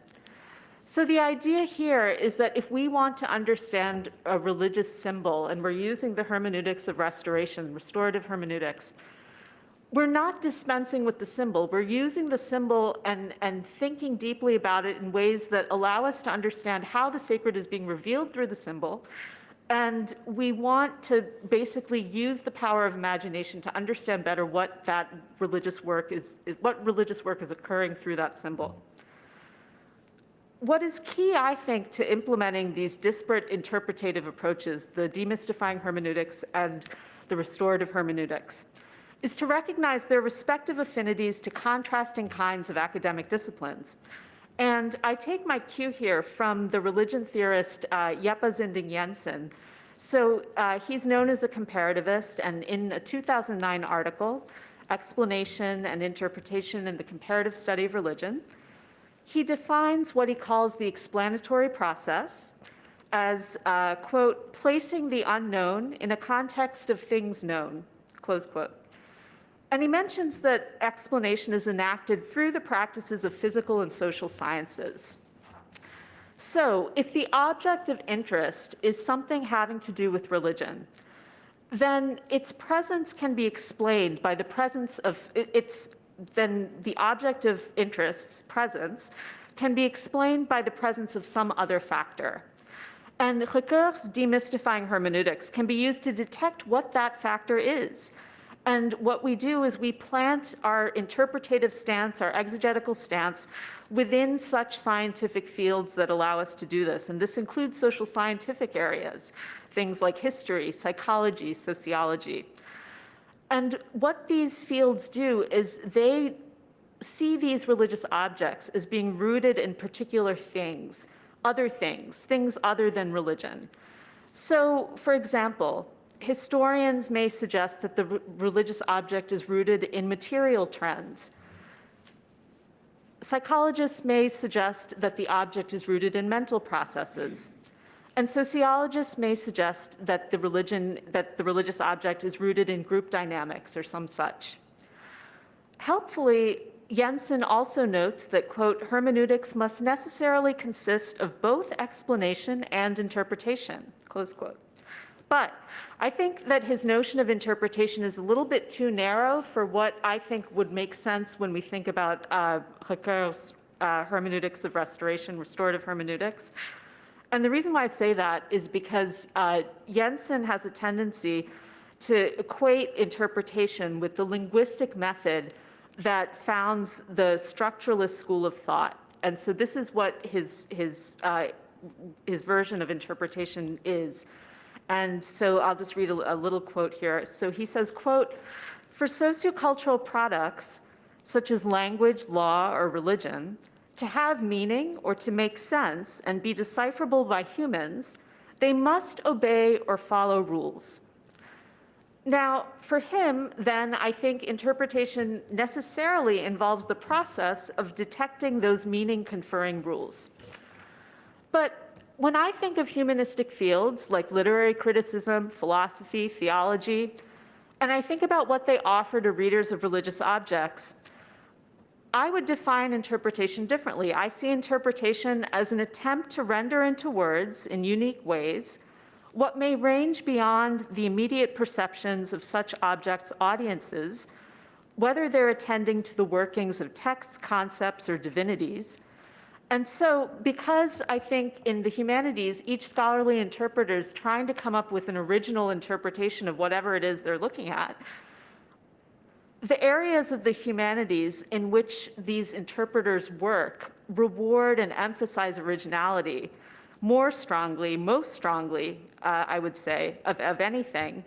So the idea here is that if we want to understand a religious symbol, and we're using the hermeneutics of restoration, restorative hermeneutics, we're not dispensing with the symbol. We're using the symbol and thinking deeply about it in ways that allow us to understand how the sacred is being revealed through the symbol. And we want to basically use the power of imagination to understand better what that religious work is, what religious work is occurring through that symbol. What is key, I think, to implementing these disparate interpretative approaches, the demystifying hermeneutics and the restorative hermeneutics, is to recognize their respective affinities to contrasting kinds of academic disciplines. And I take my cue here from the religion theorist Jeppe Zinding Jensen. So he's known as a comparativist, and in a 2009 article, Explanation and Interpretation in the Comparative Study of Religion, he defines what he calls the explanatory process as, quote, placing the unknown in a context of things known, close quote. And he mentions that explanation is enacted through the practices of physical and social sciences. So if the object of interest is something having to do with religion, then its presence can be explained by the presence of then the object of interest's presence can be explained by the presence of some other factor. And Ricoeur's demystifying hermeneutics can be used to detect what that factor is. And what we do is we plant our interpretative stance, our exegetical stance, within such scientific fields that allow us to do this. And this includes social scientific areas, things like history, psychology, sociology. And what these fields do is they see these religious objects as being rooted in particular things other than religion. So, for example, historians may suggest that the religious object is rooted in material trends. Psychologists may suggest that the object is rooted in mental processes. And sociologists may suggest that the religious object is rooted in group dynamics or some such. Helpfully, Jensen also notes that, quote, hermeneutics must necessarily consist of both explanation and interpretation, close quote. But I think that his notion of interpretation is a little bit too narrow for what I think would make sense when we think about Ricoeur's hermeneutics of restoration, restorative hermeneutics. And the reason why I say that is because Jensen has a tendency to equate interpretation with the linguistic method that founds the structuralist school of thought. And so this is what his version of interpretation is. And so I'll just read a little quote here. So he says, quote, for sociocultural products, such as language, law, or religion, to have meaning or to make sense and be decipherable by humans, they must obey or follow rules. Now, for him, then, I think interpretation necessarily involves the process of detecting those meaning-conferring rules. But when I think of humanistic fields like literary criticism, philosophy, theology, and I think about what they offer to readers of religious objects, I would define interpretation differently. I see interpretation as an attempt to render into words in unique ways what may range beyond the immediate perceptions of such objects' audiences, whether they're attending to the workings of texts, concepts, or divinities. And so, because I think in the humanities, each scholarly interpreter is trying to come up with an original interpretation of whatever it is they're looking at, the areas of the humanities in which these interpreters work reward and emphasize originality more strongly, most strongly, I would say, of anything.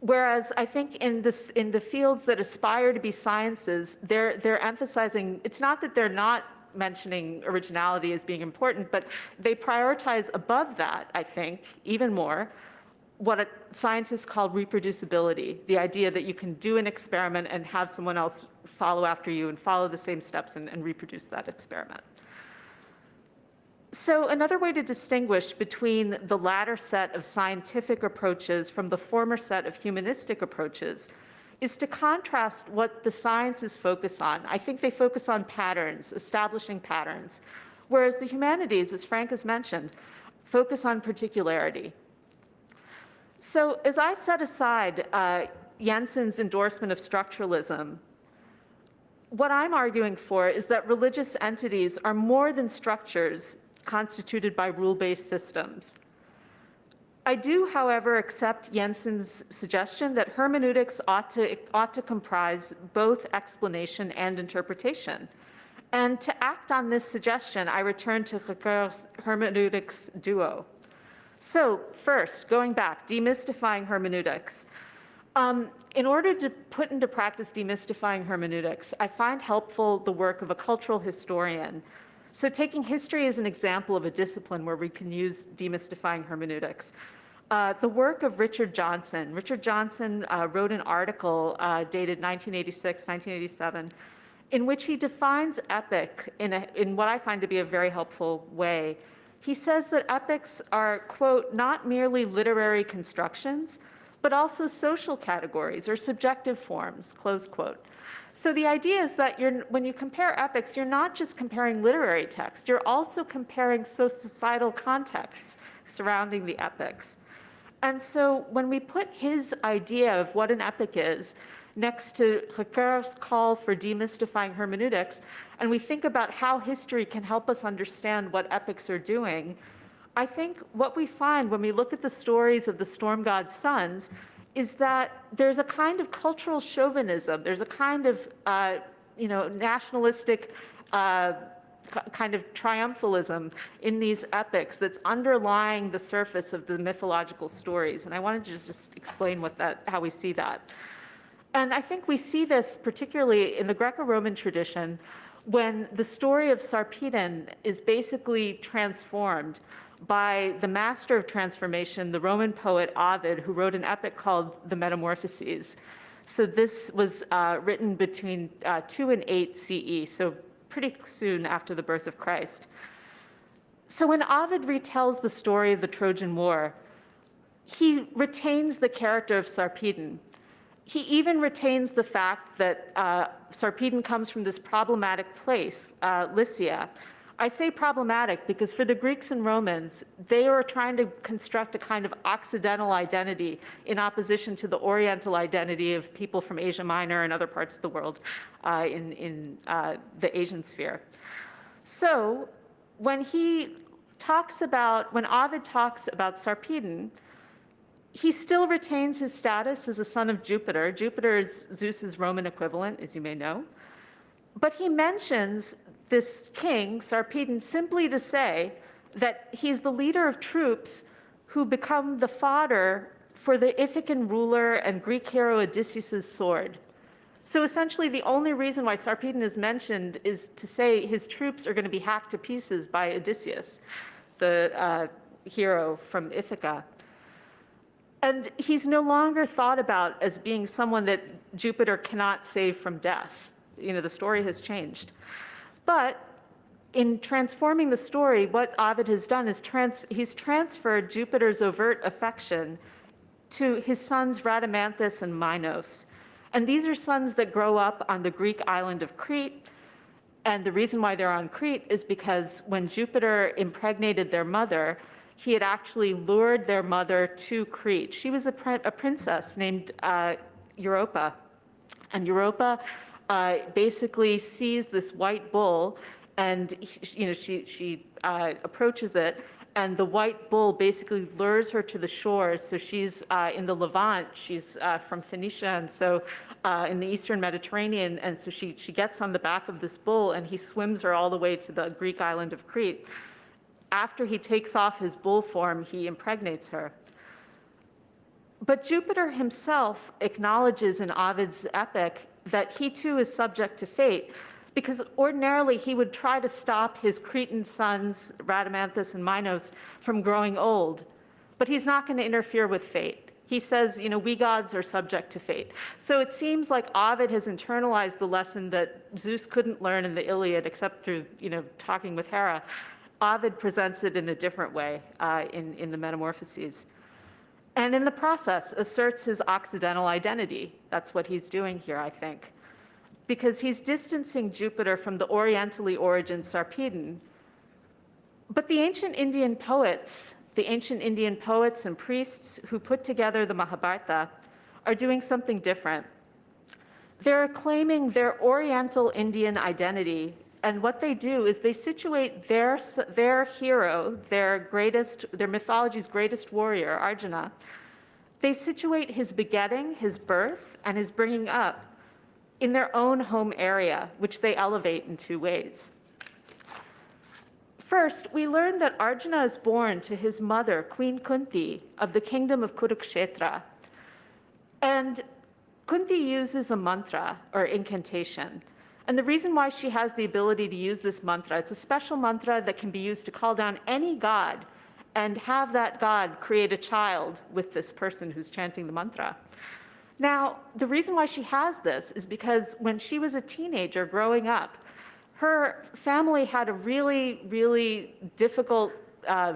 Whereas I think in the fields that aspire to be sciences, they're emphasizing, it's not that they're not mentioning originality as being important, but they prioritize above that, I think, even more, what scientists call reproducibility, the idea that you can do an experiment and have someone else follow after you and follow the same steps and reproduce that experiment. So another way to distinguish between the latter set of scientific approaches from the former set of humanistic approaches is to contrast what the sciences focus on. I think they focus on patterns, establishing patterns, whereas the humanities, as Frank has mentioned, focus on particularity. So as I set aside Jensen's endorsement of structuralism, what I'm arguing for is that religious entities are more than structures constituted by rule-based systems. I do, however, accept Jensen's suggestion that hermeneutics ought to comprise both explanation and interpretation. And to act on this suggestion, I return to Ricoeur's hermeneutics duo. So first, going back, demystifying hermeneutics. In order to put into practice demystifying hermeneutics, I find helpful the work of a cultural historian. So taking history as an example of a discipline where we can use demystifying hermeneutics. The work of Richard Johnson. Richard Johnson wrote an article dated 1986, 1987, in which he defines epic in what I find to be a very helpful way. He says that epics are, quote, not merely literary constructions, but also social categories or subjective forms, close quote. So the idea is that when you compare epics, you're not just comparing literary text, you're also comparing societal contexts surrounding the epics. And so when we put his idea of what an epic is next to Ricoeur's call for demystifying hermeneutics, and we think about how history can help us understand what epics are doing, I think what we find when we look at the stories of the storm god's sons is that there's a kind of cultural chauvinism, there's a kind of nationalistic kind of triumphalism in these epics that's underlying the surface of the mythological stories. And I wanted to just explain how we see that. And I think we see this particularly in the Greco-Roman tradition when the story of Sarpedon is basically transformed by the master of transformation, the Roman poet Ovid, who wrote an epic called the Metamorphoses. So this was written between 2 and 8 CE, so pretty soon after the birth of Christ. So when Ovid retells the story of the Trojan War, he retains the character of Sarpedon. He even retains the fact that Sarpedon comes from this problematic place, Lycia. I say problematic because for the Greeks and Romans, they were trying to construct a kind of Occidental identity in opposition to the Oriental identity of people from Asia Minor and other parts of the world in the Asian sphere. So when Ovid talks about Sarpedon, he still retains his status as a son of Jupiter. Jupiter is Zeus's Roman equivalent, as you may know. But he mentions this king, Sarpedon, simply to say that he's the leader of troops who become the fodder for the Ithacan ruler and Greek hero Odysseus' sword. So essentially, the only reason why Sarpedon is mentioned is to say his troops are going to be hacked to pieces by Odysseus, the hero from Ithaca. And he's no longer thought about as being someone that Jupiter cannot save from death. You know, the story has changed. But in transforming the story, what Ovid has done is he's transferred Jupiter's overt affection to his sons Rhadamanthus and Minos. And these are sons that grow up on the Greek island of Crete. And the reason why they're on Crete is because when Jupiter impregnated their mother, he had actually lured their mother to Crete. She was a princess named Europa. And Europa basically sees this white bull, and she approaches it, and the white bull basically lures her to the shore. So she's in the Levant, she's from Phoenicia, and so in the Eastern Mediterranean, and so she gets on the back of this bull, and he swims her all the way to the Greek island of Crete. After he takes off his bull form, he impregnates her. But Jupiter himself acknowledges in Ovid's epic that he too is subject to fate, because ordinarily he would try to stop his Cretan sons, Rhadamanthus and Minos, from growing old. But he's not going to interfere with fate. He says, we gods are subject to fate. So it seems like Ovid has internalized the lesson that Zeus couldn't learn in the Iliad except through, talking with Hera. Ovid presents it in a different way in the Metamorphoses. And in the process, asserts his Occidental identity. That's what he's doing here, I think. Because he's distancing Jupiter from the Orientally origin Sarpedon. But the ancient Indian poets and priests who put together the Mahabharata are doing something different. They're claiming their Oriental Indian identity, and what they do is they situate their hero, their mythology's greatest warrior, Arjuna. They situate his begetting, his birth, and his bringing up in their own home area, which they elevate in two ways. First, we learn that Arjuna is born to his mother, Queen Kunti, of the kingdom of Kurukshetra. And Kunti uses a mantra, or incantation. And the reason why she has the ability to use this mantra, it's a special mantra that can be used to call down any god and have that god create a child with this person who's chanting the mantra. Now, the reason why she has this is because when she was a teenager growing up, her family had a really, really difficult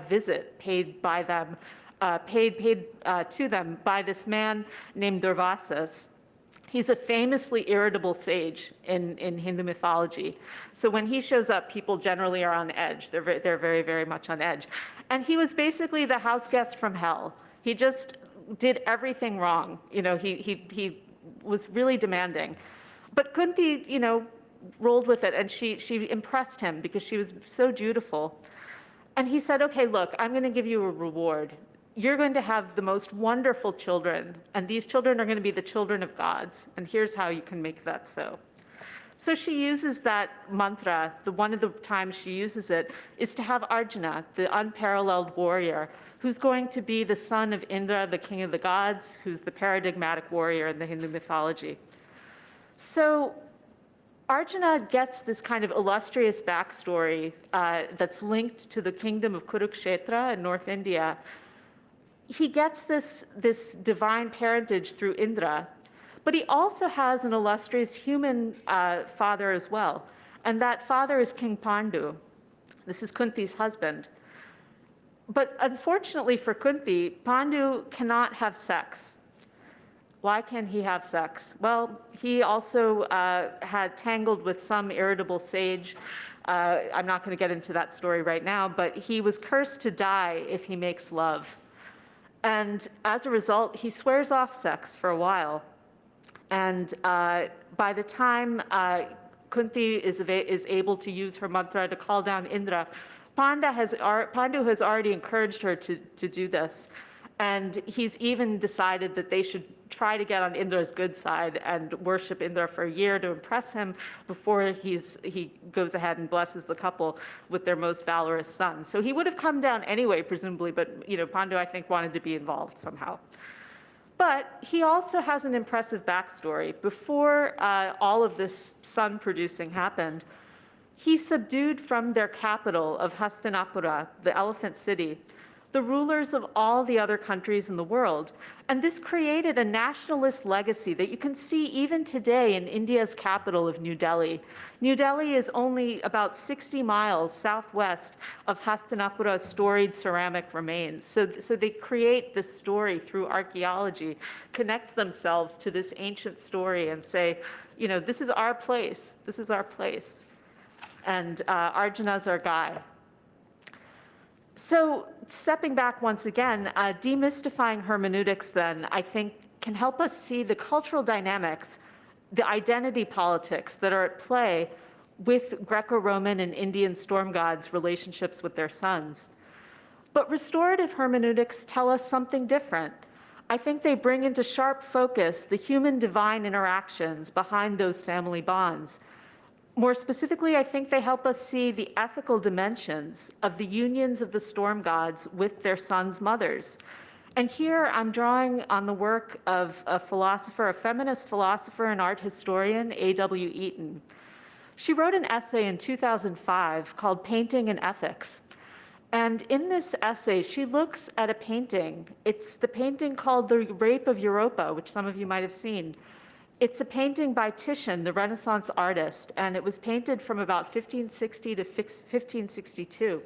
visit paid by them, to them by this man named Durvasas. He's a famously irritable sage in Hindu mythology. So when he shows up, people generally are on edge. They're very, very much on edge. And he was basically the house guest from hell. He just did everything wrong. He was really demanding. But Kunti, rolled with it, and she impressed him because she was so beautiful. And he said, okay, look, I'm going to give you a reward. You're going to have the most wonderful children, and these children are going to be the children of gods, and here's how you can make that so. So she uses that mantra. One of the times she uses it is to have Arjuna, the unparalleled warrior, who's going to be the son of Indra, the king of the gods, who's the paradigmatic warrior in the Hindu mythology. So Arjuna gets this kind of illustrious backstory that's linked to the kingdom of Kurukshetra in North India. He gets this divine parentage through Indra, but he also has an illustrious human father as well. And that father is King Pandu. This is Kunti's husband. But unfortunately for Kunti, Pandu cannot have sex. Why can he have sex? Well, he also had tangled with some irritable sage. I'm not going to get into that story right now, but he was cursed to die if he makes love. And as a result, he swears off sex for a while. And by the time Kunti is able to use her mantra to call down Indra, Pandu has already encouraged her to do this. And he's even decided that they should try to get on Indra's good side and worship Indra for a year to impress him before he goes ahead and blesses the couple with their most valorous son. So he would have come down anyway, presumably, but Pandu, I think, wanted to be involved somehow. But he also has an impressive backstory. Before all of this son producing happened, he subdued from their capital of Hastinapura, the elephant city, the rulers of all the other countries in the world. And this created a nationalist legacy that you can see even today in India's capital of New Delhi. New Delhi is only about 60 miles southwest of Hastinapura's storied ceramic remains. So they create this story through archaeology, connect themselves to this ancient story and say, this is our place, this is our place. And Arjuna's our guy. So stepping back once again, demystifying hermeneutics then, I think, can help us see the cultural dynamics, the identity politics that are at play with Greco-Roman and Indian storm gods' relationships with their sons. But restorative hermeneutics tell us something different. I think they bring into sharp focus the human-divine interactions behind those family bonds. More specifically, I think they help us see the ethical dimensions of the unions of the storm gods with their sons' mothers. And here I'm drawing on the work of a feminist philosopher and art historian, A.W. Eaton. She wrote an essay in 2005 called Painting and Ethics. And in this essay, she looks at a painting. It's the painting called The Rape of Europa, which some of you might have seen. It's a painting by Titian, the Renaissance artist, and it was painted from about 1560 to 1562.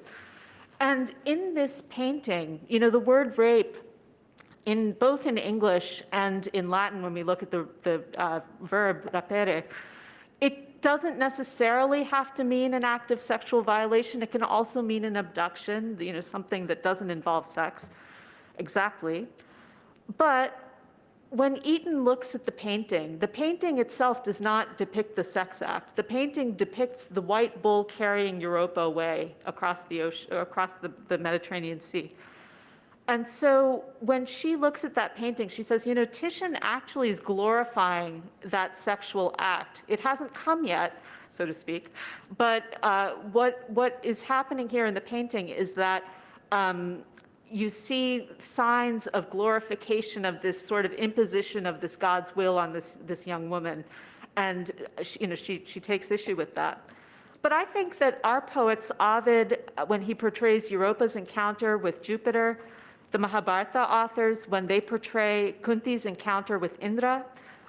And in this painting, the word rape, both in English and in Latin, when we look at the verb rapere, it doesn't necessarily have to mean an act of sexual violation. It can also mean an abduction, something that doesn't involve sex, exactly. But when Eaton looks at the painting itself does not depict the sex act. The painting depicts the white bull carrying Europa away across the ocean, across the Mediterranean Sea. And so when she looks at that painting, she says, Titian actually is glorifying that sexual act. It hasn't come yet, so to speak, but what is happening here in the painting is that you see signs of glorification of this sort of imposition of this God's will on this young woman. And she takes issue with that. But I think that our poets, Ovid, when he portrays Europa's encounter with Jupiter, the Mahabharata authors, when they portray Kunti's encounter with Indra,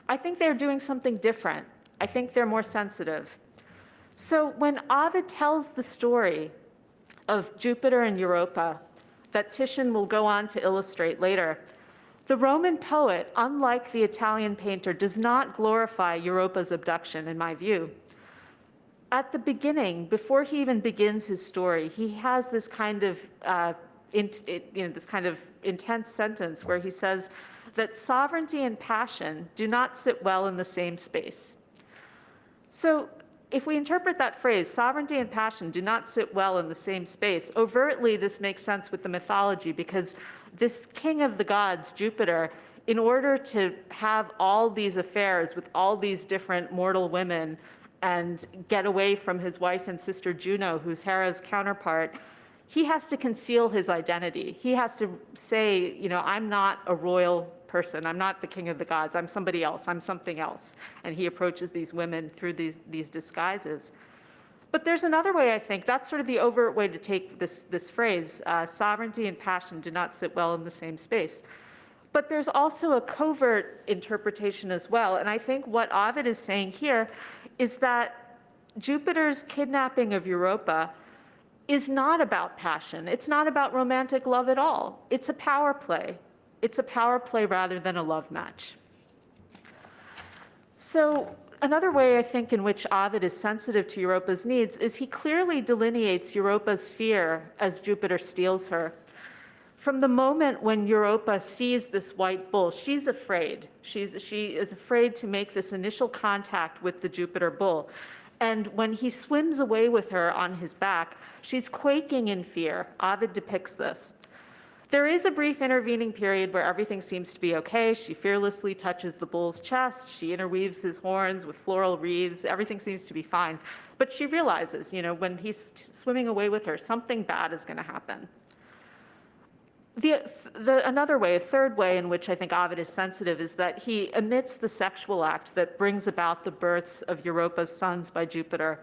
I think they're doing something different. I think they're more sensitive. So when Ovid tells the story of Jupiter and Europa, that Titian will go on to illustrate later, the Roman poet, unlike the Italian painter, does not glorify Europa's abduction, in my view. At the beginning, before he even begins his story, he has this kind of intense sentence where he says that sovereignty and passion do not sit well in the same space. So if we interpret that phrase, sovereignty and passion do not sit well in the same space, overtly this makes sense with the mythology, because this king of the gods, Jupiter, in order to have all these affairs with all these different mortal women and get away from his wife and sister Juno, who's Hera's counterpart, he has to conceal his identity. He has to say, I'm not a royal person. I'm not the king of the gods. I'm somebody else. I'm something else. And he approaches these women through these disguises. But there's another way, I think. That's sort of the overt way to take this phrase, sovereignty and passion do not sit well in the same space. But there's also a covert interpretation as well. And I think what Ovid is saying here is that Jupiter's kidnapping of Europa is not about passion. It's not about romantic love at all. It's a power play. It's a power play rather than a love match. So another way I think in which Ovid is sensitive to Europa's needs is he clearly delineates Europa's fear as Jupiter steals her. From the moment when Europa sees this white bull, she's afraid. She is afraid to make this initial contact with the Jupiter bull. And when he swims away with her on his back, she's quaking in fear. Ovid depicts this. There is a brief intervening period where everything seems to be okay. She fearlessly touches the bull's chest. She interweaves his horns with floral wreaths. Everything seems to be fine. But she realizes, when he's swimming away with her, something bad is going to happen. A third way in which I think Ovid is sensitive is that he omits the sexual act that brings about the births of Europa's sons by Jupiter.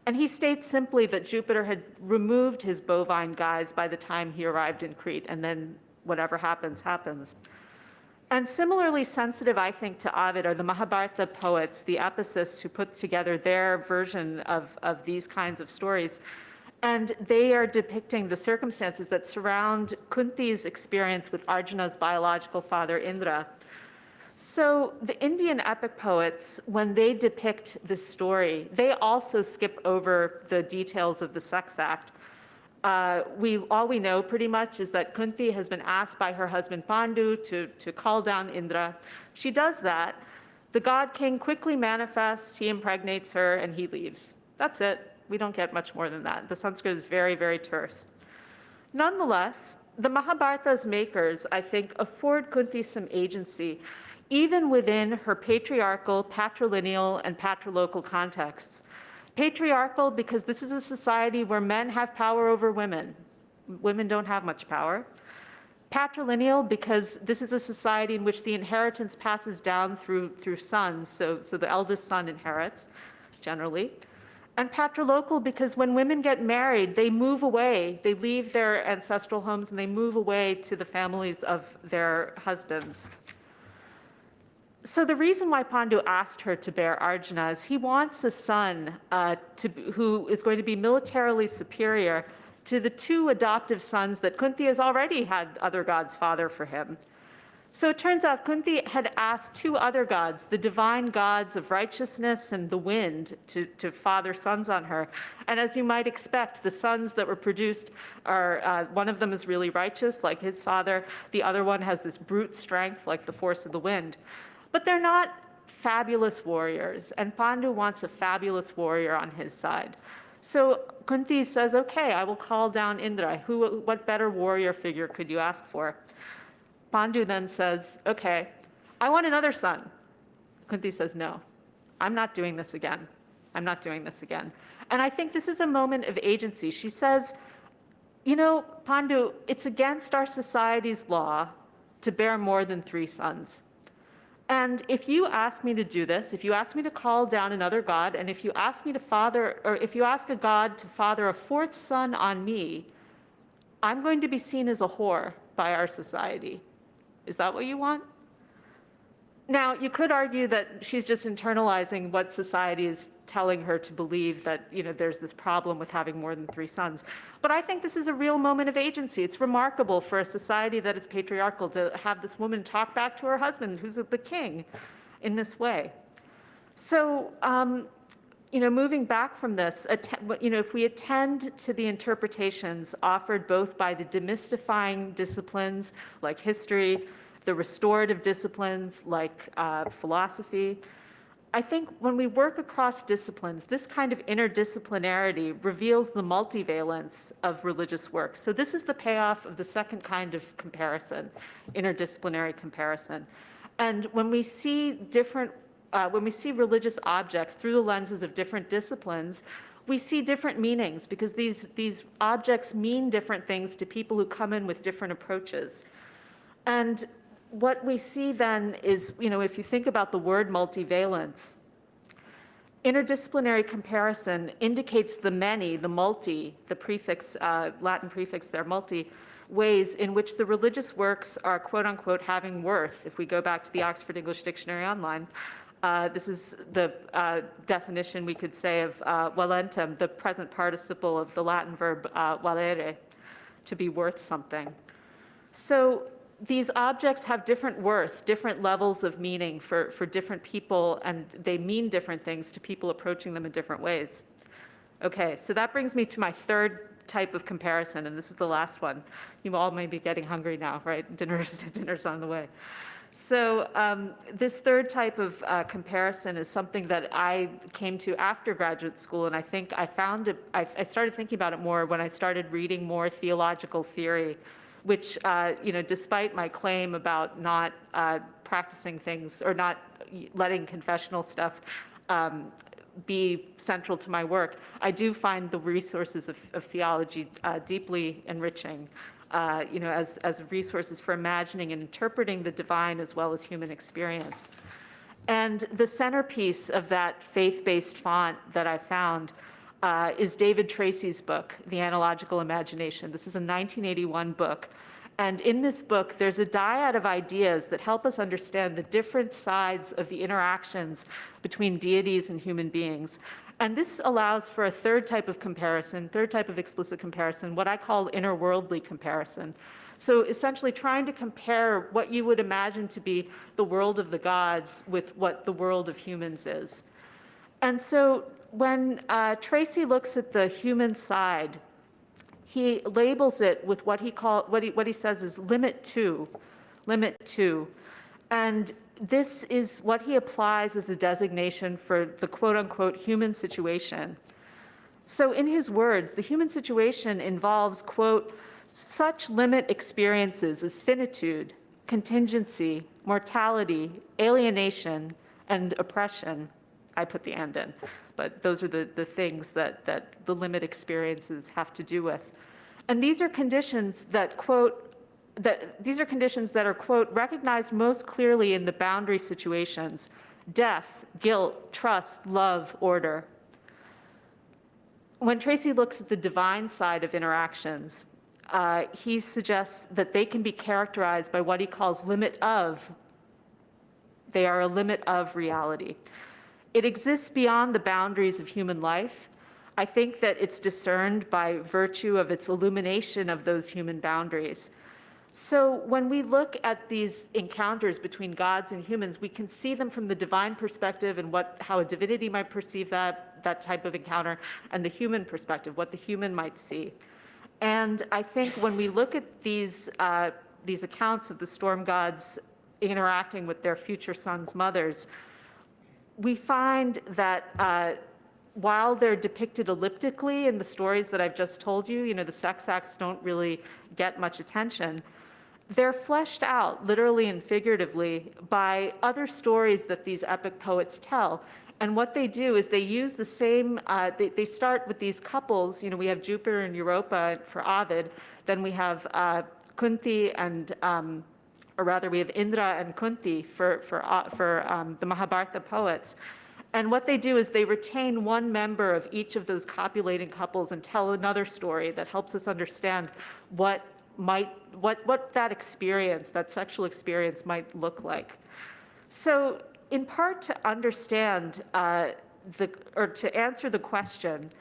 And he states simply that Jupiter had removed his bovine guise by the time he arrived in Crete, and then whatever happens, happens. And similarly sensitive, I think, to Ovid are the Mahabharata poets, the epicists who put together their version of these kinds of stories. And they are depicting the circumstances that surround Kunti's experience with Arjuna's biological father, Indra. So the Indian epic poets, when they depict this story, they also skip over the details of the sex act. All we know pretty much is that Kunti has been asked by her husband Pandu to call down Indra. She does that. The god king quickly manifests, he impregnates her, and he leaves. That's it. We don't get much more than that. The Sanskrit is very, very terse. Nonetheless, the Mahabharata's makers, I think, afford Kunti some agency, even within her patriarchal, patrilineal, and patrilocal contexts. Patriarchal because this is a society where men have power over women. Women don't have much power. Patrilineal because this is a society in which the inheritance passes down through sons, so the eldest son inherits, generally. And patrilocal because when women get married, they move away. They leave their ancestral homes and they move away to the families of their husbands. So the reason why Pandu asked her to bear Arjuna is he wants a son who is going to be militarily superior to the two adoptive sons that Kunti has already had other gods father for him. So it turns out Kunti had asked two other gods, the divine gods of righteousness and the wind, to father sons on her. And as you might expect, the sons that were produced are, one of them is really righteous, like his father. The other one has this brute strength, like the force of the wind. But they're not fabulous warriors, and Pandu wants a fabulous warrior on his side. So Kunti says, okay, I will call down Indra. What better warrior figure could you ask for? Pandu then says, okay, I want another son. Kunti says, no, I'm not doing this again. I'm not doing this again. And I think this is a moment of agency. She says, Pandu, it's against our society's law to bear more than 3 sons. And if you ask me to do this, if you ask me to call down another god, and if you ask me to father, or if you ask a god to father a 4th son on me, I'm going to be seen as a whore by our society. Is that what you want? Now, you could argue that she's just internalizing what society is telling her to believe, that there's this problem with having more than 3 sons. But I think this is a real moment of agency. It's remarkable for a society that is patriarchal to have this woman talk back to her husband, who's the king, in this way. So, moving back from this, if we attend to the interpretations offered both by the demystifying disciplines like history, the restorative disciplines like philosophy, I think when we work across disciplines, this kind of interdisciplinarity reveals the multivalence of religious works. So this is the payoff of the second kind of comparison, interdisciplinary comparison. And when we see religious objects through the lenses of different disciplines, we see different meanings because these objects mean different things to people who come in with different approaches. And what we see then is, if you think about the word multivalence, interdisciplinary comparison indicates the many, the multi, the prefix, Latin prefix there, multi, ways in which the religious works are quote unquote having worth, if we go back to the Oxford English Dictionary online, This is the definition, we could say, of valentem, the present participle of the Latin verb valere, to be worth something. So these objects have different worth, different levels of meaning for different people, and they mean different things to people approaching them in different ways. Okay, so that brings me to my third type of comparison, and this is the last one. You all may be getting hungry now, right? Dinner's on the way. So this third type of comparison is something that I came to after graduate school, and I think I found it, I started thinking about it more when I started reading more theological theory, which, despite my claim about not practicing things or not letting confessional stuff be central to my work, I do find the resources of theology deeply enriching, as resources for imagining and interpreting the divine as well as human experience. And the centerpiece of that faith-based font that I found is David Tracy's book, The Analogical Imagination. This is a 1981 book. And in this book, there's a dyad of ideas that help us understand the different sides of the interactions between deities and human beings. And this allows for a third type of comparison, third type of explicit comparison, what I call interworldly comparison. So essentially trying to compare what you would imagine to be the world of the gods with what the world of humans is. And so when Tracy looks at the human side, he labels it with what he says is limit two. And this is what he applies as a designation for the quote unquote human situation. So in his words, the human situation involves, quote, such limit experiences as finitude, contingency, mortality, alienation, and oppression. I put the and in, but those are the things that the limit experiences have to do with. And these are conditions that, quote, are, quote, recognized most clearly in the boundary situations: death, guilt, trust, love, order. When Tracy looks at the divine side of interactions, he suggests that they can be characterized by what he calls limit of. They are a limit of reality. It exists beyond the boundaries of human life. I think that it's discerned by virtue of its illumination of those human boundaries. So when we look at these encounters between gods and humans, we can see them from the divine perspective and how a divinity might perceive that type of encounter, and the human perspective, what the human might see. And I think when we look at these accounts of the storm gods interacting with their future sons' mothers, we find that while they're depicted elliptically in the stories that I've just told you, the sex acts don't really get much attention, they're fleshed out, literally and figuratively, by other stories that these epic poets tell. And what they do is they use the same, they start with these couples. We have Jupiter and Europa for Ovid, then we have Kunti and, or rather we have Indra and Kunti for the Mahabharata poets. And what they do is they retain one member of each of those copulating couples and tell another story that helps us understand what that experience, that sexual experience, might look like. So in part to understand or to answer the question,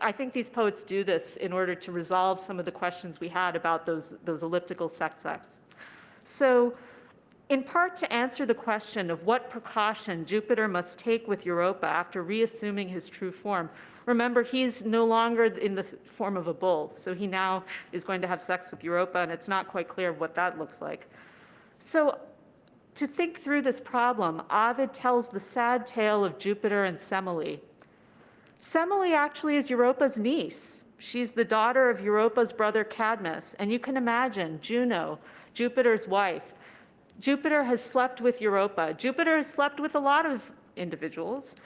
I think these poets do this in order to resolve some of the questions we had about those elliptical sex acts. So in part to answer the question of what precaution Jupiter must take with Europa after reassuming his true form. Remember, he's no longer in the form of a bull, so he now is going to have sex with Europa, and it's not quite clear what that looks like. So to think through this problem, Ovid tells the sad tale of Jupiter and Semele. Semele actually is Europa's niece. She's the daughter of Europa's brother Cadmus, and you can imagine Juno, Jupiter's wife. Jupiter has slept with Europa. Jupiter has slept with a lot of individuals.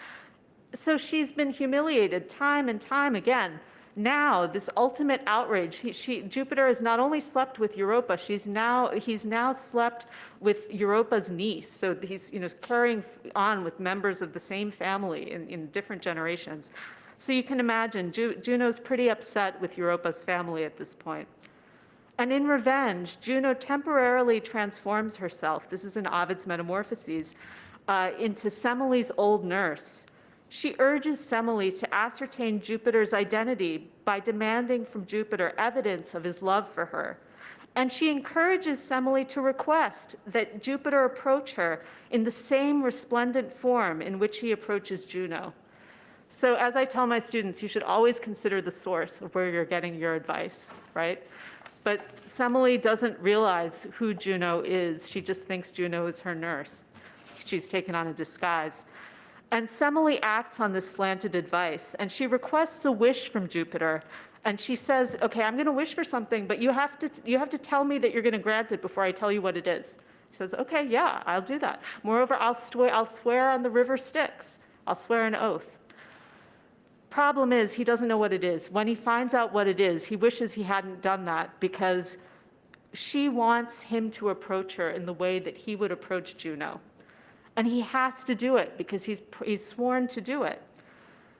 So she's been humiliated time and time again. Now, this ultimate outrage, Jupiter has not only slept with Europa, he's now slept with Europa's niece. So he's carrying on with members of the same family in different generations. So you can imagine Juno's pretty upset with Europa's family at this point. And in revenge, Juno temporarily transforms herself. This is in Ovid's Metamorphoses. into Semele's old nurse. She urges Semele to ascertain Jupiter's identity by demanding from Jupiter evidence of his love for her. And she encourages Semele to request that Jupiter approach her in the same resplendent form in which he approaches Juno. So as I tell my students, you should always consider the source of where you're getting your advice, right? But Semele doesn't realize who Juno is. She just thinks Juno is her nurse. She's taken on a disguise. And Semele acts on this slanted advice, and she requests a wish from Jupiter. And she says, okay, I'm going to wish for something, but you have to tell me that you're going to grant it before I tell you what it is. He says, okay, yeah, I'll do that. Moreover, I'll swear on the river Styx. I'll swear an oath. Problem is, he doesn't know what it is. When he finds out what it is, he wishes he hadn't done that because she wants him to approach her in the way that he would approach Juno. And he has to do it because he's sworn to do it.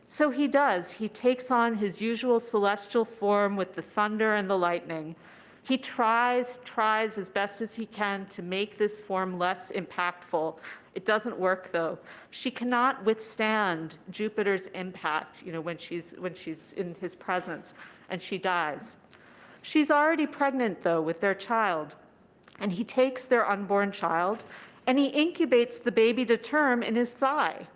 So he does. He takes on his usual celestial form with the thunder and the lightning. He tries as best as he can to make this form less impactful. It doesn't work, though. She cannot withstand Jupiter's impact, when she's in his presence, and she dies. She's already pregnant, though, with their child, and he takes their unborn child, and he incubates the baby to term in his thigh.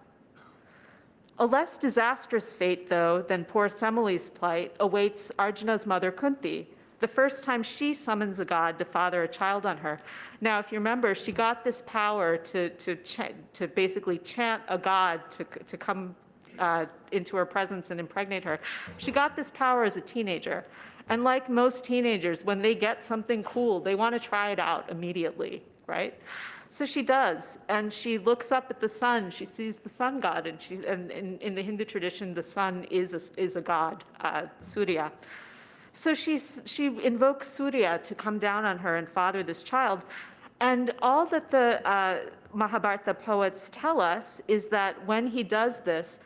A less disastrous fate, though, than poor Semele's plight awaits Arjuna's mother, Kunti, the first time she summons a god to father a child on her. Now, if you remember, she got this power to basically chant a god to come into her presence and impregnate her. She got this power as a teenager. And like most teenagers, when they get something cool, they want to try it out immediately, right? So she does, and she looks up at the sun. She sees the sun god, and in the Hindu tradition, the sun is a god, Surya. So she invokes Surya to come down on her and father this child. And all that the Mahabharata poets tell us is that when he does this,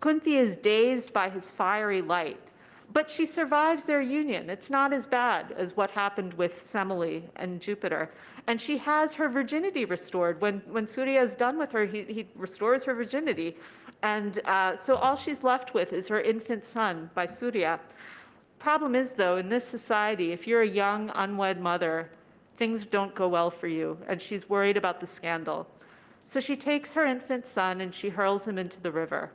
Kunti is dazed by his fiery light. But she survives their union. It's not as bad as what happened with Semele and Jupiter. And she has her virginity restored. When Surya is done with her, he restores her virginity. And so all she's left with is her infant son by Surya. Problem is, though, in this society, if you're a young, unwed mother, things don't go well for you, and she's worried about the scandal. So she takes her infant son and she hurls him into the river.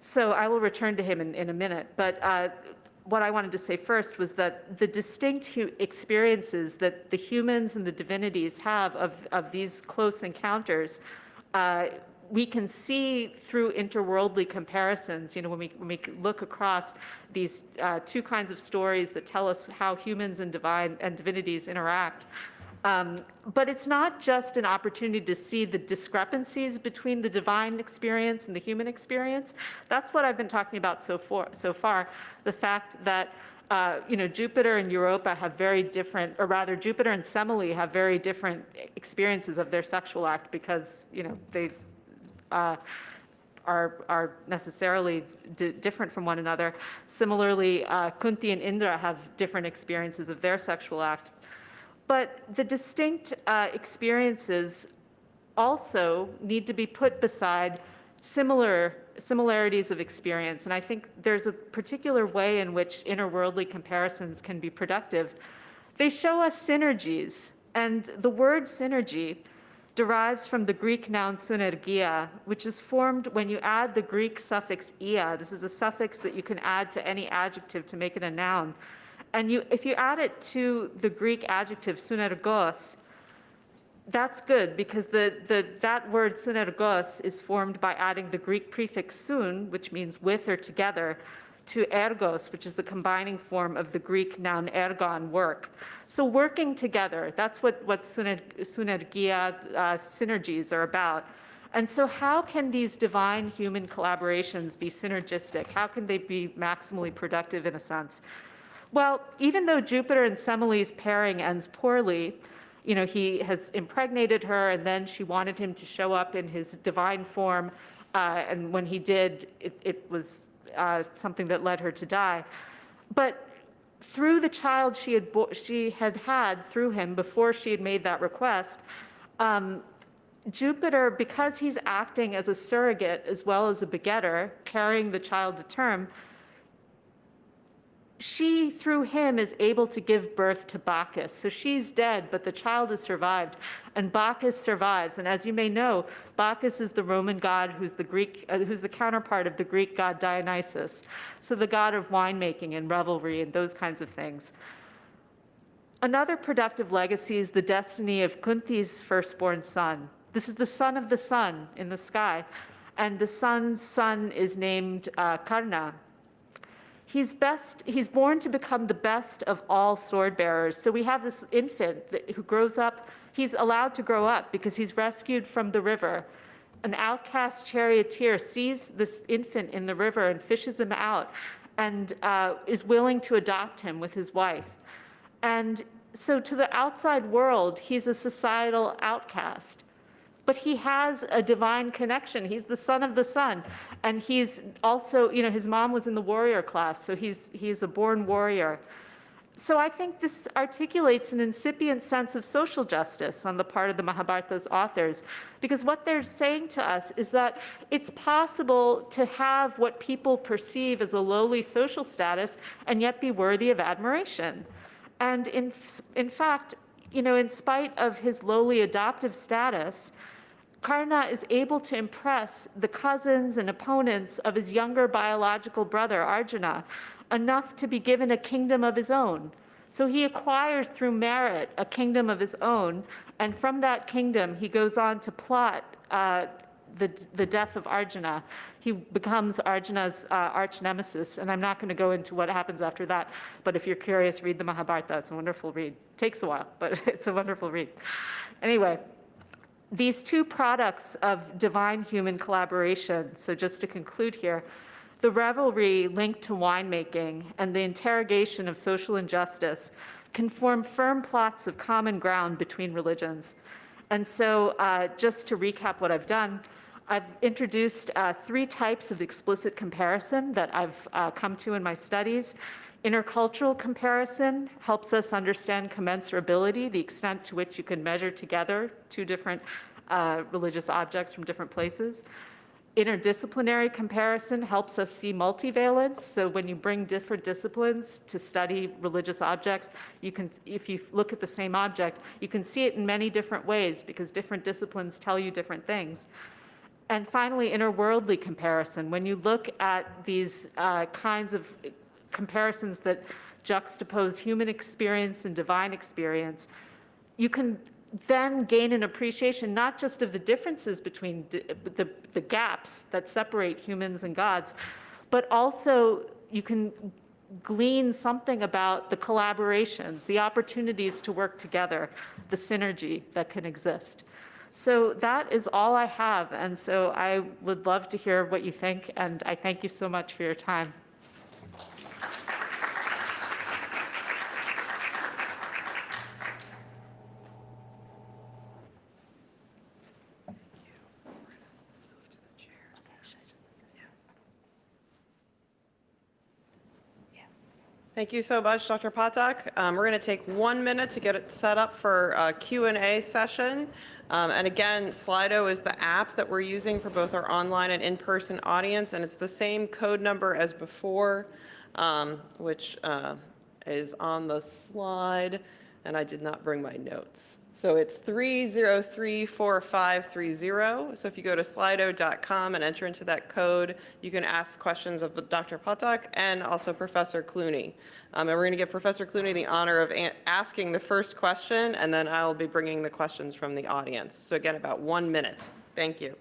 So I will return to him in a minute, but what I wanted to say first was that the distinct experiences that the humans and the divinities have of these close encounters, we can see through interworldly comparisons, when we look across these two kinds of stories that tell us how humans and divinities interact. But it's not just an opportunity to see the discrepancies between the divine experience and the human experience. That's what I've been talking about so far, the fact that Jupiter and Europa have very different, or rather Jupiter and Semele have very different experiences of their sexual act because, they are necessarily different from one another. Similarly, Kunti and Indra have different experiences of their sexual act. But the distinct experiences also need to be put beside similarities of experience. And I think there's a particular way in which interworldly comparisons can be productive. They show us synergies. And the word synergy derives from the Greek noun synergia, which is formed when you add the Greek suffix ia. This is a suffix that you can add to any adjective to make it a noun. And if you add it to the Greek adjective synergos, that's good because that word synergos is formed by adding the Greek prefix sun, which means with or together, to ergos, which is the combining form of the Greek noun ergon, work. So working together, that's what synergia, synergies are about. And so how can these divine human collaborations be synergistic? How can they be maximally productive in a sense? Well, even though Jupiter and Semele's pairing ends poorly, he has impregnated her, and then she wanted him to show up in his divine form, and when he did, it was something that led her to die. But through the child she had had through him before she had made that request, Jupiter, because he's acting as a surrogate as well as a begetter, carrying the child to term, she, through him, is able to give birth to Bacchus. So she's dead, but the child has survived, and Bacchus survives. And as you may know, Bacchus is the Roman god who's the counterpart of the Greek god Dionysus, so the god of winemaking and revelry and those kinds of things. Another productive legacy is the destiny of Kunti's firstborn son. This is the son of the sun in the sky, and the sun's son is named Karna. He's born to become the best of all sword bearers. So we have this infant who grows up. He's allowed to grow up because he's rescued from the river. An outcast charioteer sees this infant in the river and fishes him out and is willing to adopt him with his wife. And so to the outside world, he's a societal outcast. But he has a divine connection. He's the son of the sun. And he's also, his mom was in the warrior class, so he's a born warrior. So I think this articulates an incipient sense of social justice on the part of the Mahabharata's authors, because what they're saying to us is that it's possible to have what people perceive as a lowly social status and yet be worthy of admiration. And in fact, in spite of his lowly adoptive status, Karna is able to impress the cousins and opponents of his younger biological brother, Arjuna, enough to be given a kingdom of his own. So he acquires through merit a kingdom of his own, and from that kingdom he goes on to plot the death of Arjuna. He becomes Arjuna's arch nemesis, and I'm not going to go into what happens after that, but if you're curious, read the Mahabharata. It's a wonderful read. Takes a while, but it's a wonderful read. Anyway, these two products of divine human collaboration, so just to conclude here, the revelry linked to winemaking and the interrogation of social injustice can form firm plots of common ground between religions. And so just to recap what I've done, I've introduced 3 types of explicit comparison that I've come to in my studies. Intercultural comparison helps us understand commensurability, the extent to which you can measure together 2 different religious objects from different places. Interdisciplinary comparison helps us see multivalence. So when you bring different disciplines to study religious objects, if you look at the same object, you can see it in many different ways because different disciplines tell you different things. And finally, interworldly comparison. When you look at these kinds of comparisons that juxtapose human experience and divine experience, you can then gain an appreciation not just of the differences between the gaps that separate humans and gods, but also you can glean something about the collaborations, the opportunities to work together, the synergy that can exist. So that is all I have, and so I would love to hear what you think, and I thank you so much for your time.
Thank you so much, Dr. Patak. We're going to take 1 minute to get it set up for a Q&A session. And again, Slido is the app that we're using for both our online and in-person audience, and it's the same code number as before, which is on the slide, and I did not bring my notes. So it's 3034530. So if you go to slido.com and enter into that code, you can ask questions of Dr. Patak and also Professor Clooney. And we're going to give Professor Clooney the honor of asking the first question, and then I'll be bringing the questions from the audience. So again, about 1 minute. Thank you.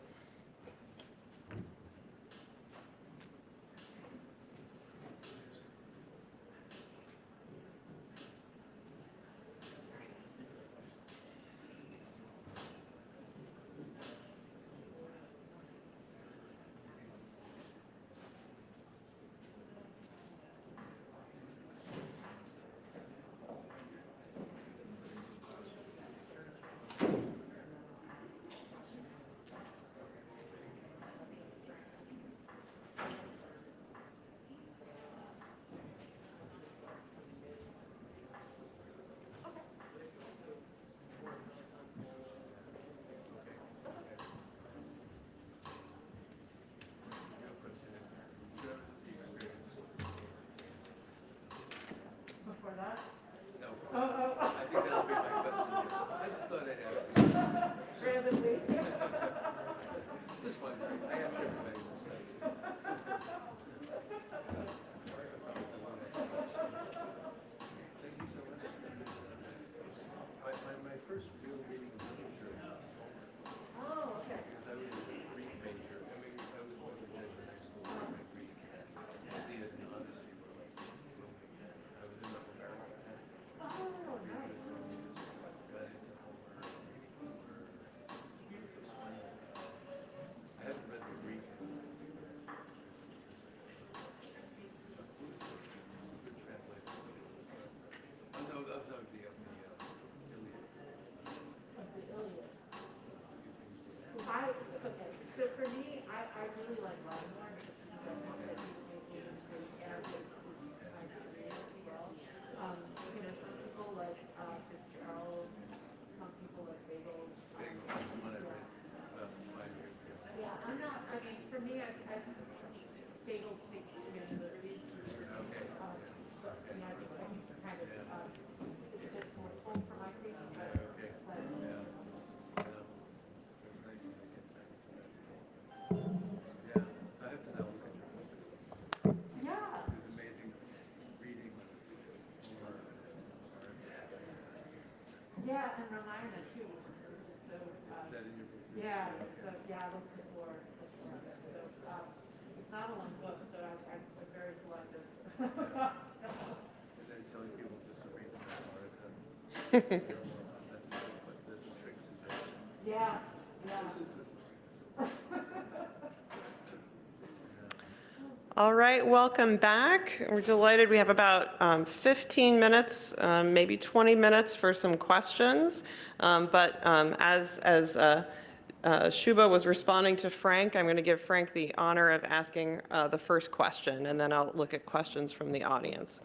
really like Robin's work just because I think that he's making the characters nice to read as well. Some people like Fitzgerald, some people like Bagels. Yeah, I'm not, I mean, for me, Bagels takes too many liberties. But, I think kind of, is a bit forceful for my taste.
That's nice to get back to that. Yeah, I have to now look at your book.
Yeah.
It's amazing reading.
Yeah, and Ramayana too, which is so.
Is that in your book?
Yeah, so I looked before. So it's not a long book, so I'm very selective.
Is that telling people just to read the Mahabharata? That's a trick suggestion.
Yeah, yeah.
This is this.
All right, welcome back. We're delighted. We have about 15 minutes, maybe 20 minutes for some questions. But as Shuba was responding to Frank, I'm going to give Frank the honor of asking the first question, and then I'll look at questions from the audience.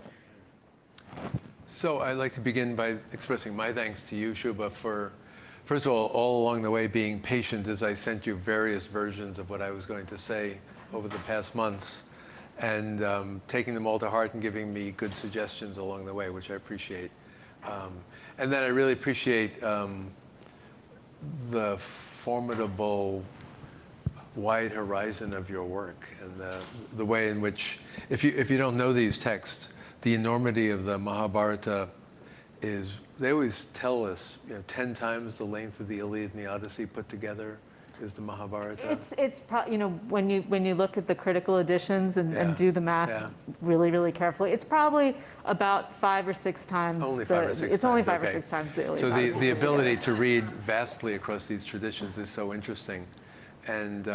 So I'd like to begin by expressing my thanks to you, Shuba, for, first of all along the way being patient as I sent you various versions of what I was going to say over the past months, and taking them all to heart and giving me good suggestions along the way, which I appreciate. And then I really appreciate the formidable wide horizon of your work and the way in which, if you don't know these texts, the enormity of the Mahabharata is, they always tell us, 10 times the length of the Iliad and the Odyssey put together is the Mahabharata.
It's when you look at the critical editions and do the math really, really carefully, it's probably about 5 or 6 times.
Only 5 or 6 times.
It's only 5
okay.
or 6 times the Iliad.
So
Odyssey.
the ability to read vastly across these traditions is so interesting. And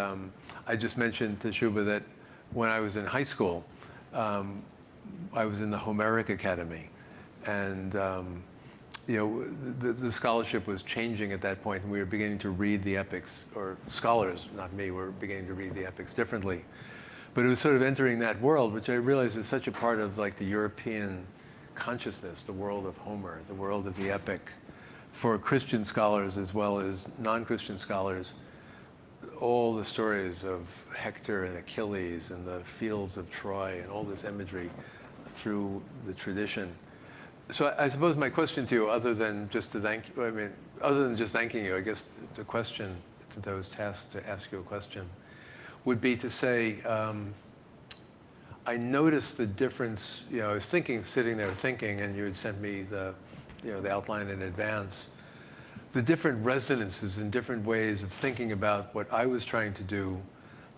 I just mentioned to Shuba that when I was in high school, I was in the Homeric Academy, and the scholarship was changing at that point, and we were beginning to read the epics, or scholars, not me, were beginning to read the epics differently. But it was sort of entering that world, which I realized is such a part of like the European consciousness, the world of Homer, the world of the epic, for Christian scholars as well as non-Christian scholars. All the stories of Hector and Achilles and the fields of Troy and all this imagery through the tradition. So I suppose my question to you, other than just to other than just thanking you, I guess the question, since I was tasked to ask you a question, would be to say, I noticed the difference, I was sitting there thinking, and you had sent me the outline in advance, the different resonances and different ways of thinking about what I was trying to do,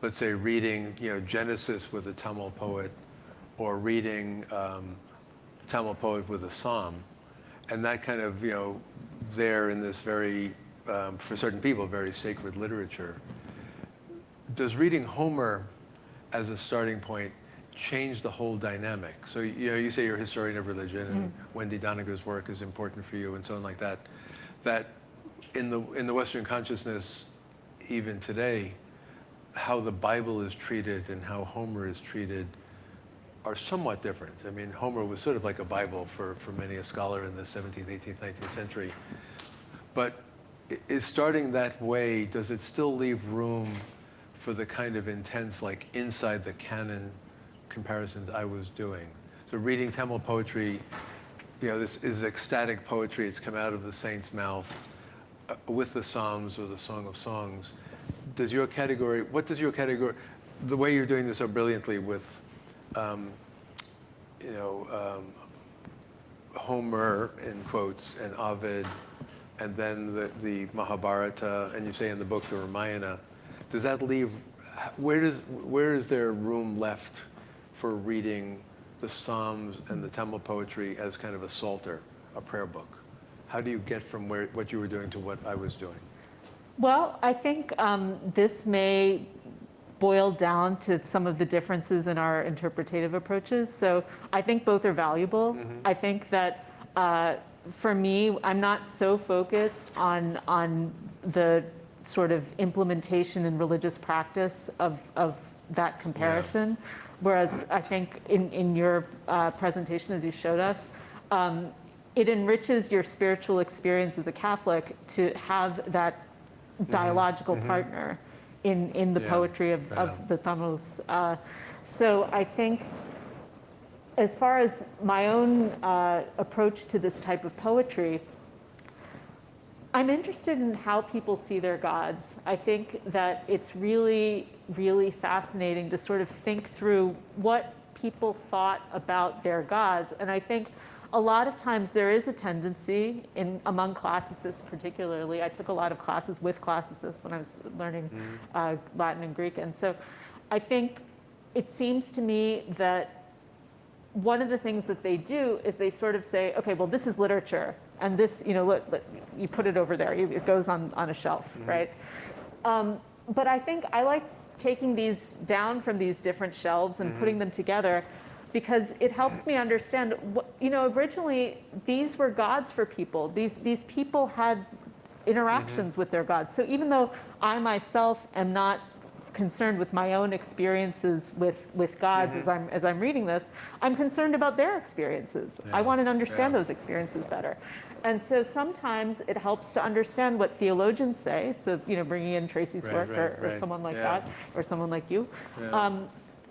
let's say reading, Genesis with a Tamil poet, or reading Tamil poet with a psalm, and that kind of, there in this very, for certain people, very sacred literature. Does reading Homer as a starting point change the whole dynamic? So, you say you're a historian of religion, and Wendy Doniger's work is important for you, and so on like that. That in the Western consciousness, even today, how the Bible is treated and how Homer is treated are somewhat different. I mean, Homer was sort of like a Bible for many a scholar in the 17th, 18th, 19th century. But is starting that way, does it still leave room for the kind of intense, like inside the canon comparisons I was doing? So reading Tamil poetry, this is ecstatic poetry. It's come out of the saint's mouth with the Psalms or the Song of Songs. What does your category, the way you're doing this so brilliantly with Homer, in quotes, and Ovid, and then the Mahabharata, and you say in the book the Ramayana, does that leave, where is there room left for reading the Psalms and the Tamil poetry as kind of a psalter, a prayer book? How do you get from what you were doing to what I was doing?
Well, I think this may boil down to some of the differences in our interpretative approaches. So I think both are valuable. Mm-hmm. I think that for me, I'm not so focused on the sort of implementation and religious practice of that comparison. Whereas I think in your presentation, as you showed us, it enriches your spiritual experience as a Catholic to have that dialogical partner in the poetry of the Tamils. So I think as far as my own approach to this type of poetry, I'm interested in how people see their gods. I think that it's really, really fascinating to sort of think through what people thought about their gods. And I think a lot of times there is a tendency among classicists particularly. I took a lot of classes with classicists when I was learning Latin and Greek. And so I think it seems to me that one of the things that they do is they sort of say, okay, well, this is literature. And this, look, you put it over there. It goes on a shelf, right? But I think I like taking these down from these different shelves and putting them together because it helps me understand, originally these were gods for people. These people had interactions with their gods. So even though I myself am not concerned with my own experiences with gods as I'm reading this, I'm concerned about their experiences. I want to understand those experiences better. And so sometimes it helps to understand what theologians say. So, bringing in Tracy's work or someone like that, or someone like you.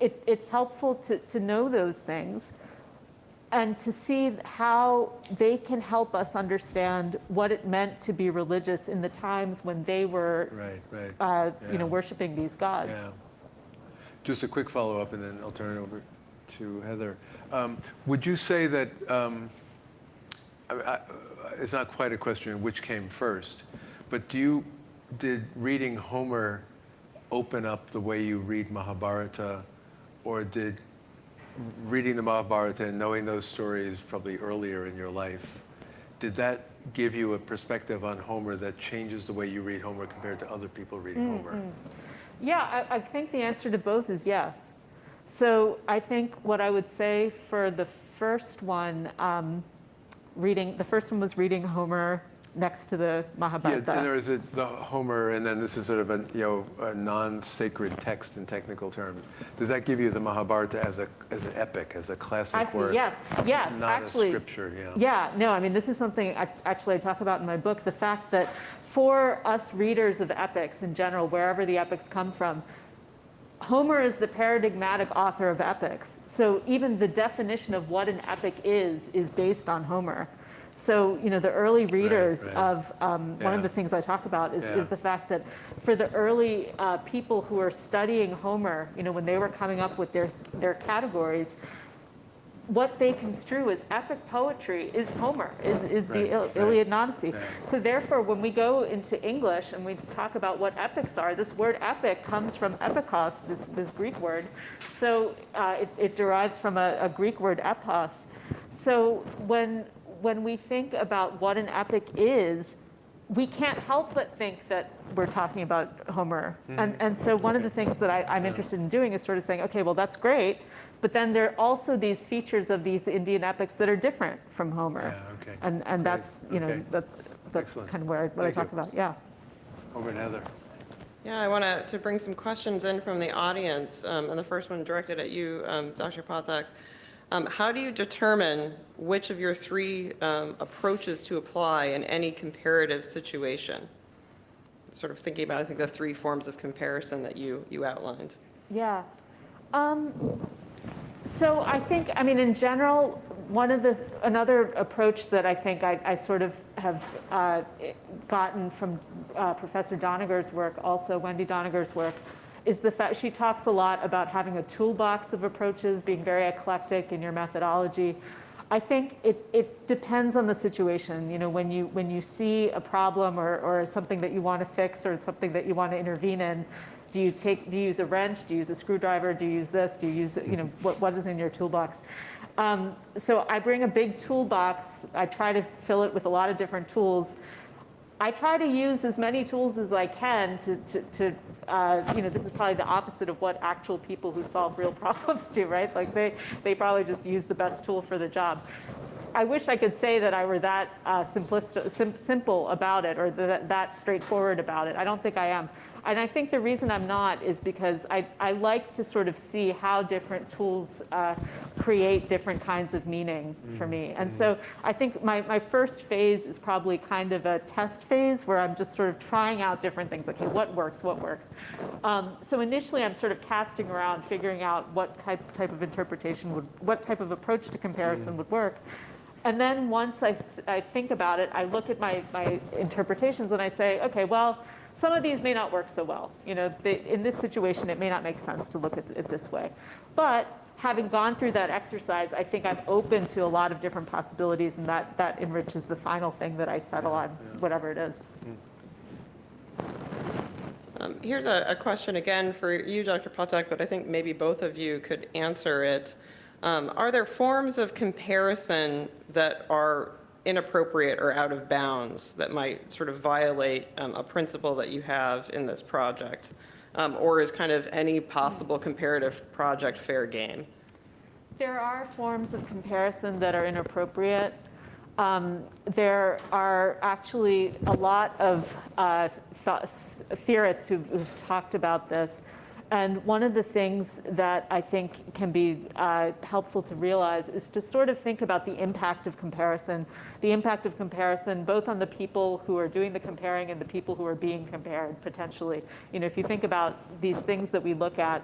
It's helpful to know those things and to see how they can help us understand what it meant to be religious in the times when they were, worshiping these gods.
Yeah. Just a quick follow-up, and then I'll turn it over to Heather. Would you say that, it's not quite a question of which came first, but did reading Homer open up the way you read Mahabharata, or did reading the Mahabharata and knowing those stories probably earlier in your life, did that give you a perspective on Homer that changes the way you read Homer compared to other people reading Homer?
Yeah, I think the answer to both is yes. So I think what I would say for the first one, the first one was reading Homer next to the Mahabharata.
Yeah, and there is the Homer, and then this is sort of a non-sacred text in technical terms. Does that give you the Mahabharata as an epic, as a classic
I see.
work?
Yes,
Not
actually.
a scripture,
Yeah, no, I mean, this is something I talk about in my book, the fact that for us readers of epics in general, wherever the epics come from, Homer is the paradigmatic author of epics. So even the definition of what an epic is based on Homer. So, the early readers of, one of the things I talk about is the fact that for the early people who are studying Homer, when they were coming up with their categories, what they construe as epic poetry is Homer, is the Iliad and Odyssey. So therefore, when we go into English and we talk about what epics are, this word epic comes from epikos, this Greek word. So it derives from a Greek word epos. So when we think about what an epic is, we can't help but think that we're talking about Homer. And so one of the things that I'm interested in doing is sort of saying, okay, well, that's great, but then there are also these features of these Indian epics that are different from Homer.
Yeah, okay.
And that's, that's
Excellent.
kind of what I talk about, yeah.
Over to Heather.
Yeah, I want to bring some questions in from the audience, and the first one directed at you, Dr. Patak. How do you determine which of your three approaches to apply in any comparative situation? Sort of thinking about, I think, the three forms of comparison that you outlined.
Yeah. So I think, in general, another approach that I think I sort of have gotten from Professor Doniger's work, also Wendy Doniger's work, is the fact she talks a lot about having a toolbox of approaches, being very eclectic in your methodology. I think it depends on the situation. When you see a problem or something that you want to fix or something that you want to intervene in, do you use a wrench? Do you use a screwdriver? Do you use this? Do you use, what is in your toolbox? So I bring a big toolbox. I try to fill it with a lot of different tools. I try to use as many tools as I can to this is probably the opposite of what actual people who solve real problems do, right? Like they probably just use the best tool for the job. I wish I could say that I were that simple about it, or that straightforward about it. I don't think I am. And I think the reason I'm not is because I like to sort of see how different tools create different kinds of meaning for me. And so I think my first phase is probably kind of a test phase where I'm just sort of trying out different things. Okay, what works, what works? So initially I'm sort of casting around, figuring out what type of interpretation what type of approach to comparison would work. And then once I think about it, I look at my interpretations and I say, okay, well, some of these may not work so well. You know, in this situation, it may not make sense to look at it this way. But having gone through that exercise, I think I'm open to a lot of different possibilities, and that enriches the final thing that I settle on, whatever it is.
Here's a question again for you, Dr. Patek, but I think maybe both of you could answer it. Are there forms of comparison that are inappropriate or out of bounds that might sort of violate a principle that you have in this project? Or is kind of any possible comparative project fair game?
There are forms of comparison that are inappropriate. There are actually a lot of theorists who've talked about this. And one of the things that I think can be helpful to realize is to sort of think about the impact of comparison both on the people who are doing the comparing and the people who are being compared, potentially. You know, if you think about these things that we look at,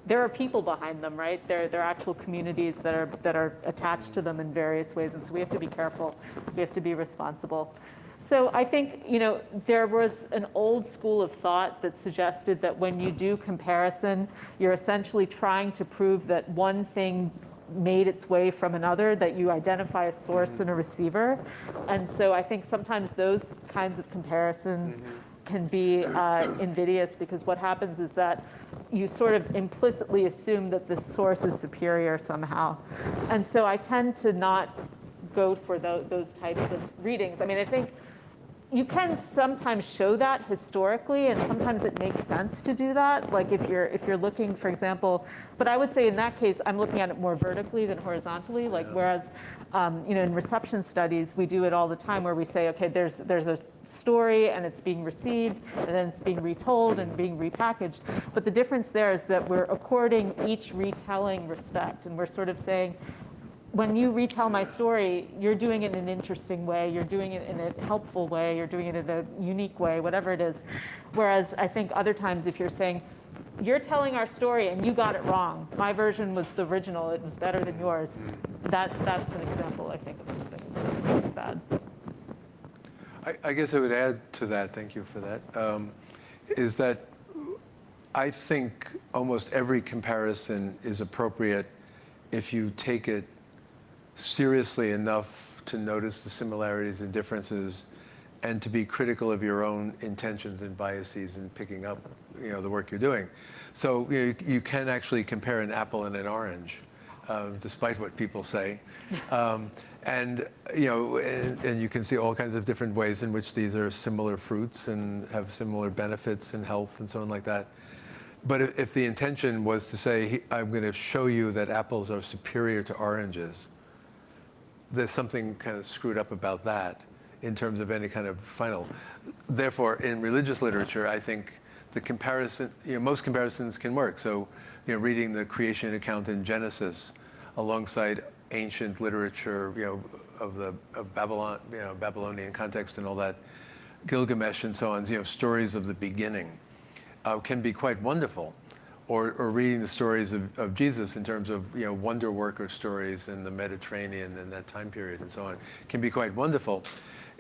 there are people behind them, right? There are actual communities that are attached to them in various ways, and so we have to be careful. We have to be responsible. So I think, you know, there was an old school of thought that suggested that when you do comparison, you're essentially trying to prove that one thing made its way from another, that you identify a source and a receiver. And so I think sometimes those kinds of comparisons can be invidious, because what happens is that you sort of implicitly assume that the source is superior somehow. And so I tend to not go for those types of readings. I mean, I think you can sometimes show that historically, and sometimes it makes sense to do that. Like if you're looking, for example, but I would say in that case, I'm looking at it more vertically than horizontally. Like whereas, you know, in reception studies, we do it all the time where we say, okay, there's a story and it's being received, and then it's being retold and being repackaged. But the difference there is that we're according each retelling respect, and we're sort of saying, when you retell my story, you're doing it in an interesting way, you're doing it in a helpful way, you're doing it in a unique way, whatever it is. Whereas I think other times if you're saying, you're telling our story and you got it wrong, my version was the original, it was better than yours, that's an example, I think, of something that's bad.
I guess I would add to that, thank you for that, is that I think almost every comparison is appropriate if you take it seriously enough to notice the similarities and differences, and to be critical of your own intentions and biases in picking up, you know, the work you're doing. So you can actually compare an apple and an orange, despite what people say. And you know, and you can see all kinds of different ways in which these are similar fruits and have similar benefits in health and so on like that. But if the intention was to say, I'm going to show you that apples are superior to oranges, there's something kind of screwed up about that in terms of any kind of final. Therefore, in religious literature, I think the comparison, you know, most comparisons can work. So, you know, reading the creation account in Genesis alongside ancient literature, you know, of Babylon, you know, Babylonian context and all that, Gilgamesh and so on, you know, stories of the beginning, can be quite wonderful. Or reading the stories of Jesus in terms of, you know, wonder worker stories in the Mediterranean in that time period and so on, can be quite wonderful.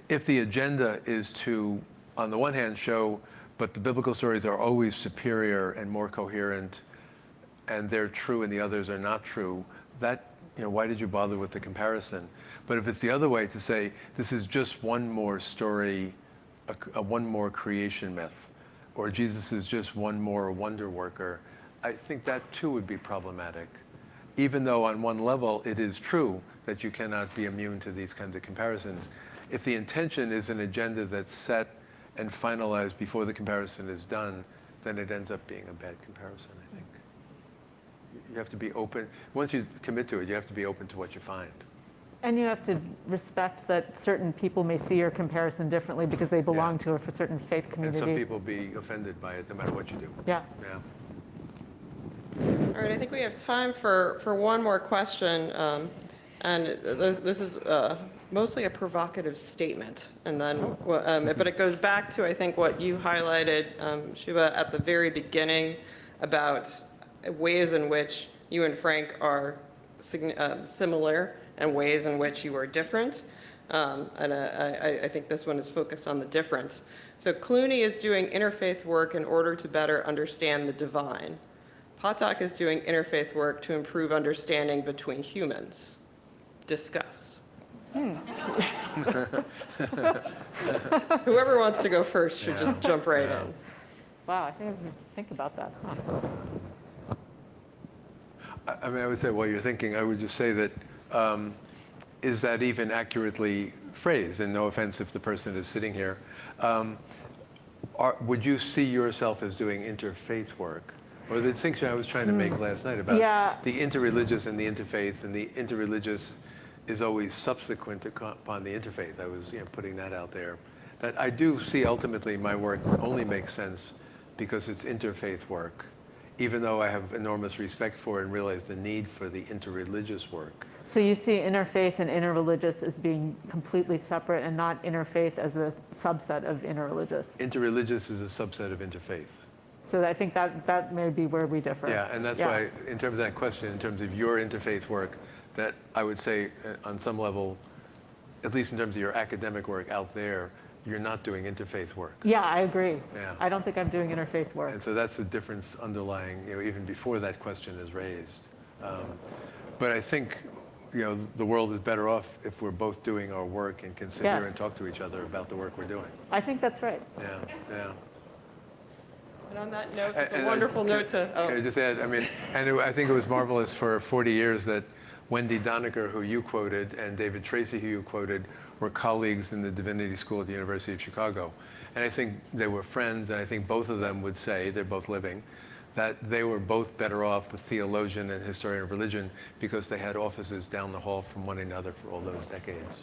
If the agenda is to, on the one hand, show, but the biblical stories are always superior and more coherent, and they're true and the others are not true, that, you know, why did you bother with the comparison? But if it's the other way, to say, this is just one more story, one more creation myth, or Jesus is just one more wonder worker, I think that too would be problematic. Even though on one level it is true that you cannot be immune to these kinds of comparisons, if the intention is an agenda that's set and finalized before the comparison is done, then it ends up being a bad comparison, I think. You have to be open. Once you commit to it, you have to be open to what you find.
And you have to respect that certain people may see your comparison differently because they belong to a certain faith
And
community.
some people be offended by it, no matter what you do.
Yeah.
Yeah.
All right, I think we have time for one more question. And this is mostly a provocative statement. And then, but it goes back to, I think, what you highlighted, Shubha, at the very beginning about ways in which you and Frank are similar and ways in which you are different. And I think this one is focused on the difference. So Clooney is doing interfaith work in order to better understand the divine. Patak is doing interfaith work to improve understanding between humans. Discuss. Whoever wants to go first should just jump right in.
Wow, I think I didn't think about that. Huh.
I mean, I would say while you're thinking, I would just say that, is that even accurately phrased? And no offense if the person is sitting here. Would you see yourself as doing interfaith work? Or the distinction I was trying to make last night about the interreligious and the interfaith, and the interreligious is always subsequent upon the interfaith. I was putting that out there. That I do see ultimately my work only makes sense because it's interfaith work, even though I have enormous respect for and realize the need for the interreligious work.
So you see interfaith and interreligious as being completely separate and not interfaith as a subset of interreligious.
Interreligious is a subset of interfaith.
So I think that may be where we differ.
Yeah, and that's why, in terms of that question, in terms of your interfaith work, that I would say on some level, at least in terms of your academic work out there, you're not doing interfaith work.
Yeah, I agree.
Yeah.
I don't think I'm doing interfaith work.
And so that's the difference underlying, even before that question is raised. But I think, the world is better off if we're both doing our work and can sit here and talk to each other about the work we're doing.
I think that's right.
Yeah.
And on that note, it's a wonderful note to...
Can I just add, I think it was marvelous for 40 years that Wendy Doniger, who you quoted, and David Tracy, who you quoted, were colleagues in the Divinity School at the University of Chicago. And I think they were friends, and I think both of them would say, they're both living, that they were both better off, a theologian and historian of religion, because they had offices down the hall from one another for all those decades.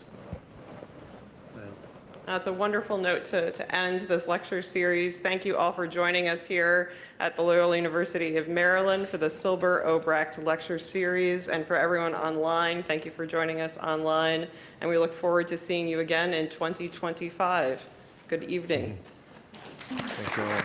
That's a wonderful note to end this lecture series. Thank you all for joining us here at the Loyola University of Maryland for the Silber-Obrecht Lecture Series. And for everyone online, thank you for joining us online. And we look forward to seeing you again in 2025. Good evening.
Thank you all.